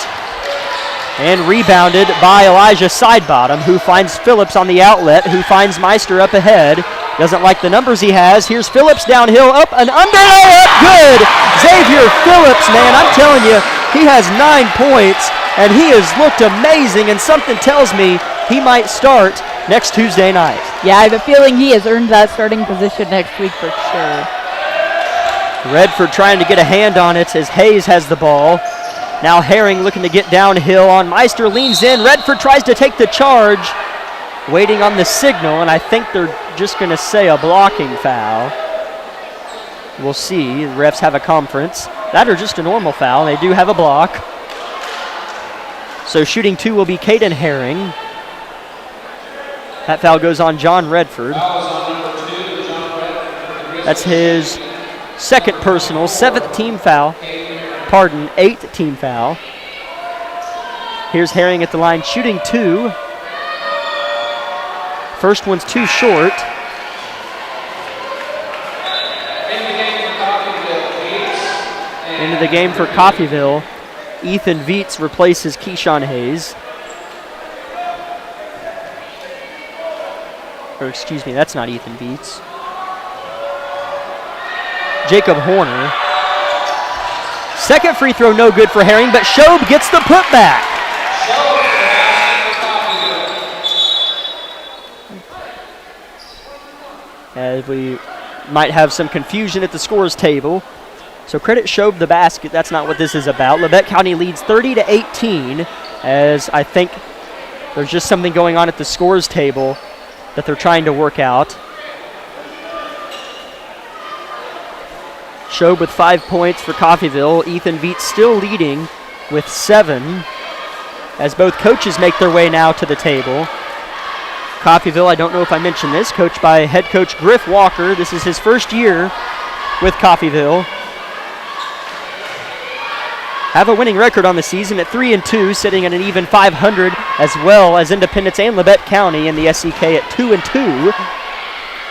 And rebounded by Elijah Sidebottom, who finds Phillips on the outlet, who finds Meister up ahead. Doesn't like the numbers he has. Here's Phillips downhill, up and under, layup, good! Xavier Phillips, man, I'm telling you, he has 9 points, and he has looked amazing, and something tells me he might start next Tuesday night. Yeah, I have a feeling he has earned that starting position next week for sure. Redford trying to get a hand on it as Hayes has the ball. Now Herring looking to get downhill on Meister, leans in. Redford tries to take the charge, waiting on the signal, and I think they're just going to say a blocking foul. We'll see. The refs have a conference. That or just a normal foul. They do have a block. So shooting 2 will be Caden Herring. That foul goes on John Redford. That's his second personal, 7th team foul. 8th team foul. Here's Herring at the line, shooting 2. First one's too short. Into the game for Coffeyville. Ethan Viets replaces Keyshawn Hayes. Or excuse me, that's not Ethan Viets. Jacob Horner. Second free throw no good for Herring, but Shobe gets the putback. As we might have some confusion at the scores table. So credit Shobe the basket. That's not what this is about. Labette County leads 30-18, as I think there's just something going on at the scores table that they're trying to work out. Shobe with 5 points for Coffeyville. Ethan Viets still leading with 7, as both coaches make their way now to the table. Coffeyville, I don't know if I mentioned this, coached by head coach Griff Walker. This is his first year with Coffeyville. Have a winning record on the season at 3-2, sitting at an even 500 as well as Independence and Labette County in the SEK at 2-2.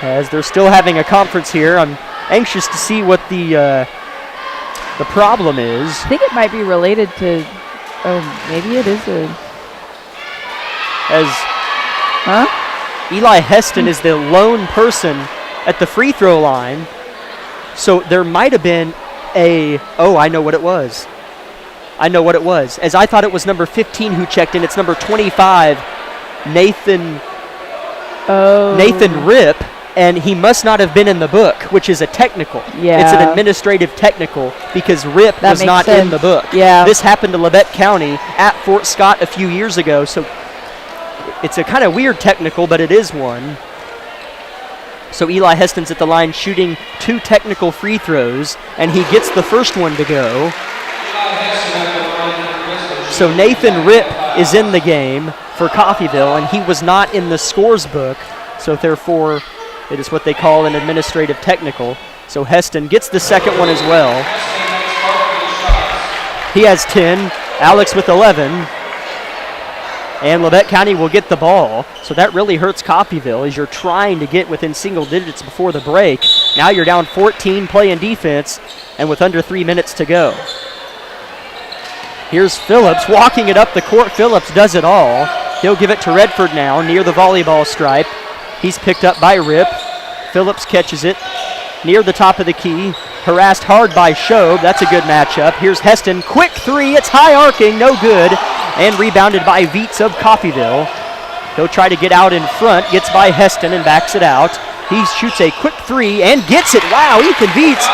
As they're still having a conference here, I'm anxious to see what the problem is. I think it might be related to. Oh, maybe it is a. Eli Heston is the lone person at the free throw line. So there might have been I know what it was. As I thought it was number 15 who checked in. It's number 25, Nathan Rip, and he must not have been in the book, which is a technical. Yeah. It's an administrative technical because Rip was not in the book. Yeah. This happened to Labette County at Fort Scott a few years ago, so it's a kind of weird technical, but it is one. So Eli Heston's at the line shooting 2 technical free throws, and he gets the first one to go. So Nathan Rip is in the game for Coffeyville, and he was not in the scores book, so therefore it is what they call an administrative technical. So Heston gets the second one as well. He has 10, Alex with 11. And Labette County will get the ball. So that really hurts Coffeyville as you're trying to get within single digits before the break. Now you're down 14 playing defense and with under 3 minutes to go. Here's Phillips walking it up the court. Phillips does it all. He'll give it to Redford now near the volleyball stripe. He's picked up by Rip. Phillips catches it near the top of the key. Harassed hard by Shobe. That's a good matchup. Here's Heston. Quick three. It's high arcing. No good. And rebounded by Viets of Coffeyville. He'll try to get out in front. Gets by Heston and backs it out. He shoots a quick three and gets it. Wow, Ethan Viets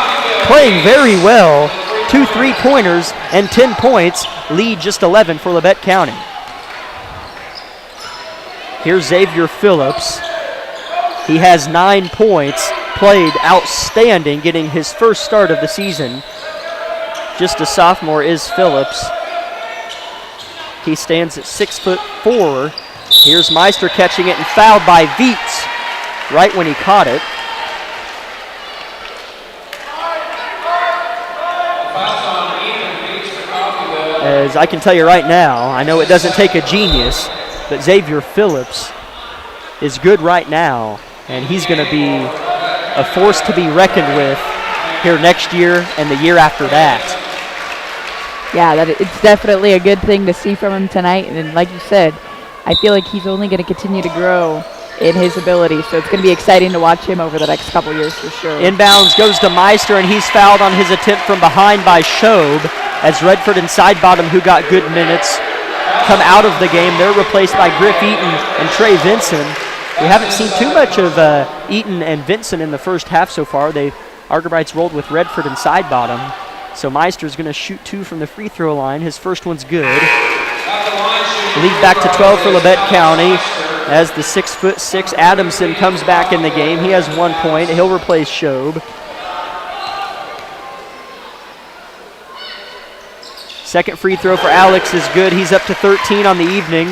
playing very well. 2 3-pointers and 10 points. Lead just 11 for Labette County. Here's Xavier Phillips. He has 9 points. Played outstanding, getting his first start of the season. Just a sophomore is Phillips. He stands at 6'4". Here's Meister catching it and fouled by Viets right when he caught it. As I can tell you right now, I know it doesn't take a genius, but Xavier Phillips is good right now, and he's going to be a force to be reckoned with here next year and the year after that. Yeah, it's definitely a good thing to see from him tonight. And like you said, I feel like he's only going to continue to grow in his ability. So it's going to be exciting to watch him over the next couple years for sure. Inbounds goes to Meister, and he's fouled on his attempt from behind by Shobe. As Redford and Sidebottom, who got good minutes, come out of the game. They're replaced by Griff Eaton and Trey Vinson. We haven't seen too much of Eaton and Vinson in the first half so far. Argobrites rolled with Redford and Sidebottom. So Meister's going to shoot 2 from the free throw line. His first one's good. Lead back to 12 for Labette County as the 6'6" Adamson comes back in the game. He has 1 point. He'll replace Shobe. Second free throw for Alex is good. He's up to 13 on the evening.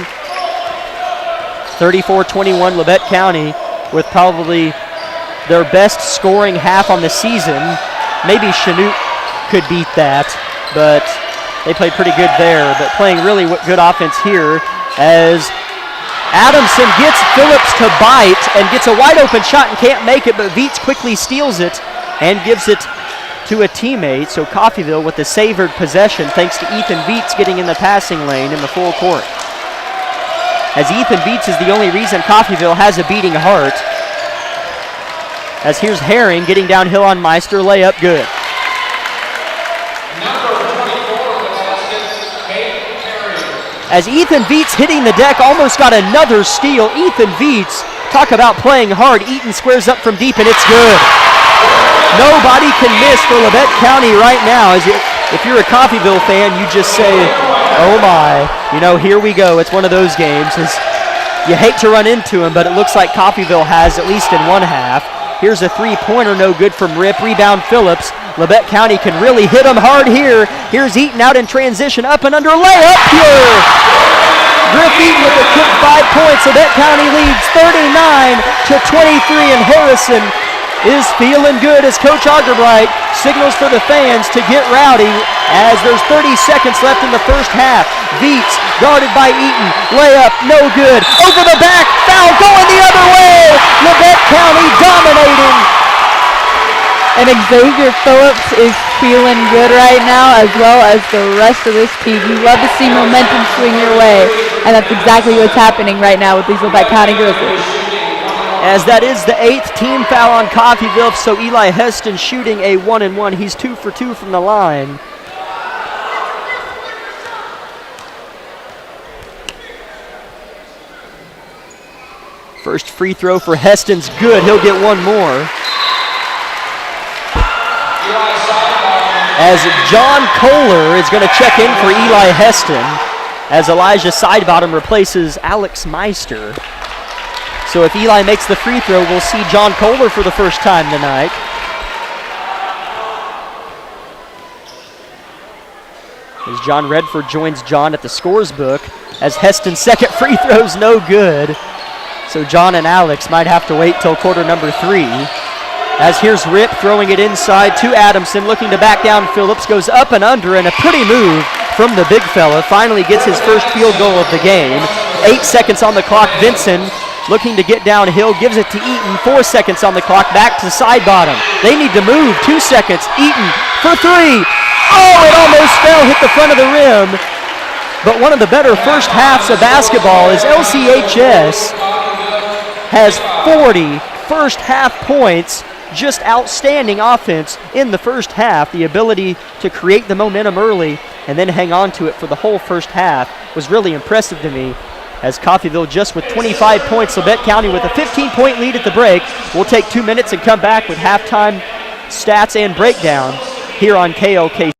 34-21 Labette County with probably their best scoring half on the season. Maybe Chanute could beat that, but they played pretty good there. But playing really good offense here as Adamson gets Phillips to bite and gets a wide open shot and can't make it, but Viets quickly steals it and gives it to a teammate. So Coffeyville with the savored possession thanks to Ethan Viets getting in the passing lane in the full court. As Ethan Viets is the only reason Coffeyville has a beating heart. As here's Herring getting downhill on Meister, layup good. As Ethan Viets hitting the deck almost got another steal. Ethan Viets, talk about playing hard. Eaton squares up from deep and it's good. Nobody can miss for Labette County right now. If you're a Coffeyville fan, you just say, oh my, here we go. It's one of those games. You hate to run into him, but it looks like Coffeyville has at least in one half. Here's a three-pointer, no good from Rip. Rebound Phillips. Labette County can really hit him hard here. Here's Eaton out in transition, up and under, layup here. Griff Eaton with a quick 5 points. Labette County leads 39-23, and Harrison is feeling good as Coach Augerbright signals for the fans to get rowdy as there's 30 seconds left in the first half. Veets guarded by Eaton. Layup, no good. Over the back, foul going the other way. Labette County dominating. And Xavier Phillips is feeling good right now, as well as the rest of this team. You love to see momentum swing your way, and that's exactly what's happening right now with these Labette County Grizzlies. As that is the 8th team foul on Coffeyville, so Eli Heston shooting a 1-and-1. He's 2 for 2 from the line. First free throw for Heston's good. He'll get one more. As John Kohler is going to check in for Eli Heston, as Elijah Sidebottom replaces Alex Meister. So if Eli makes the free throw, we'll see John Kohler for the first time tonight. As John Redford joins John at the scores book, as Heston's second free throw's no good. So John and Alex might have to wait till quarter number 3. As here's Rip throwing it inside to Adamson, looking to back down Phillips, goes up and under, and a pretty move from the big fella. Finally gets his first field goal of the game. 8 seconds on the clock. Vinson looking to get downhill, gives it to Eaton. 4 seconds on the clock, back to Sidebottom. They need to move. 2 seconds. Eaton for 3. Oh, it almost fell, hit the front of the rim. But one of the better first halves of basketball is LCHS has 40 first half points. Just outstanding offense in the first half. The ability to create the momentum early and then hang on to it for the whole first half was really impressive to me. As Coffeyville just with 25 points, Labette County with a 15-point lead at the break. We'll take 2 minutes and come back with halftime stats and breakdown here on KLKC.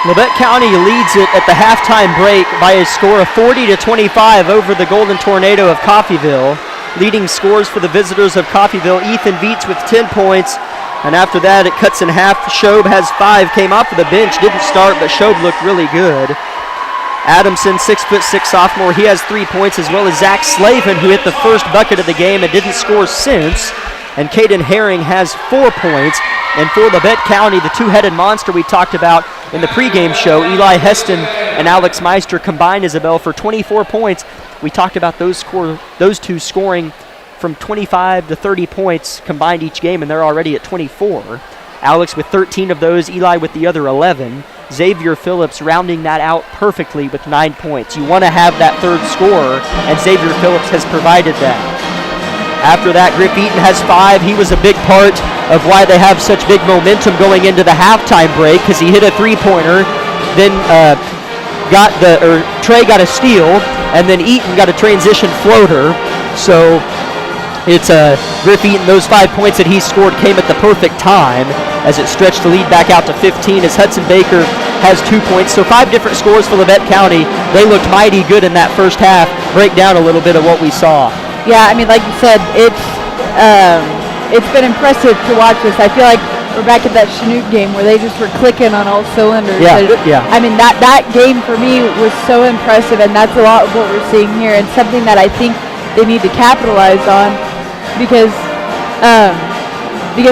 Labette County leads it at the halftime break by a score of 40-25 over the Golden Tornado of Coffeyville. Leading scores for the visitors of Coffeyville, Ethan Veets with 10 points. And after that, it cuts in half. Shobe has 5, came off of the bench, didn't start, but Shobe looked really good. Adamson, 6'6" sophomore, he has 3 points, as well as Zach Slavin, who hit the first bucket of the game and didn't score since. And Caden Herring has 4 points. And for Labette County, the two-headed monster we talked about in the pregame show, Eli Heston and Alex Meister combined, Isabel, for 24 points. We talked about those two scoring from 25 to 30 points combined each game, and they're already at 24. Alex with 13 of those, Eli with the other 11. Xavier Phillips rounding that out perfectly with 9 points. You want to have that third scorer, and Xavier Phillips has provided that. After that, Griff Eaton has 5. He was a big part of why they have such big momentum going into the halftime break, because he hit a three-pointer, then Trey got a steal, and then Eaton got a transition floater. So it's Griff Eaton. Those 5 points that he scored came at the perfect time as it stretched the lead back out to 15 as Hudson Baker has 2 points. So 5 different scores for Labette County. They looked mighty good in that first half. Break down a little bit of what we saw. Yeah, I mean, like you said, it's been impressive to watch this. I feel like we're back at that Chinook game where they just were clicking on all cylinders. Yeah. I mean, that game for me was so impressive, and that's a lot of what we're seeing here, and something that I think they need to capitalize on because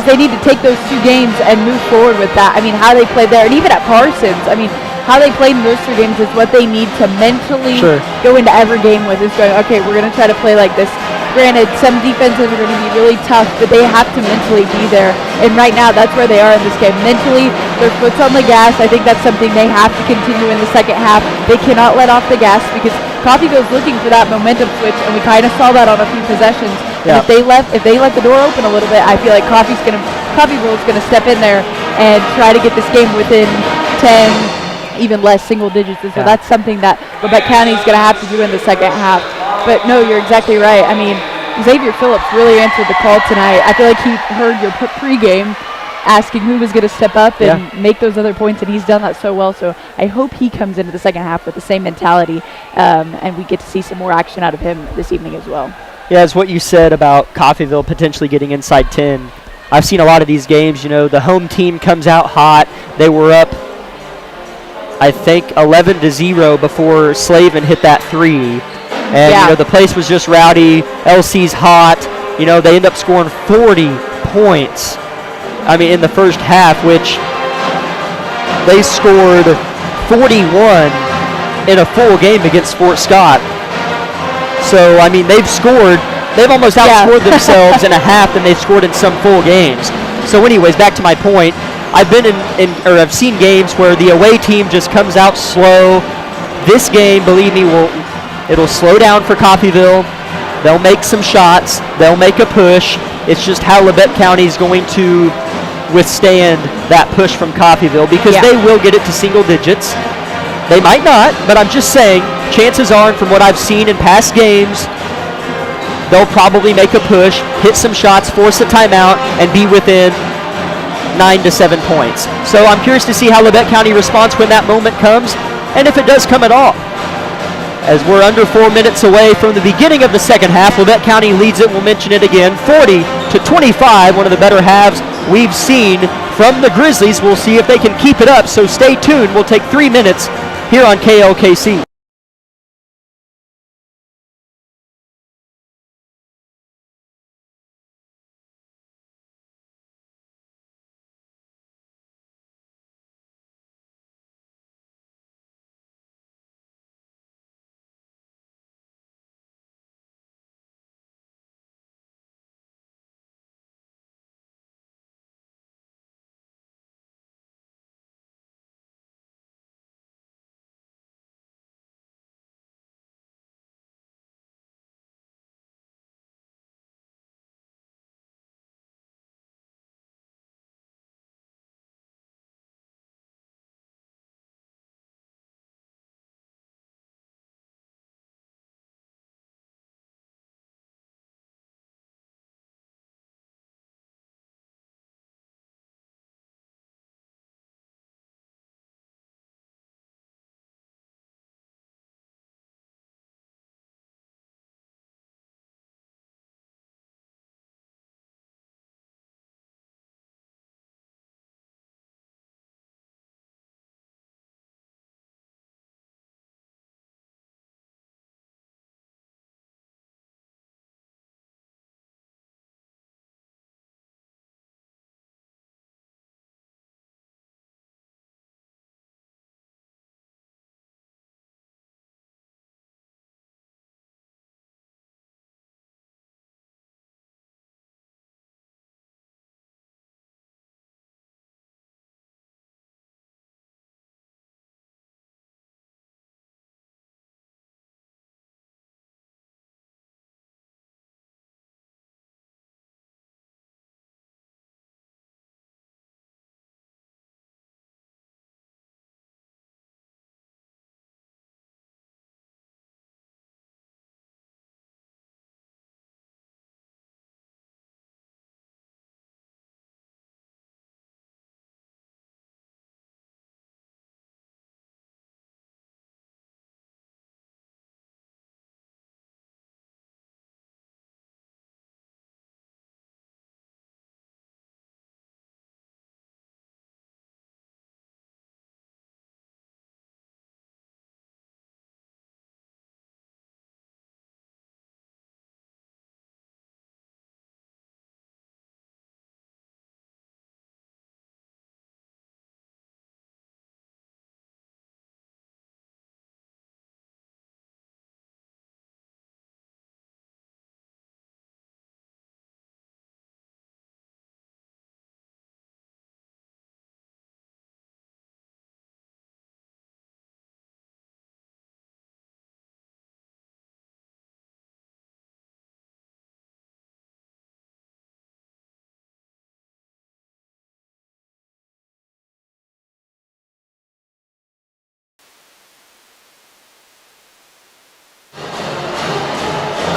they need to take those 2 games and move forward with that. I mean, how they played there, and even at Parsons, I mean, how they played in those 2 games is what they need to mentally go into every game with, is going, okay, we're going to try to play like this. Granted, some defenses are going to be really tough, but they have to mentally be there. And right now, that's where they are in this game. Mentally, their foot's on the gas. I think that's something they have to continue in the second half. They cannot let off the gas because Coffeyville's looking for that momentum switch, and we kind of saw that on a few possessions. Yeah. And if they let the door open a little bit, I feel like Coffeyville's going to step in there and try to get this game within 10, even less single digits. And so that's something that Labette County is going to have to do in the second half. But no, you're exactly right. I mean, Xavier Phillips really answered the call tonight. I feel like he heard your pregame asking who was going to step up and make those other points, and he's done that so well. So I hope he comes into the second half with the same mentality, and we get to see some more action out of him this evening as well. Yeah, it's what you said about Coffeyville potentially getting inside 10. I've seen a lot of these games. You know, the home team comes out hot. They were up, I think, 11-0 before Slavin hit that 3. And, you know, the place was just rowdy. LC's hot. You know, they end up scoring 40 points, I mean, in the first half, which they scored 41 in a full game against Fort Scott. So, I mean, they've almost outscored themselves in a half than they've scored in some full games. So, anyways, back to my point. I've I've seen games where the away team just comes out slow. This game, believe me, it'll slow down for Coffeyville. They'll make some shots. They'll make a push. It's just how Labette County is going to withstand that push from Coffeyville, because they will get it to single digits. They might not, but I'm just saying, chances are, from what I've seen in past games, they'll probably make a push, hit some shots, force a timeout, and be within 9 to 7 points. So I'm curious to see how Labette County responds when that moment comes, and if it does come at all. As we're under 4 minutes away from the beginning of the second half, Labette County leads it. We'll mention it again, 40-25, one of the better halves we've seen from the Grizzlies. We'll see if they can keep it up, so stay tuned. We'll take 3 minutes here on KLKC.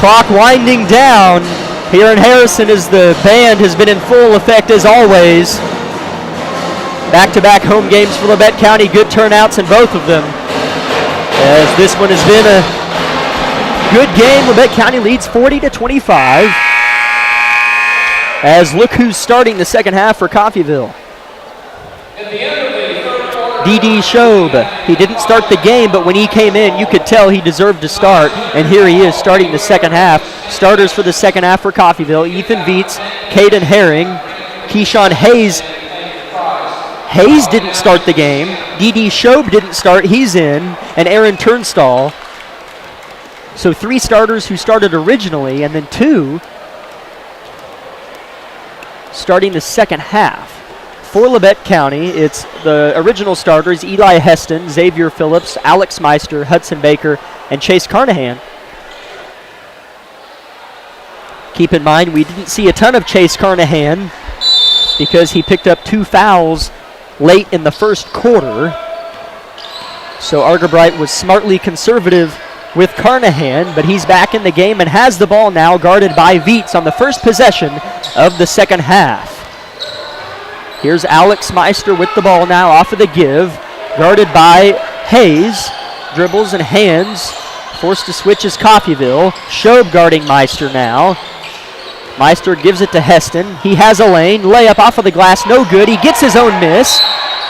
Clock winding down here in Harrison as the band has been in full effect as always. Back-to-back home games for Labette County. Good turnouts in both of them. As this one has been a good game. Labette County leads 40-25. As look who's starting the second half for Coffeyville. D.D. Shobe. He didn't start the game, but when he came in, you could tell he deserved to start. And here he is starting the second half. Starters for the second half for Coffeyville. Ethan Viets, Caden Herring, Keyshawn Hayes. Hayes didn't start the game. D.D. Shobe didn't start. He's in. And Aaron Turnstall. So 3 starters who started originally, and then 2 starting the second half. For Labette County, it's the original starters, Eli Heston, Xavier Phillips, Alex Meister, Hudson Baker, and Chase Carnahan. Keep in mind, we didn't see a ton of Chase Carnahan because he picked up 2 fouls late in the first quarter. So Argerbright was smartly conservative with Carnahan, but he's back in the game and has the ball now, guarded by Viets on the first possession of the second half. Here's Alex Meister with the ball now off of the give, guarded by Hayes. Dribbles and hands. Forced to switch is Coffeyville. Shobe guarding Meister now. Meister gives it to Heston. He has a lane. Layup off of the glass, no good. He gets his own miss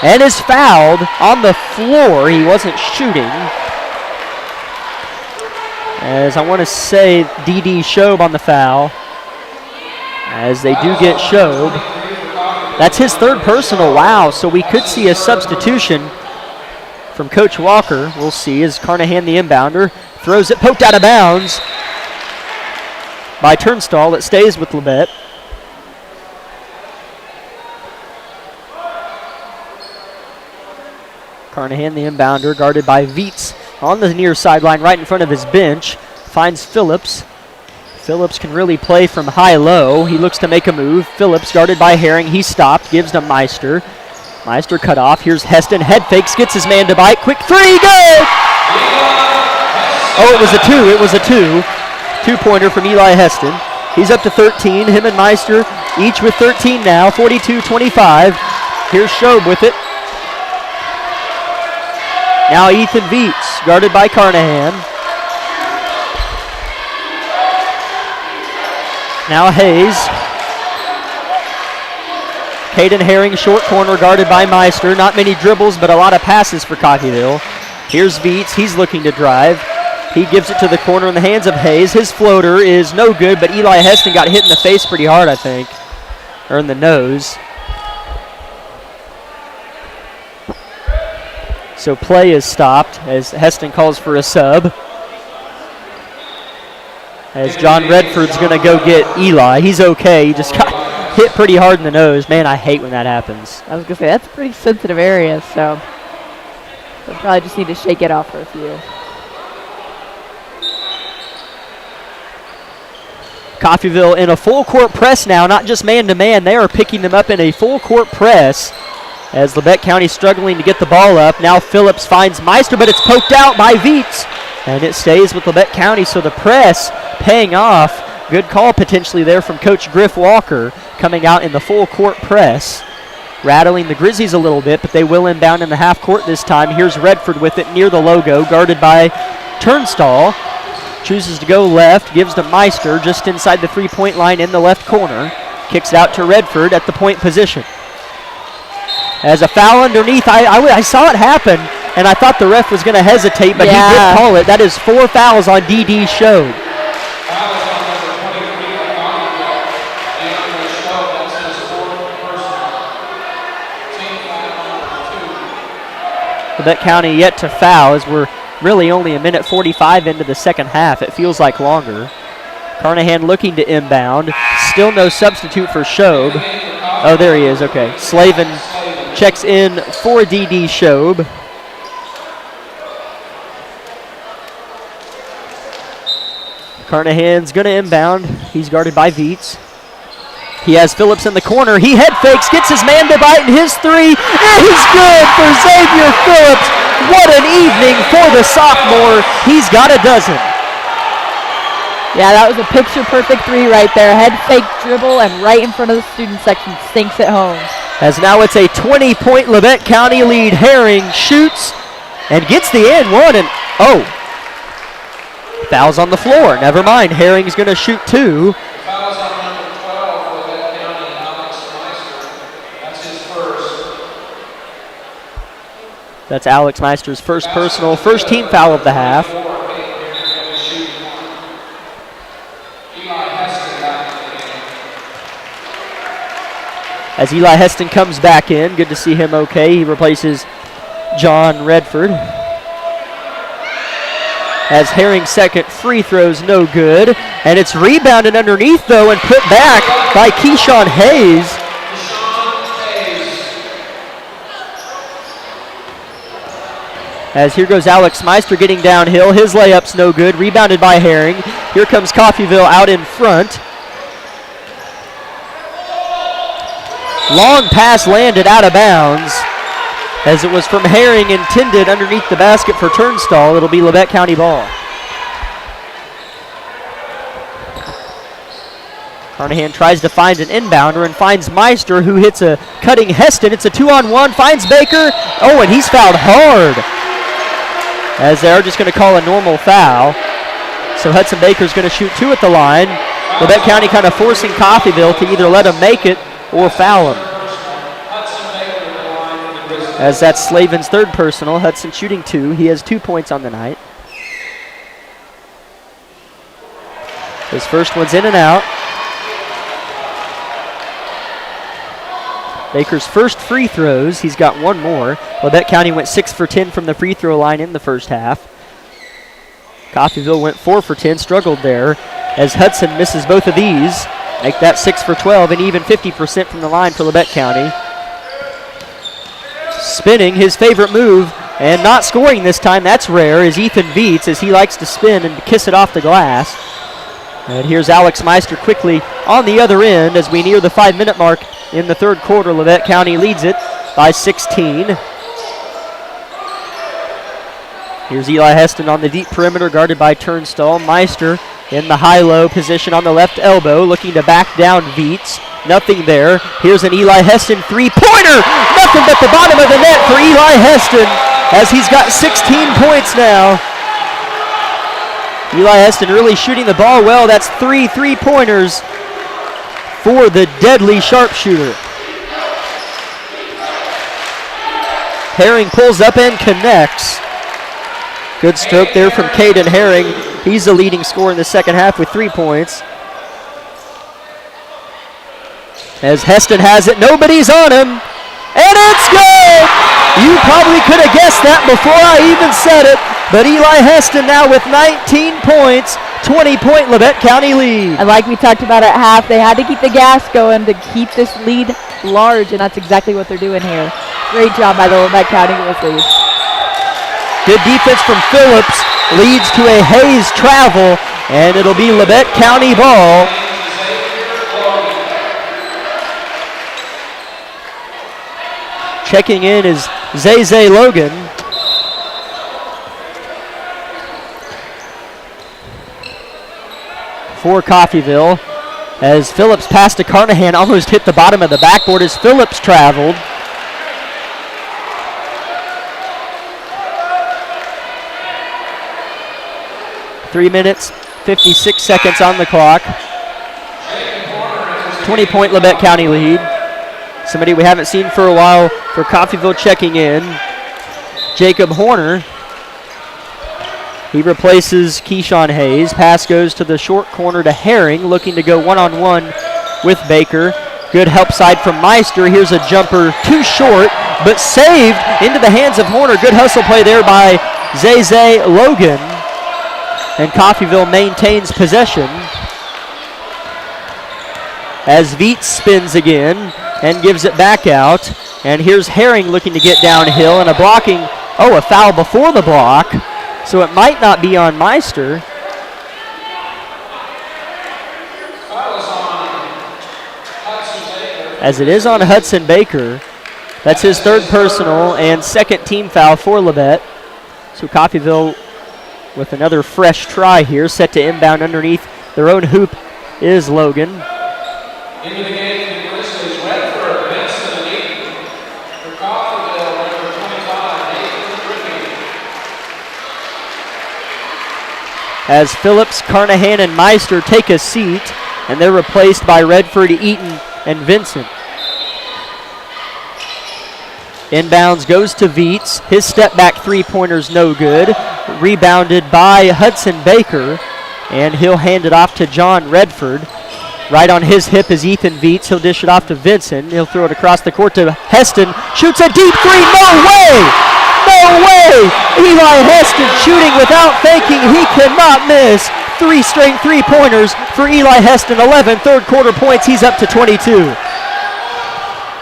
and is fouled on the floor. He wasn't shooting. As I want to say D.D. Shobe on the foul. As they do get Shobe. That's his 3rd personal. Wow, so we could see a substitution from Coach Walker. We'll see as Carnahan, the inbounder, throws it poked out of bounds by Turnstall. It stays with Labette. Carnahan, the inbounder, guarded by Viets on the near sideline right in front of his bench. Finds Phillips. Phillips can really play from high-low. He looks to make a move. Phillips guarded by Herring. He stopped, gives to Meister. Meister cut off. Here's Heston. Head fakes, gets his man to bite. Quick 3, good! Oh, it was a 2. It was a 2. 2-pointer from Eli Heston. He's up to 13. Him and Meister each with 13 now. 42-25. Here's Shobe with it. Now Ethan Viets, guarded by Carnahan. Now Hayes. Caden Herring, short corner, guarded by Meister. Not many dribbles, but a lot of passes for Coffeyville. Here's Viets. He's looking to drive. He gives it to the corner in the hands of Hayes. His floater is no good, but Eli Heston got hit in the face pretty hard, I think. Or in the nose. So play is stopped as Heston calls for a sub. As John Redford's going to go get Eli. He's okay. He just got hit pretty hard in the nose. Man, I hate when that happens. I was going to say, that's a pretty sensitive area, so they'll probably just need to shake it off for a few. Coffeyville in a full court press now, not just man-to-man. They are picking them up in a full court press as Labette County struggling to get the ball up. Now Phillips finds Meister, but it's poked out by Viets. And it stays with Labette County, so the press paying off. Good call potentially there from Coach Griff Walker coming out in the full court press. Rattling the Grizzlies a little bit, but they will inbound in the half court this time. Here's Redford with it near the logo, guarded by Turnstall. Chooses to go left, gives to Meister just inside the three-point line in the left corner. Kicks it out to Redford at the point position. As a foul underneath, I saw it happen, and I thought the ref was going to hesitate, but he did call it. That is 4 fouls on D.D. Shobe. Labette County yet to foul as we're really only a minute 45 into the second half. It feels like longer. Carnahan looking to inbound. Still no substitute for Shobe. Oh, there he is. Okay. Slavin checks in for D.D. Shobe. Carnahan's going to inbound. He's guarded by Viets. He has Phillips in the corner. He head fakes, gets his man to bite, and his three is good for Xavier Phillips. What an evening for the sophomore. He's got a dozen. Yeah, that was a picture-perfect three right there. Head fake dribble and right in front of the student section. Sinks it home. As now it's a 20-point Labette County lead. Herring shoots and gets the and one, and fouls on the floor. Never mind. Herring's going to shoot 2. Fouls on number 12 for Labette County, Alex Meister. That's his first. That's Alex Meister's first personal, first team foul of the half. As Eli Heston comes back in, good to see him okay. He replaces John Redford. As Herring's second free throw's no good. And it's rebounded underneath, though, and put back by Keyshawn Hayes. As here goes Alex Meister getting downhill. His layup's no good. Rebounded by Herring. Here comes Coffeyville out in front. Long pass landed out of bounds as it was from Herring, intended underneath the basket for Turnstall. It'll be Labette County ball. Carnahan tries to find an inbounder and finds Meister, who hits a cutting Heston. It's a 2-on-1, finds Baker. Oh, and he's fouled hard, as they're just going to call a normal foul. So Hudson Baker's going to shoot 2 at the line. Labette County kind of forcing Coffeyville to either let him make it or foul him. As that's Slavin's third personal. Hudson shooting 2. He has 2 points on the night. His first one's in and out. Baker's first free throws. He's got 1 more. Labette County went 6 for 10 from the free throw line in the first half. Coffeyville went 4 for 10, struggled there, as Hudson misses both of these. Make that 6 for 12 and even 50% from the line for Labette County. Spinning, his favorite move, and not scoring this time. That's rare, is Ethan Viets, as he likes to spin and kiss it off the glass. And here's Alex Meister quickly on the other end as we near the 5-minute mark in the third quarter. Labette County leads it by 16. Here's Eli Heston on the deep perimeter, guarded by Turnstall. Meister in the high-low position on the left elbow, looking to back down Viets. Nothing there. Here's an Eli Heston three-pointer. Nothing but the bottom of the net for Eli Heston, as he's got 16 points now. Eli Heston really shooting the ball well. That's 3 3-pointers for the deadly sharpshooter. Herring pulls up and connects. Good stroke there from Caden Herring. He's the leading scorer in the second half with 3 points. As Heston has it, nobody's on him, and it's good! You probably could have guessed that before I even said it, but Eli Heston now with 19 points, 20-point Labette County lead. And like we talked about at half, they had to keep the gas going to keep this lead large, and that's exactly what they're doing here. Great job by the Labette County Grizzlies. Good defense from Phillips leads to a Hayes travel, and it'll be Labette County ball. Checking in is Zay Logan. For Coffeyville, as Phillips passed to Carnahan, almost hit the bottom of the backboard as Phillips traveled. Three minutes, 56 seconds on the clock. 20-point Labette County lead. Somebody we haven't seen for a while for Coffeyville checking in. Jacob Horner. He replaces Keyshawn Hayes. Pass goes to the short corner to Herring, looking to go one-on-one with Baker. Good help side from Meister. Here's a jumper too short, but saved into the hands of Horner. Good hustle play there by Zay Logan. And Coffeyville maintains possession. As Viets spins again and gives it back out. And here's Herring looking to get downhill, and a foul before the block. So it might not be on Meister. As it is on Hudson Baker. That's his third personal and second team foul for Labette. So Coffeyville with another fresh try here, set to inbound underneath Their own hoop is Logan. Into the game, the Grizzlies, Redford, Benson, and Eaton. For Coffeyville, number 25, Nathan Rippey. As Phillips, Carnahan, and Meister take a seat, and they're replaced by Redford, Eaton, and Vincent. Inbounds goes to Viets. His step back three-pointer's no good. Rebounded by Hudson Baker, and he'll hand it off to John Redford. Right on his hip is Ethan Viets. He'll dish it off to Vincent. He'll throw it across the court to Heston. Shoots a deep three. No way! No way! Eli Heston shooting without faking. He cannot miss. 3 straight three-pointers for Eli Heston. 11 third-quarter points. He's up to 22.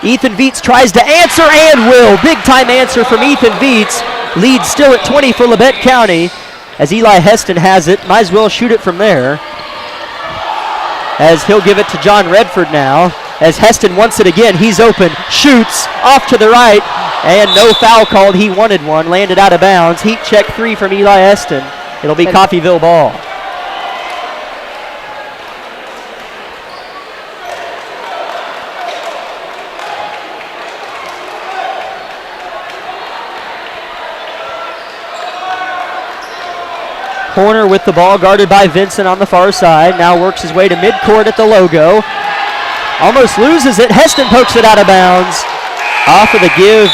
Ethan Viets tries to answer and will. Big-time answer from Ethan Viets. Lead still at 20 for Labette County. As Eli Heston has it, might as well shoot it from there. As he'll give it to John Redford now. As Heston wants it again, he's open, shoots off to the right, and no foul called. He wanted one, landed out of bounds. Heat check 3 from Eli Heston. It'll be Coffeyville ball. Horner with the ball, guarded by Vincent on the far side. Now works his way to midcourt at the logo. Almost loses it. Heston pokes it out of bounds. Off of the give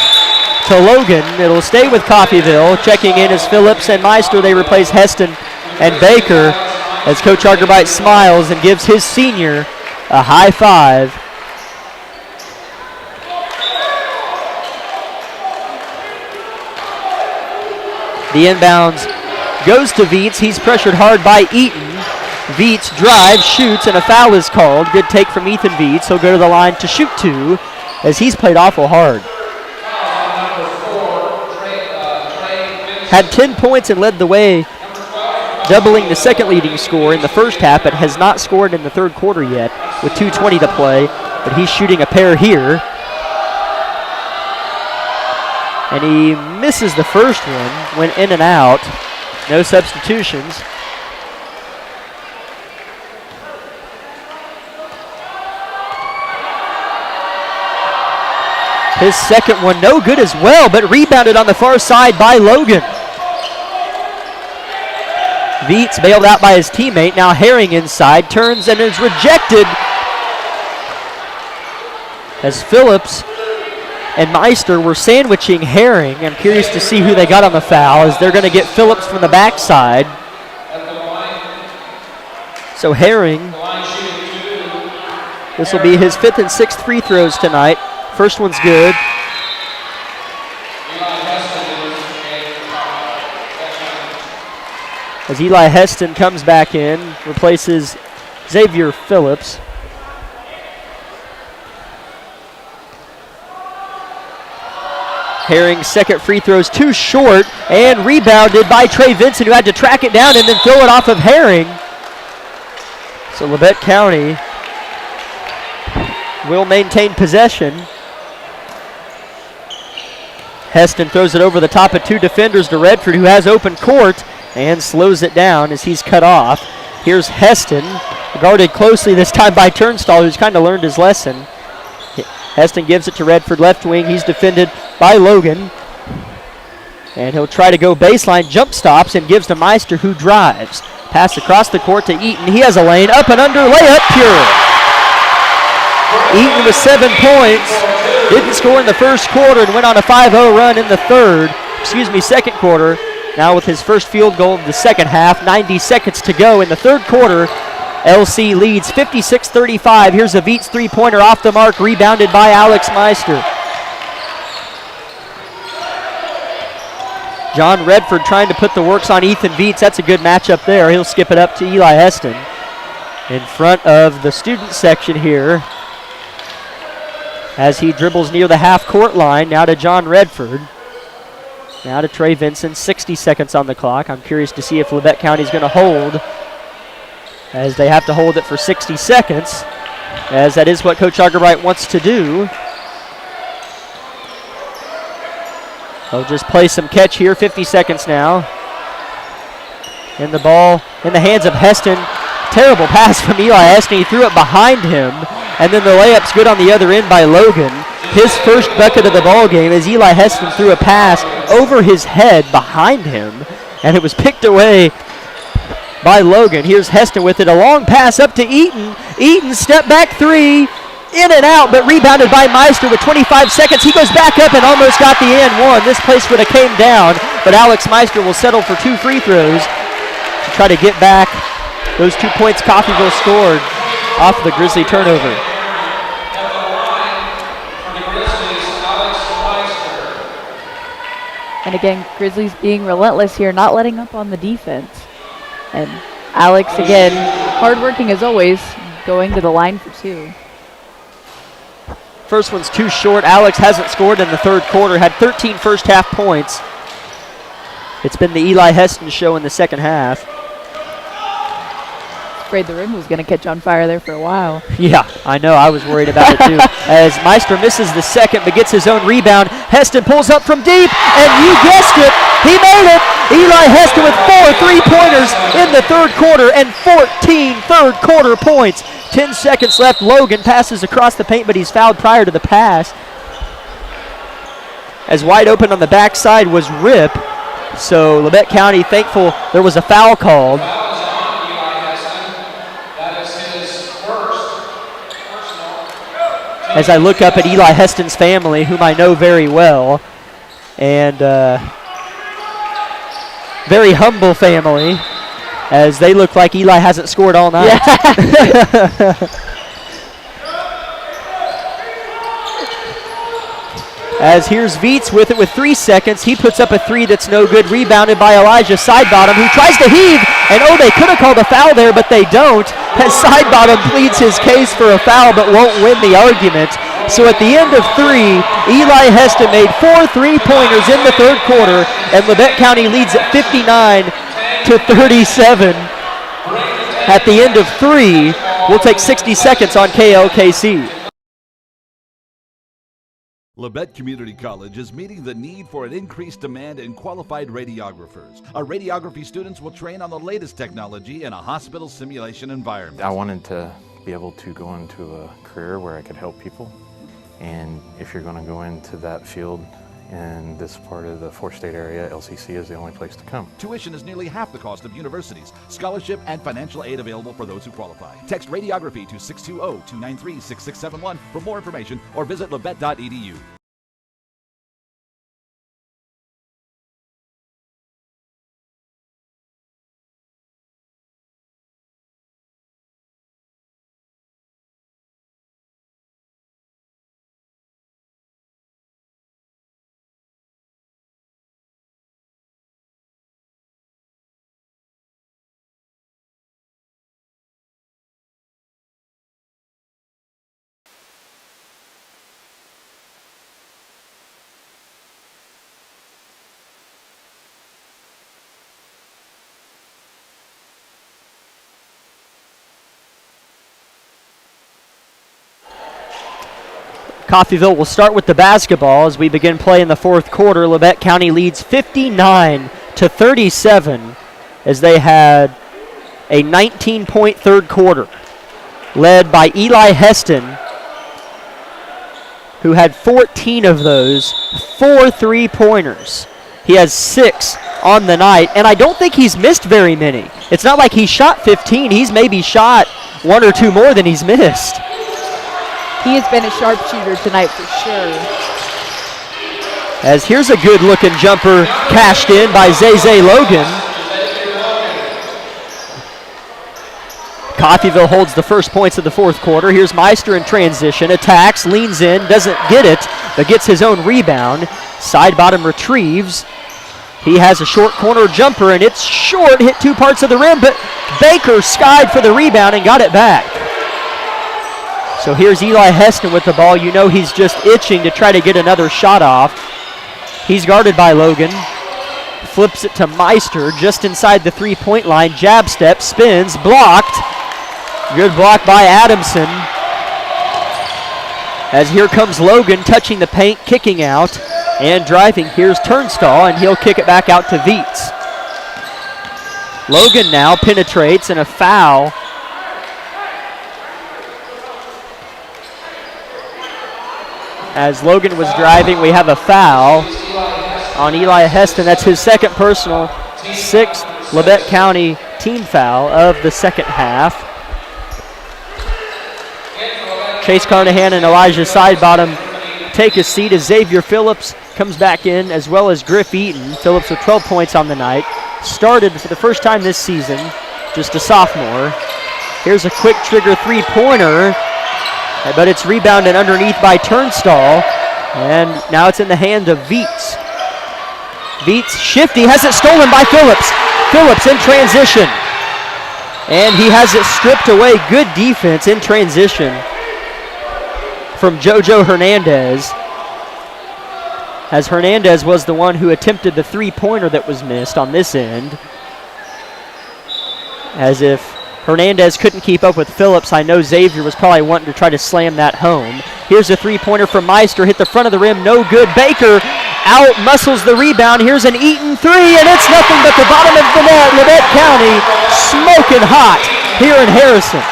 to Logan. It'll stay with Coffeyville. Checking in is Phillips and Meister. They replace Heston and Baker as Coach Argerbyte smiles and gives his senior a high five. The inbounds goes to Viets. He's pressured hard by Eaton. Viets drives, shoots, and a foul is called. Good take from Ethan Viets. He'll go to the line to shoot 2 as he's played awful hard. Had 10 points and led the way, doubling the second leading score in the first half, but has not scored in the third quarter yet with 2:20 to play. But he's shooting a pair here. And he misses the first one, went in and out. No substitutions. His second one no good as well, but rebounded on the far side by Logan. Viets bailed out by his teammate. Now Herring inside, turns and is rejected. As Phillips and Meister were sandwiching Herring. I'm curious to see who they got on the foul, as they're going to get Phillips from the backside. So Herring, this will be his 5th and 6th free throws tonight. First one's good. As Eli Heston comes back in, replaces Xavier Phillips. Herring's second free throw is too short and rebounded by Trey Vincent, who had to track it down and then throw it off of Herring. So Labette County will maintain possession. Heston throws it over the top of 2 defenders to Redford, who has open court and slows it down as he's cut off. Here's Heston, guarded closely this time by Turnstall, who's kind of learned his lesson. Heston gives it to Redford, left wing. He's defended by Logan. And he'll try to go baseline, jump stops, and gives to Meister, who drives. Pass across the court to Eaton. He has a lane, up and under, layup, pure. Eaton with 7 points. Didn't score in the first quarter and went on a 5-0 run in the second quarter. Now with his first field goal of the second half, 90 seconds to go in the third quarter. LC leads 56-35. Here's a Viets three-pointer off the mark, rebounded by Alex Meister. John Redford trying to put the works on Ethan Viets. That's a good matchup there. He'll skip it up to Eli Heston in front of the student section here as he dribbles near the half-court line. Now to John Redford. Now to Trey Vincent. 60 seconds on the clock. I'm curious to see if Labette County's going to hold, as they have to hold it for 60 seconds, as that is what Coach Argerbyte wants to do. They'll just play some catch here. 50 seconds now. And the ball in the hands of Heston. Terrible pass from Eli Heston. He threw it behind him, and then the layup's good on the other end by Logan. His first bucket of the ball game as Eli Heston threw a pass over his head behind him, and it was picked away by Logan. Here's Heston with it. A long pass up to Eaton. Eaton step back three. In and out, but rebounded by Meister with 25 seconds. He goes back up and almost got the and one. This place would have came down, but Alex Meister will settle for 2 free throws to try to get back those 2 points Coffeyville scored off the Grizzly turnover. And again, Grizzlies being relentless here, not letting up on the defense. And Alex, again, hardworking as always, going to the line for 2. First one's too short. Alex hasn't scored in the third quarter, had 13 first half points. It's been the Eli Heston show in the second half. Afraid the rim was going to catch on fire there for a while. Yeah, I know. I was worried about it too. As Meister misses the second but gets his own rebound. Heston pulls up from deep, and you guessed it, he made it. Eli Heston with 4 3-pointers in the third quarter and 14 third quarter points. 10 seconds left. Logan passes across the paint, but he's fouled prior to the pass. As wide open on the backside was Rip. So Labette County thankful there was a foul called. As I look up at Eli Heston's family, whom I know very well, and very humble family, as they look like Eli hasn't scored all night. Yeah. As here's Viets with it with 3 seconds. He puts up a 3 that's no good, rebounded by Elijah Sidebottom, who tries to heave, and they could have called a foul there, but they don't, as Sidebottom pleads his case for a foul but won't win the argument. So at the end of 3, Eli Heston made 4 3-pointers in the third quarter, and Labette County leads at 59-37. At the end of 3, we'll take 60 seconds on KLKC. Labette Community College is meeting the need for an increased demand in qualified radiographers. Our radiography students will train on the latest technology in a hospital simulation environment. I wanted to be able to go into a career where I could help people. And if you're going to go into that field in this part of the 4-state area, LCC is the only place to come. Tuition is nearly half the cost of universities. Scholarship and financial aid available for those who qualify. Text radiography to 620-293-6671 for more information or visit labette.edu. Coffeyville will start with the basketball as we begin play in the fourth quarter. Labette County leads 59-37 as they had a 19-point third quarter, led by Eli Heston, who had 14 of those, 4 3-pointers. He has 6 on the night, and I don't think he's missed very many. It's not like he shot 15. He's maybe shot 1 or 2 more than he's missed. He has been a sharpshooter tonight for sure. As here's a good-looking jumper cashed in by Zay Logan. Coffeyville holds the first points of the fourth quarter. Here's Meister in transition, attacks, leans in, doesn't get it, but gets his own rebound. Sidebottom retrieves. He has a short corner jumper, and it's short, hit 2 parts of the rim, but Baker skied for the rebound and got it back. So here's Eli Heston with the ball. You know he's just itching to try to get another shot off. He's guarded by Logan. Flips it to Meister just inside the 3-point line. Jab step, spins, blocked. Good block by Adamson. As here comes Logan touching the paint, kicking out, and driving. Here's Turnstall, and he'll kick it back out to Viets. Logan now penetrates, and a foul As Logan was driving, we have a foul on Eli Heston. That's his second personal, 6th Labette County team foul of the second half. Chase Carnahan and Elijah Sidebottom take a seat as Xavier Phillips comes back in, as well as Griff Eaton. Phillips with 12 points on the night. Started for the first time this season, just a sophomore. Here's a quick trigger three-pointer, but it's rebounded underneath by Turnstall, and now it's in the hand of Viets. Viets, shifty, has it stolen by Phillips. Phillips in transition, and he has it stripped away. Good defense in transition from JoJo Hernandez, as Hernandez was the one who attempted the three-pointer that was missed on this end. As if Hernandez couldn't keep up with Phillips, I know Xavier was probably wanting to try to slam that home. Here's a three-pointer from Meister, hit the front of the rim, no good. Baker out-muscles the rebound. Here's an Eaton three, and it's nothing but the bottom of the net. Labette County smoking hot here in Harrison.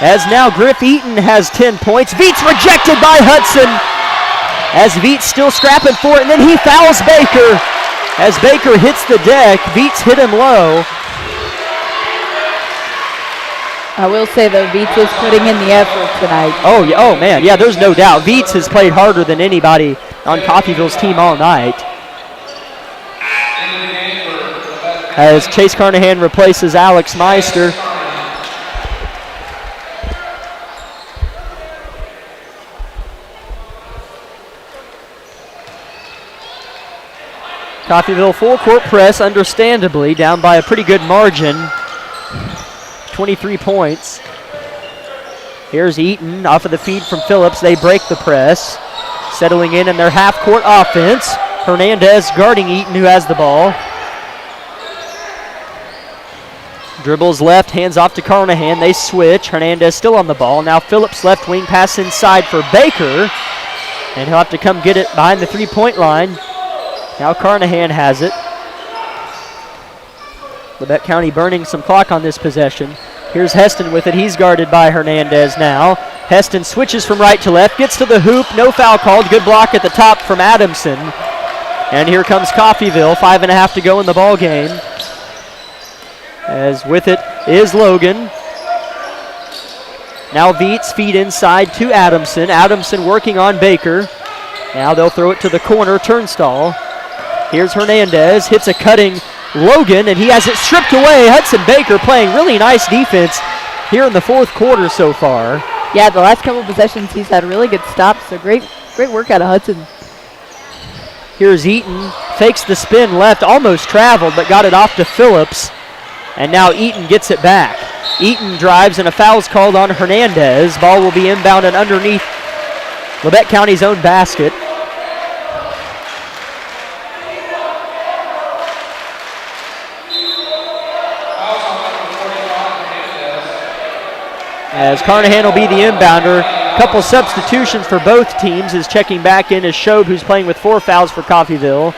As now Griff Eaton has 10 points. Viets rejected by Hudson, as Viets still scrapping for it, and then he fouls Baker. As Baker hits the deck, Viets hit him low. I will say, though, Viets is putting in the effort tonight. Oh, yeah, oh man, yeah, there's no doubt. Viets has played harder than anybody on Coffeyville's team all night. As Chase Carnahan replaces Alex Meister. Coffeyville full court press, understandably, down by a pretty good margin. 23 points. Here's Eaton off of the feed from Phillips. They break the press. Settling in their half-court offense. Hernandez guarding Eaton, who has the ball. Dribbles left, hands off to Carnahan. They switch. Hernandez still on the ball. Now Phillips left wing, pass inside for Baker. And he'll have to come get it behind the three-point line. Now Carnahan has it. Labette County burning some clock on this possession. Here's Heston with it. He's guarded by Hernandez now. Heston switches from right to left, gets to the hoop. No foul called. Good block at the top from Adamson. And here comes Coffeyville. 5.5 to go in the ball game. As with it is Logan. Now Viets feed inside to Adamson. Adamson working on Baker. Now they'll throw it to the corner. Turnstall. Here's Hernandez, hits a cutting Logan, and he has it stripped away. Hudson Baker playing really nice defense here in the fourth quarter so far. Yeah, the last couple of possessions he's had really good stops, so great work out of Hudson. Here's Eaton, fakes the spin left, almost traveled, but got it off to Phillips. And now Eaton gets it back. Eaton drives, and a foul's called on Hernandez. Ball will be inbounded underneath Labette County's own basket. As Carnahan will be the inbounder. Couple substitutions for both teams. Is checking back in as Shobe, who's playing with 4 fouls for Coffeyville.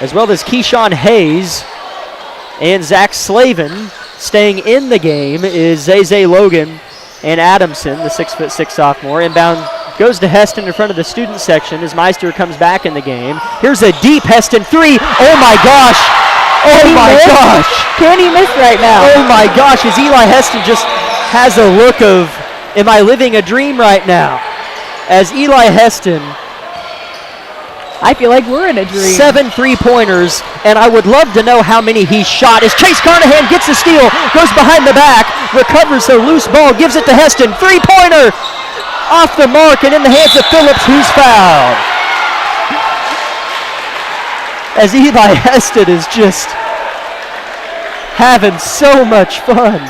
As well as Keyshawn Hayes and Zach Slavin. Staying in the game is Zay Logan and Adamson, the 6'6" sophomore. Inbound goes to Heston in front of the student section as Meister comes back in the game. Here's a deep Heston three. Oh my gosh! Oh my gosh! Can he miss right now? Oh my gosh, as Eli Heston just has a look of, am I living a dream right now? As Eli Heston, I feel like we're in a dream. 7 3-pointers, and I would love to know how many he shot. As Chase Carnahan gets the steal, goes behind the back, recovers the loose ball, gives it to Heston. 3-pointer off the mark and in the hands of Phillips, who's fouled. As Eli Heston is just having so much fun.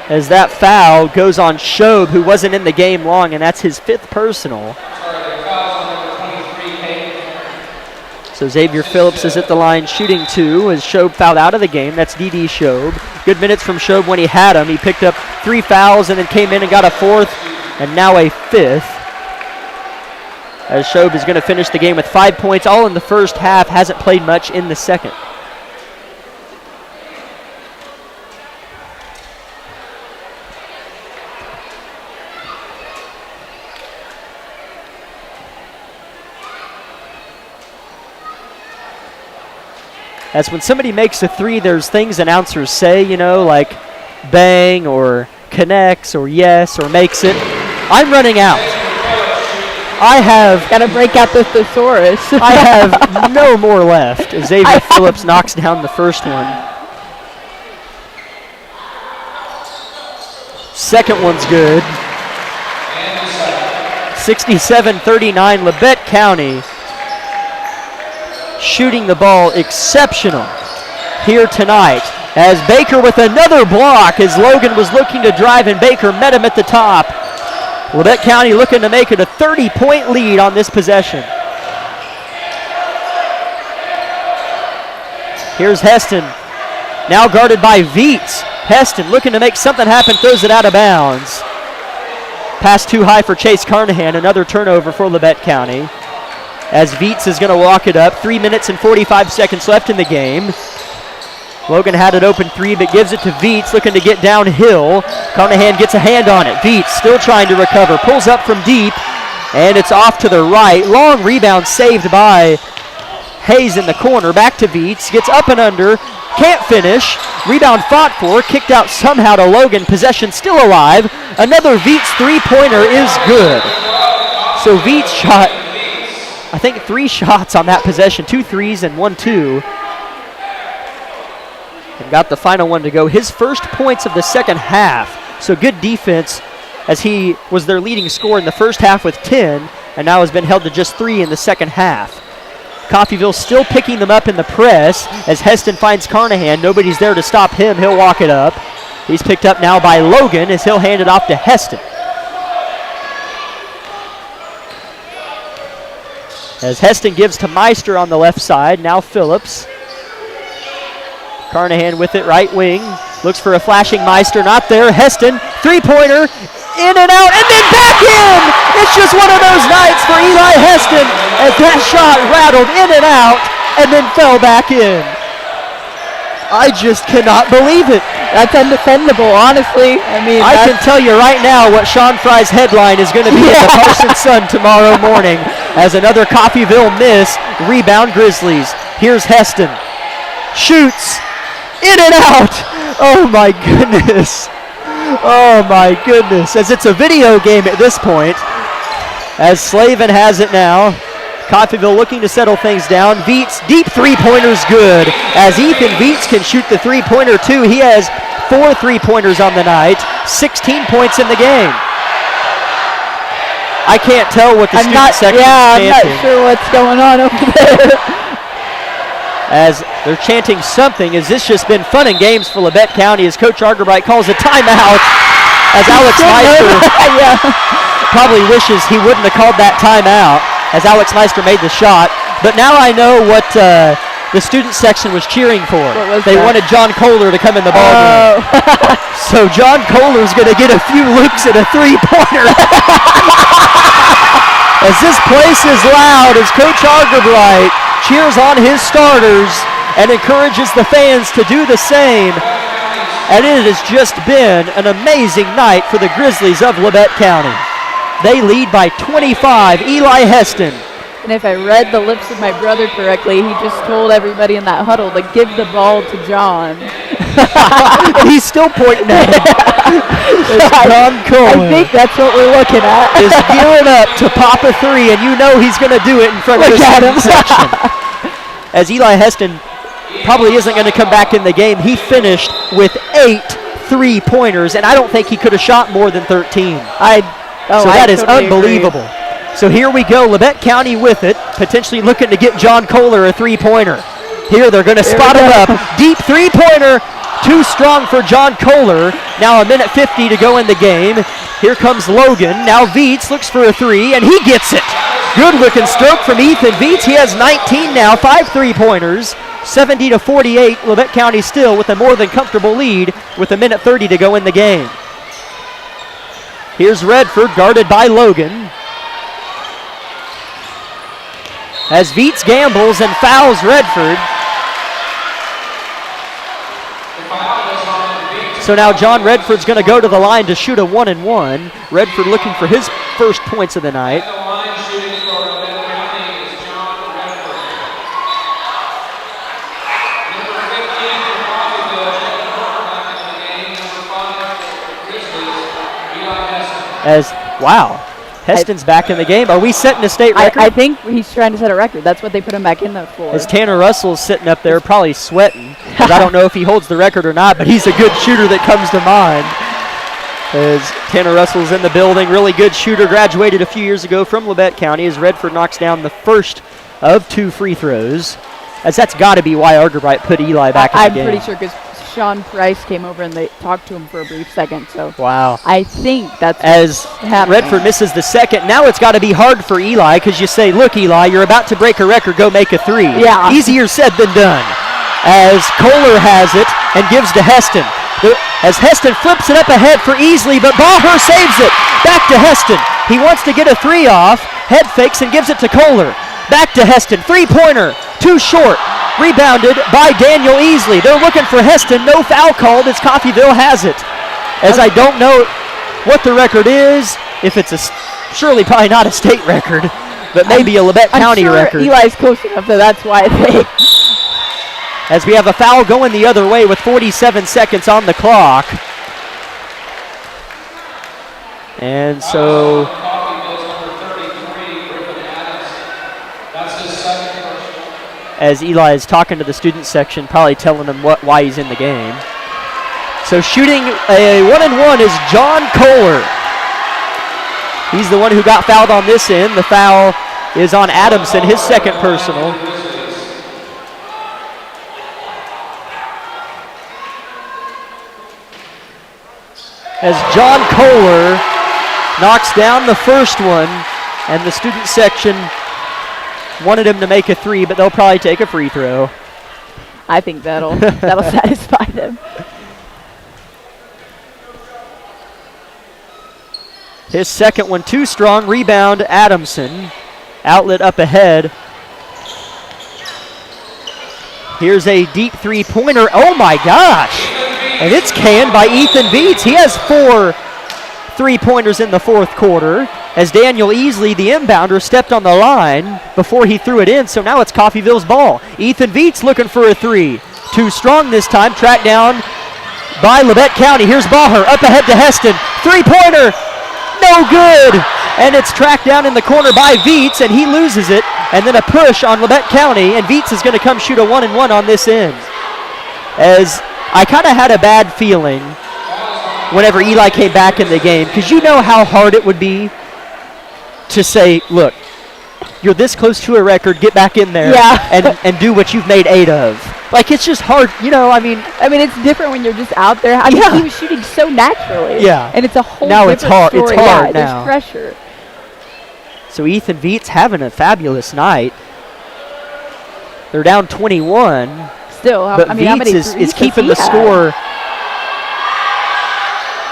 As that foul goes on Shobe, who wasn't in the game long, and that's his 5th personal. So Xavier Phillips is at the line shooting 2 as Shobe fouled out of the game. That's D.D. Shobe. Good minutes from Shobe when he had him. He picked up 3 fouls and then came in and got a 4th and now a 5th. as Shobe is going to finish the game with 5 points, all in the first half, hasn't played much in the second. As when somebody makes a three, there's things announcers say, you know, like bang or connects or yes or makes it. I'm running out. I have... Got to break out the thesaurus. I have no more left. Xavier Phillips knocks down the first one. Second one's good. 67-39, Labette County shooting the ball exceptional here tonight. As Baker with another block as Logan was looking to drive and Baker met him at the top. Labette County looking to make it a 30-point lead on this possession. Here's Heston, now guarded by Viets. Heston looking to make something happen, throws it out of bounds. Pass too high for Chase Carnahan, another turnover for Labette County. As Viets is going to walk it up, 3 minutes and 45 seconds left in the game. Logan had it open three, but gives it to Viets, looking to get downhill. Carnahan gets a hand on it. Viets still trying to recover, pulls up from deep, and it's off to the right. Long rebound saved by Hayes in the corner. Back to Viets, gets up and under, can't finish. Rebound fought for, kicked out somehow to Logan. Possession still alive. Another Viets three-pointer is good. So Viets shot, I think, 3 shots on that possession, 2 threes and 1 2. And got the final one to go. His first points of the second half. So good defense, as he was their leading scorer in the first half with 10, and now has been held to just 3 in the second half. Coffeyville still picking them up in the press as Heston finds Carnahan. Nobody's there to stop him. He'll walk it up. He's picked up now by Logan as he'll hand it off to Heston. As Heston gives to Meister on the left side. Now Phillips. Carnahan with it, right wing. Looks for a flashing Meister, not there. Heston, three-pointer, in and out, and then back in! It's just one of those nights for Eli Heston as that shot rattled in and out and then fell back in. I just cannot believe it. That's undefendable, honestly. I can tell you right now what Sean Fry's headline is going to be in the Parsons Sun tomorrow morning as another Coffeyville miss. Rebound Grizzlies. Here's Heston. Shoots. In and out. Oh my goodness. Oh my goodness. As it's a video game at this point. As Slavin has it now. Coffeyville looking to settle things down. Viets, deep three-pointers good. As Ethan Viets can shoot the three-pointer too. He has 4 three-pointers on the night. 16 points in the game. I can't tell what the student section is chanting. I'm not sure what's going on over there. As they're chanting something. Has this just been fun and games for Labette County as Coach Argerbright calls a timeout as Alex Meister probably wishes he wouldn't have called that timeout as Alex Meister made the shot. But now I know what the student section was cheering for. They wanted John Kohler to come in the ballgame. So John Kohler's going to get a few looks at a three-pointer. As this place is loud as Coach Argerbright cheers on his starters and encourages the fans to do the same. And it has just been an amazing night for the Grizzlies of Labette County. They lead by 25. Eli Heston. And if I read the lips of my brother correctly, he just told everybody in that huddle to give the ball to John. He's still pointing at him. John Cohen. I think that's what we're looking at. Is gearing up to pop a three, and you know he's going to do it in front of the student section. As Eli Heston probably isn't going to come back in the game, he finished with 8 three-pointers, and I don't think he could have shot more than 13. So that is totally unbelievable. Agree. So here we go, Labette County with it, potentially looking to get John Kohler a three-pointer. Here they're going to spot him up. Deep three-pointer, too strong for John Kohler. Now a minute 50 to go in the game. Here comes Logan. Now Viets looks for a three, and he gets it. Good-looking stroke from Ethan Viets. He has 19 now, 5 three-pointers. 70-48, Labette County still with a more than comfortable lead with a minute 30 to go in the game. Here's Redford, guarded by Logan. as Veets gambles and fouls Redford. So now John Redford's going to go to the line to shoot a 1-and-1. Redford looking for his first points of the night. At the line shooting for Labette County is John Redford. Number 15 for Coffeyville, taking quarterback in the game. Number 5 for Grizzlies, Eli Heston. Wow, Heston's back in the game. Are we setting a state record? I think he's trying to set a record. That's what they put him back in there for. As Tanner Russell's sitting up there probably sweating. I don't know if he holds the record or not, but he's a good shooter that comes to mind. As Tanner Russell's in the building, really good shooter, graduated a few years ago from Labette County as Redford knocks down the first of 2 free throws. As that's got to be why Argerbright put Eli back in the game. I'm pretty sure because Sean Price came over and they talked to him for a brief second. So wow. I think that's as happening. Redford misses the second. Now it's got to be hard for Eli because you say, look, Eli, you're about to break a record. Go make a 3. Yeah. Easier said than done. As Kohler has it and gives to Heston. As Heston flips it up ahead for Easley, but Baher saves it. Back to Heston. He wants to get a 3 off. Head fakes and gives it to Kohler. Back to Heston. 3-pointer. Too short. Rebounded by Daniel Easley. They're looking for Heston. No foul called as Coffeyville has it. As I don't know what the record is. If it's surely probably not a state record, but maybe a Labette County record. Eli's close enough that that's why they... As we have a foul going the other way with 47 seconds on the clock. And so... as Eli is talking to the student section, probably telling them why he's in the game. So shooting a 1-and-1 is John Kohler. He's the one who got fouled on this end. The foul is on Adamson, his second personal. As John Kohler knocks down the first one, and the student section wanted him to make a 3, but they'll probably take a free throw. I think that'll satisfy them. His second one too strong. Rebound Adamson. Outlet up ahead. Here's a deep 3-pointer. Oh my gosh! And it's canned by Ethan Veets. He has 4 3-pointers in the fourth quarter as Daniel Easley, the inbounder, stepped on the line before he threw it in. So now it's Coffeyville's ball. Ethan Veets looking for a 3. Too strong this time. Tracked down by Labette County. Here's Baher up ahead to Heston. 3-pointer. No good. And it's tracked down in the corner by Veets, and he loses it. And then a push on Labette County, and Veets is going to come shoot a 1-and-1 on this end. As I kind of had a bad feeling whenever Eli came back in the game, because you know how hard it would be to say, look, you're this close to a record, get back in there and do what you've made 8 of. Like, it's just hard, you know, I mean, it's different when you're just out there. I mean, he was shooting so naturally. Yeah. And it's a whole now different it's hard. story. It's hard There's now. pressure. So Ethan Veets having a fabulous night. They're down 21. Still, but I mean, how many Veets is keeping the score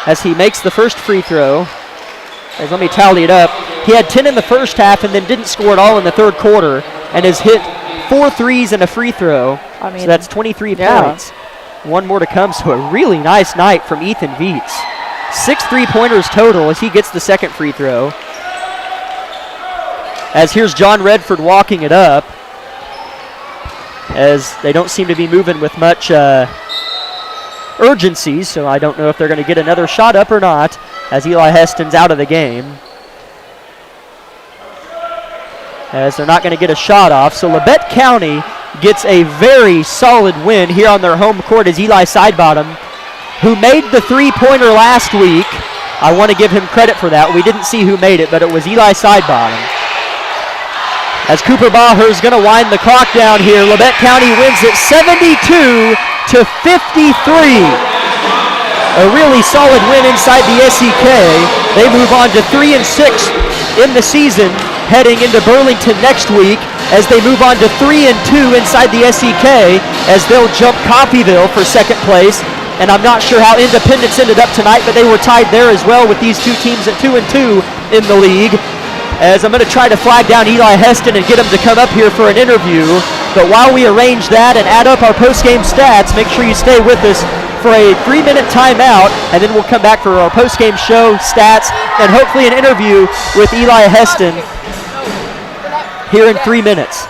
as he makes the first free throw. As let me tally it up. He had 10 in the first half and then didn't score at all in the third quarter and has hit 4 threes and a free throw. I mean, so that's 23 points. One more to come, so a really nice night from Ethan Veets. 6 3-pointers total as he gets the second free throw. As here's John Redford walking it up, as they don't seem to be moving with much urgency, so I don't know if they're going to get another shot up or not, as Eli Heston's out of the game. As they're not going to get a shot off, so Labette County gets a very solid win here on their home court as Eli Sidebottom, who made the 3-pointer last week. I want to give him credit for that. We didn't see who made it, but it was Eli Sidebottom. As Cooper Baher is going to wind the clock down here, Labette County wins it 72-53. A really solid win inside the SEK. They move on to 3-6 in the season, heading into Burlington next week as they move on to 3-2 inside the SEK as they'll jump Coffeyville for second place. And I'm not sure how Independence ended up tonight, but they were tied there as well with these two teams at 2-2 in the league. as I'm going to try to flag down Eli Heston and get him to come up here for an interview. But while we arrange that and add up our post-game stats, make sure you stay with us for a 3-minute timeout, and then we'll come back for our post-game show, stats, and hopefully an interview with Eli Heston here in 3 minutes.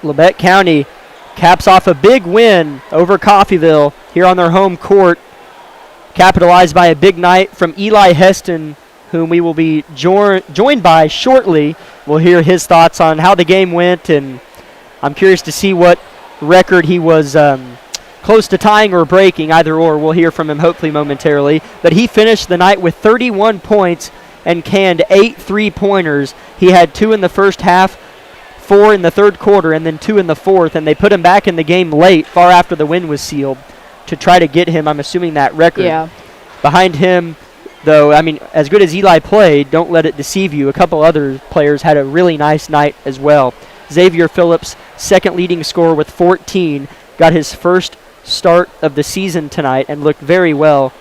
Labette County caps off a big win over Coffeyville here on their home court, capitalized by a big night from Eli Heston, whom we will be joined by shortly. We'll hear his thoughts on how the game went, and I'm curious to see what record he was close to tying or breaking, either or. We'll hear from him hopefully momentarily. But he finished the night with 31 points and canned 8 3-pointers. He had 2 in the first half, 4 in the third quarter, and then 2 in the fourth, and they put him back in the game late, far after the win was sealed, to try to get him, I'm assuming, that record. Yeah. Behind him, though, I mean, as good as Eli played, don't let it deceive you, a couple other players had a really nice night as well. Xavier Phillips, second leading scorer with 14, got his first start of the season tonight and looked very well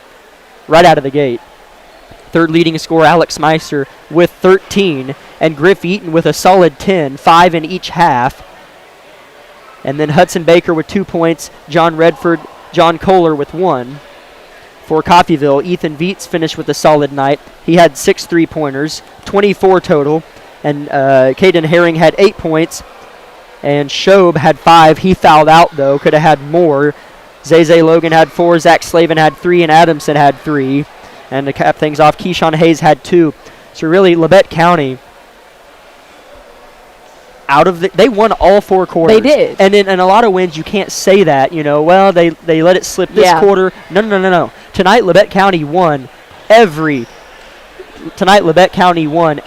right out of the gate. Third leading scorer, Alex Meister, with 13, and Griff Eaton with a solid 10, 5 in each half. And then Hudson Baker with 2 points, John Redford, John Kohler with 1. For Coffeyville, Ethan Viets finished with a solid night. He had 6 3-pointers, 24 total, and Caden Herring had 8 points, and Shobe had 5. He fouled out, though, could have had more. Zay Logan had 4, Zach Slavin had 3, and Adamson had 3. And to cap things off, Keyshawn Hayes had 2. So really, Labette County they won all 4 quarters. They did. And in a lot of wins, you can't say that, well, they let it slip this quarter. No. Tonight, Labette County won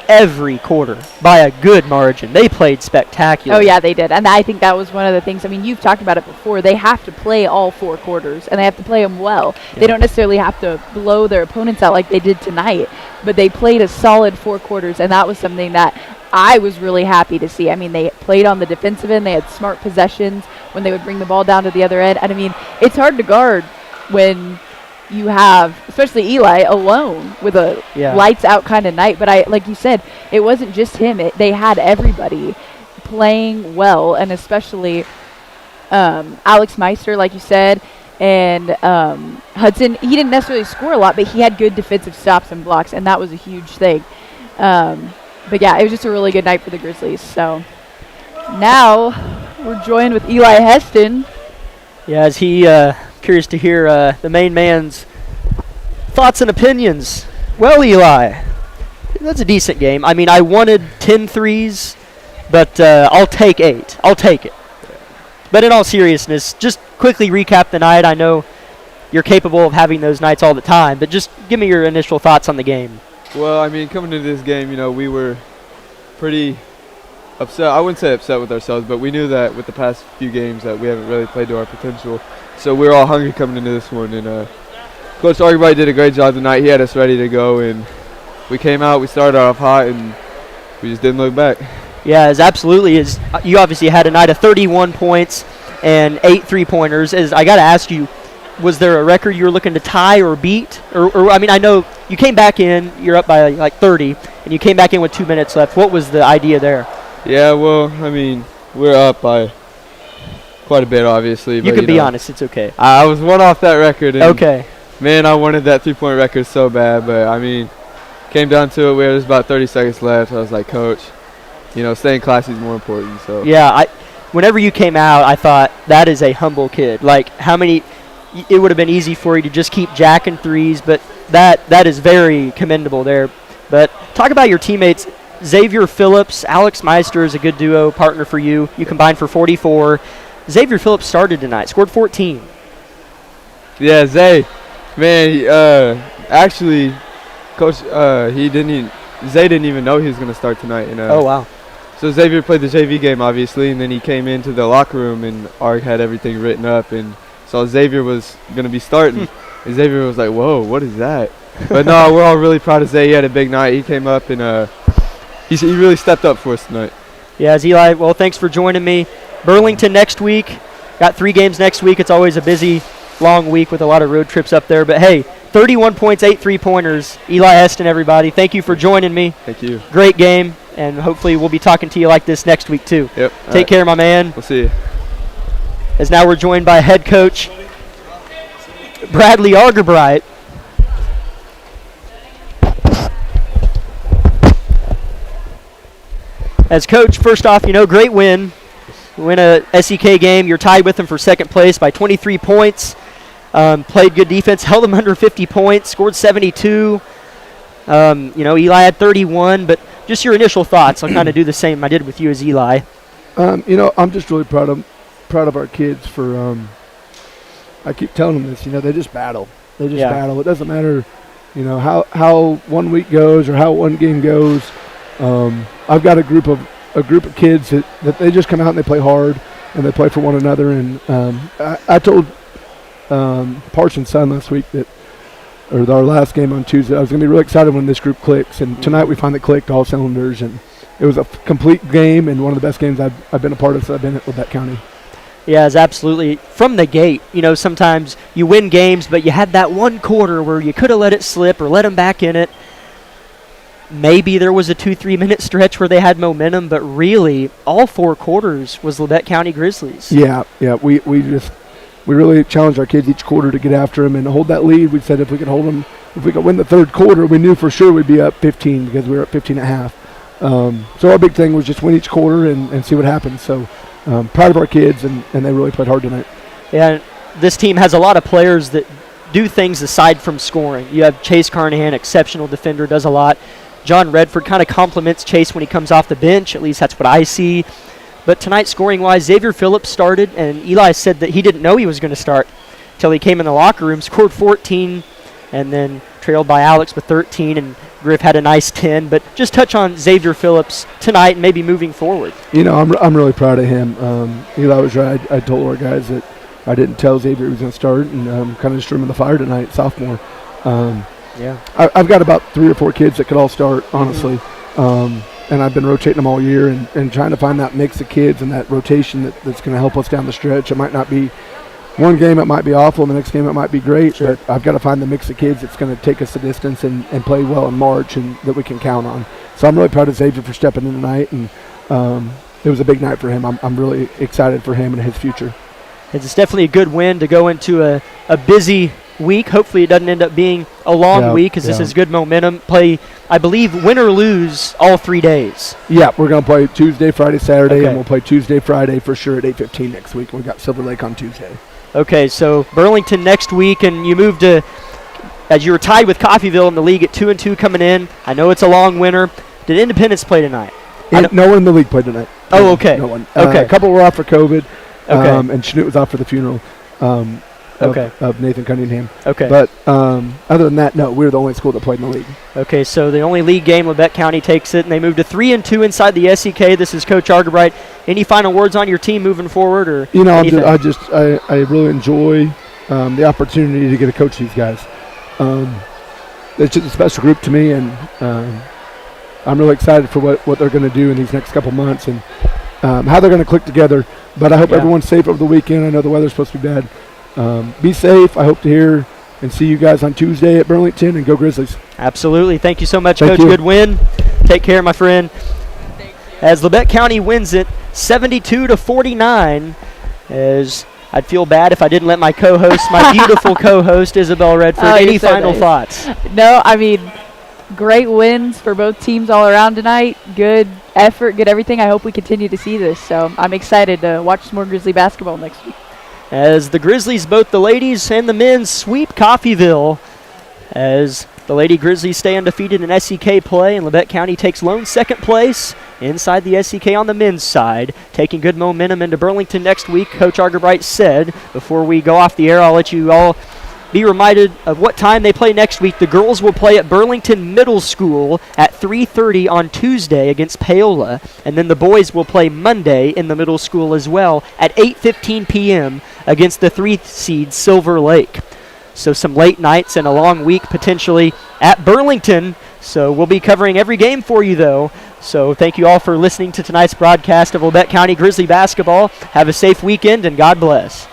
every quarter by a good margin. They played spectacular. Oh, yeah, they did. And I think that was one of the things. I mean, you've talked about it before. They have to play all 4 quarters, and they have to play them well. Yeah. They don't necessarily have to blow their opponents out like they did tonight, but they played a solid 4 quarters, and that was something that I was really happy to see. I mean, they played on the defensive end. They had smart possessions when they would bring the ball down to the other end. And, I mean, it's hard to guard when you have, especially Eli, alone with a lights-out kind of night. But, like you said, it wasn't just him. They had everybody playing well, and especially Alex Meister, like you said, and Hudson. He didn't necessarily score a lot, but he had good defensive stops and blocks, and that was a huge thing. But, yeah, it was just a really good night for the Grizzlies. So now we're joined with Eli Heston. Yeah, as he curious to hear the main man's thoughts and opinions. Well, Eli, that's a decent game. I mean, I wanted 10 threes, but I'll take 8. I'll take it. But in all seriousness, just quickly recap the night. I know you're capable of having those nights all the time, but just give me your initial thoughts on the game. Well, I mean, coming into this game, we were pretty upset. I wouldn't say upset with ourselves, but we knew that with the past few games that we haven't really played to our potential. So we were all hungry coming into this one. And Coach Argybright did a great job tonight. He had us ready to go, and we came out. We started off hot, and we just didn't look back. Yeah, absolutely. You obviously had a night of 31 points and 8 3-pointers. I got to ask you, was there a record you were looking to tie or beat? Or I mean, I know you came back in, you're up by like 30, and you came back in with 2 minutes left. What was the idea there? Yeah, well, I mean, we're up by quite a bit, obviously. You can be honest. It's okay. I was one off that record. And okay. Man, I wanted that 3-point record so bad, but, I mean, came down to it. We had about 30 seconds left. I was like, Coach, staying classy is more important. So yeah, whenever you came out, I thought that is a humble kid. Like, it would have been easy for you to just keep jacking threes, but that is very commendable there. But talk about your teammates. Xavier Phillips, Alex Meister is a good duo partner for you. You combined for 44. Xavier Phillips started tonight, scored 14. Yeah, Zay, man, actually, Coach, Zay didn't even know he was going to start tonight. Oh, wow. So Xavier played the JV game, obviously, and then he came into the locker room, and Arg had everything written up, and so Xavier was going to be starting. And Xavier was like, whoa, what is that? But no, we're all really proud of Zay. He had a big night. He came up, and he really stepped up for us tonight. Yeah, Eli, well, thanks for joining me. Burlington next week. Got 3 games next week. It's always a busy, long week with a lot of road trips up there. But, hey, 31 points, 8 3-pointers. Eli Heston, everybody. Thank you for joining me. Thank you. Great game, and hopefully we'll be talking to you like this next week too. Yep. Take care, my man. We'll see you. As now we're joined by head coach Bradley Argybright. As coach, first off, great win. Win a SEK game. You're tied with them for second place by 23 points. Played good defense, held them under 50 points, scored 72. Eli had 31, but just your initial thoughts. I'll kind of do the same I did with you as Eli. I'm just really proud of our kids for. I keep telling them this. They just battle. They just battle. It doesn't matter, how one week goes or how one game goes. I've got a group of kids that they just come out and they play hard and they play for one another. And I told Parsons' son last week or our last game on Tuesday, I was going to be really excited when this group clicks. And tonight we finally clicked all cylinders, and it was a complete game and one of the best games I've been a part of since I've been at Labette County. Yeah, it's absolutely. From the gate, sometimes you win games, but you had that one quarter where you could have let it slip or let them back in it. Maybe there was a 2-3 minute stretch where they had momentum, but really all 4 quarters was Labette County Grizzlies. Yeah. We really challenged our kids each quarter to get after them and hold that lead. We said if we could win the third quarter, we knew for sure we'd be up 15 because we were up 15 and a half. So our big thing was just win each quarter and see what happens. So proud of our kids, and they really played hard tonight. Yeah, this team has a lot of players that do things aside from scoring. You have Chase Carnahan, exceptional defender, does a lot. John Redford kind of compliments Chase when he comes off the bench. At least that's what I see. But tonight, scoring-wise, Xavier Phillips started, and Eli said that he didn't know he was going to start until he came in the locker room, scored 14, and then trailed by Alex with 13, and Griff had a nice 10. But just touch on Xavier Phillips tonight and maybe moving forward. You know, I'm really proud of him. Eli was right. I told our guys that I didn't tell Xavier he was going to start, and kind of just threw him in the fire tonight, sophomore. Yeah, I've got about 3 or 4 kids that could all start, honestly. And I've been rotating them all year and trying to find that mix of kids and that rotation that's going to help us down the stretch. It might not be one game, it might be awful, and the next game it might be great, but I've got to find the mix of kids that's going to take us the distance and play well in March and that we can count on. So I'm really proud of Xavier for stepping in tonight, and it was a big night for him. I'm really excited for him and his future. It's definitely a good win to go into a busy week. Hopefully it doesn't end up being a long week, because this is good momentum. Play, I believe, win or lose all 3 days. Yeah, we're going to play Tuesday, Friday, Saturday, and we'll play Tuesday, Friday for sure at 8:15 next week. We've got Silver Lake on Tuesday. Okay, so Burlington next week, and you moved to, as you were tied with Coffeyville in the league at 2-2 coming in. I know it's a long winter. Did Independence play tonight? No one in the league played tonight. Oh, okay. No one. Okay. A couple were off for COVID, Okay. and Schnute was off for the funeral. Of Nathan Cunningham. Okay. But other than that, no, we're the only school that played in the league. Okay, so the only league game, Labette County takes it, and they move to 3-2 inside the SEK. This is Coach Argerbright. Any final words on your team moving forward, or you know, anything? I really enjoy the opportunity to get to coach these guys. It's just a special group to me, and I'm really excited for what they're going to do in these next couple months and how they're going to click together. But I hope everyone's safe over the weekend. I know the weather's supposed to be bad. Be safe. I hope to hear and see you guys on Tuesday at Burlington, and go Grizzlies. Absolutely. Thank you so much, Thank Coach. you. Good win. Take care, my friend. As Labette County wins it 72-49, as I'd feel bad if I didn't let my co-host, my beautiful co-host, Isabel Redford, any so final nice. thoughts? No, I mean, great wins for both teams all around tonight. Good effort, good everything. I hope we continue to see this. So I'm excited to watch some more Grizzly basketball next week. As the Grizzlies, both the ladies and the men, sweep Coffeyville, as the Lady Grizzlies stay undefeated in SEK play, and Labette County takes lone second place inside the SEK on the men's side, taking good momentum into Burlington next week. Coach Argerbright said, before we go off the air, I'll let you all be reminded of what time they play next week. The girls will play at Burlington Middle School at 3:30 on Tuesday against Paola, and then the boys will play Monday in the middle school as well at 8:15 p.m. against the 3 seed Silver Lake. So some late nights and a long week potentially at Burlington. So we'll be covering every game for you, though. So thank you all for listening to tonight's broadcast of Labette County Grizzly basketball. Have a safe weekend, and God bless.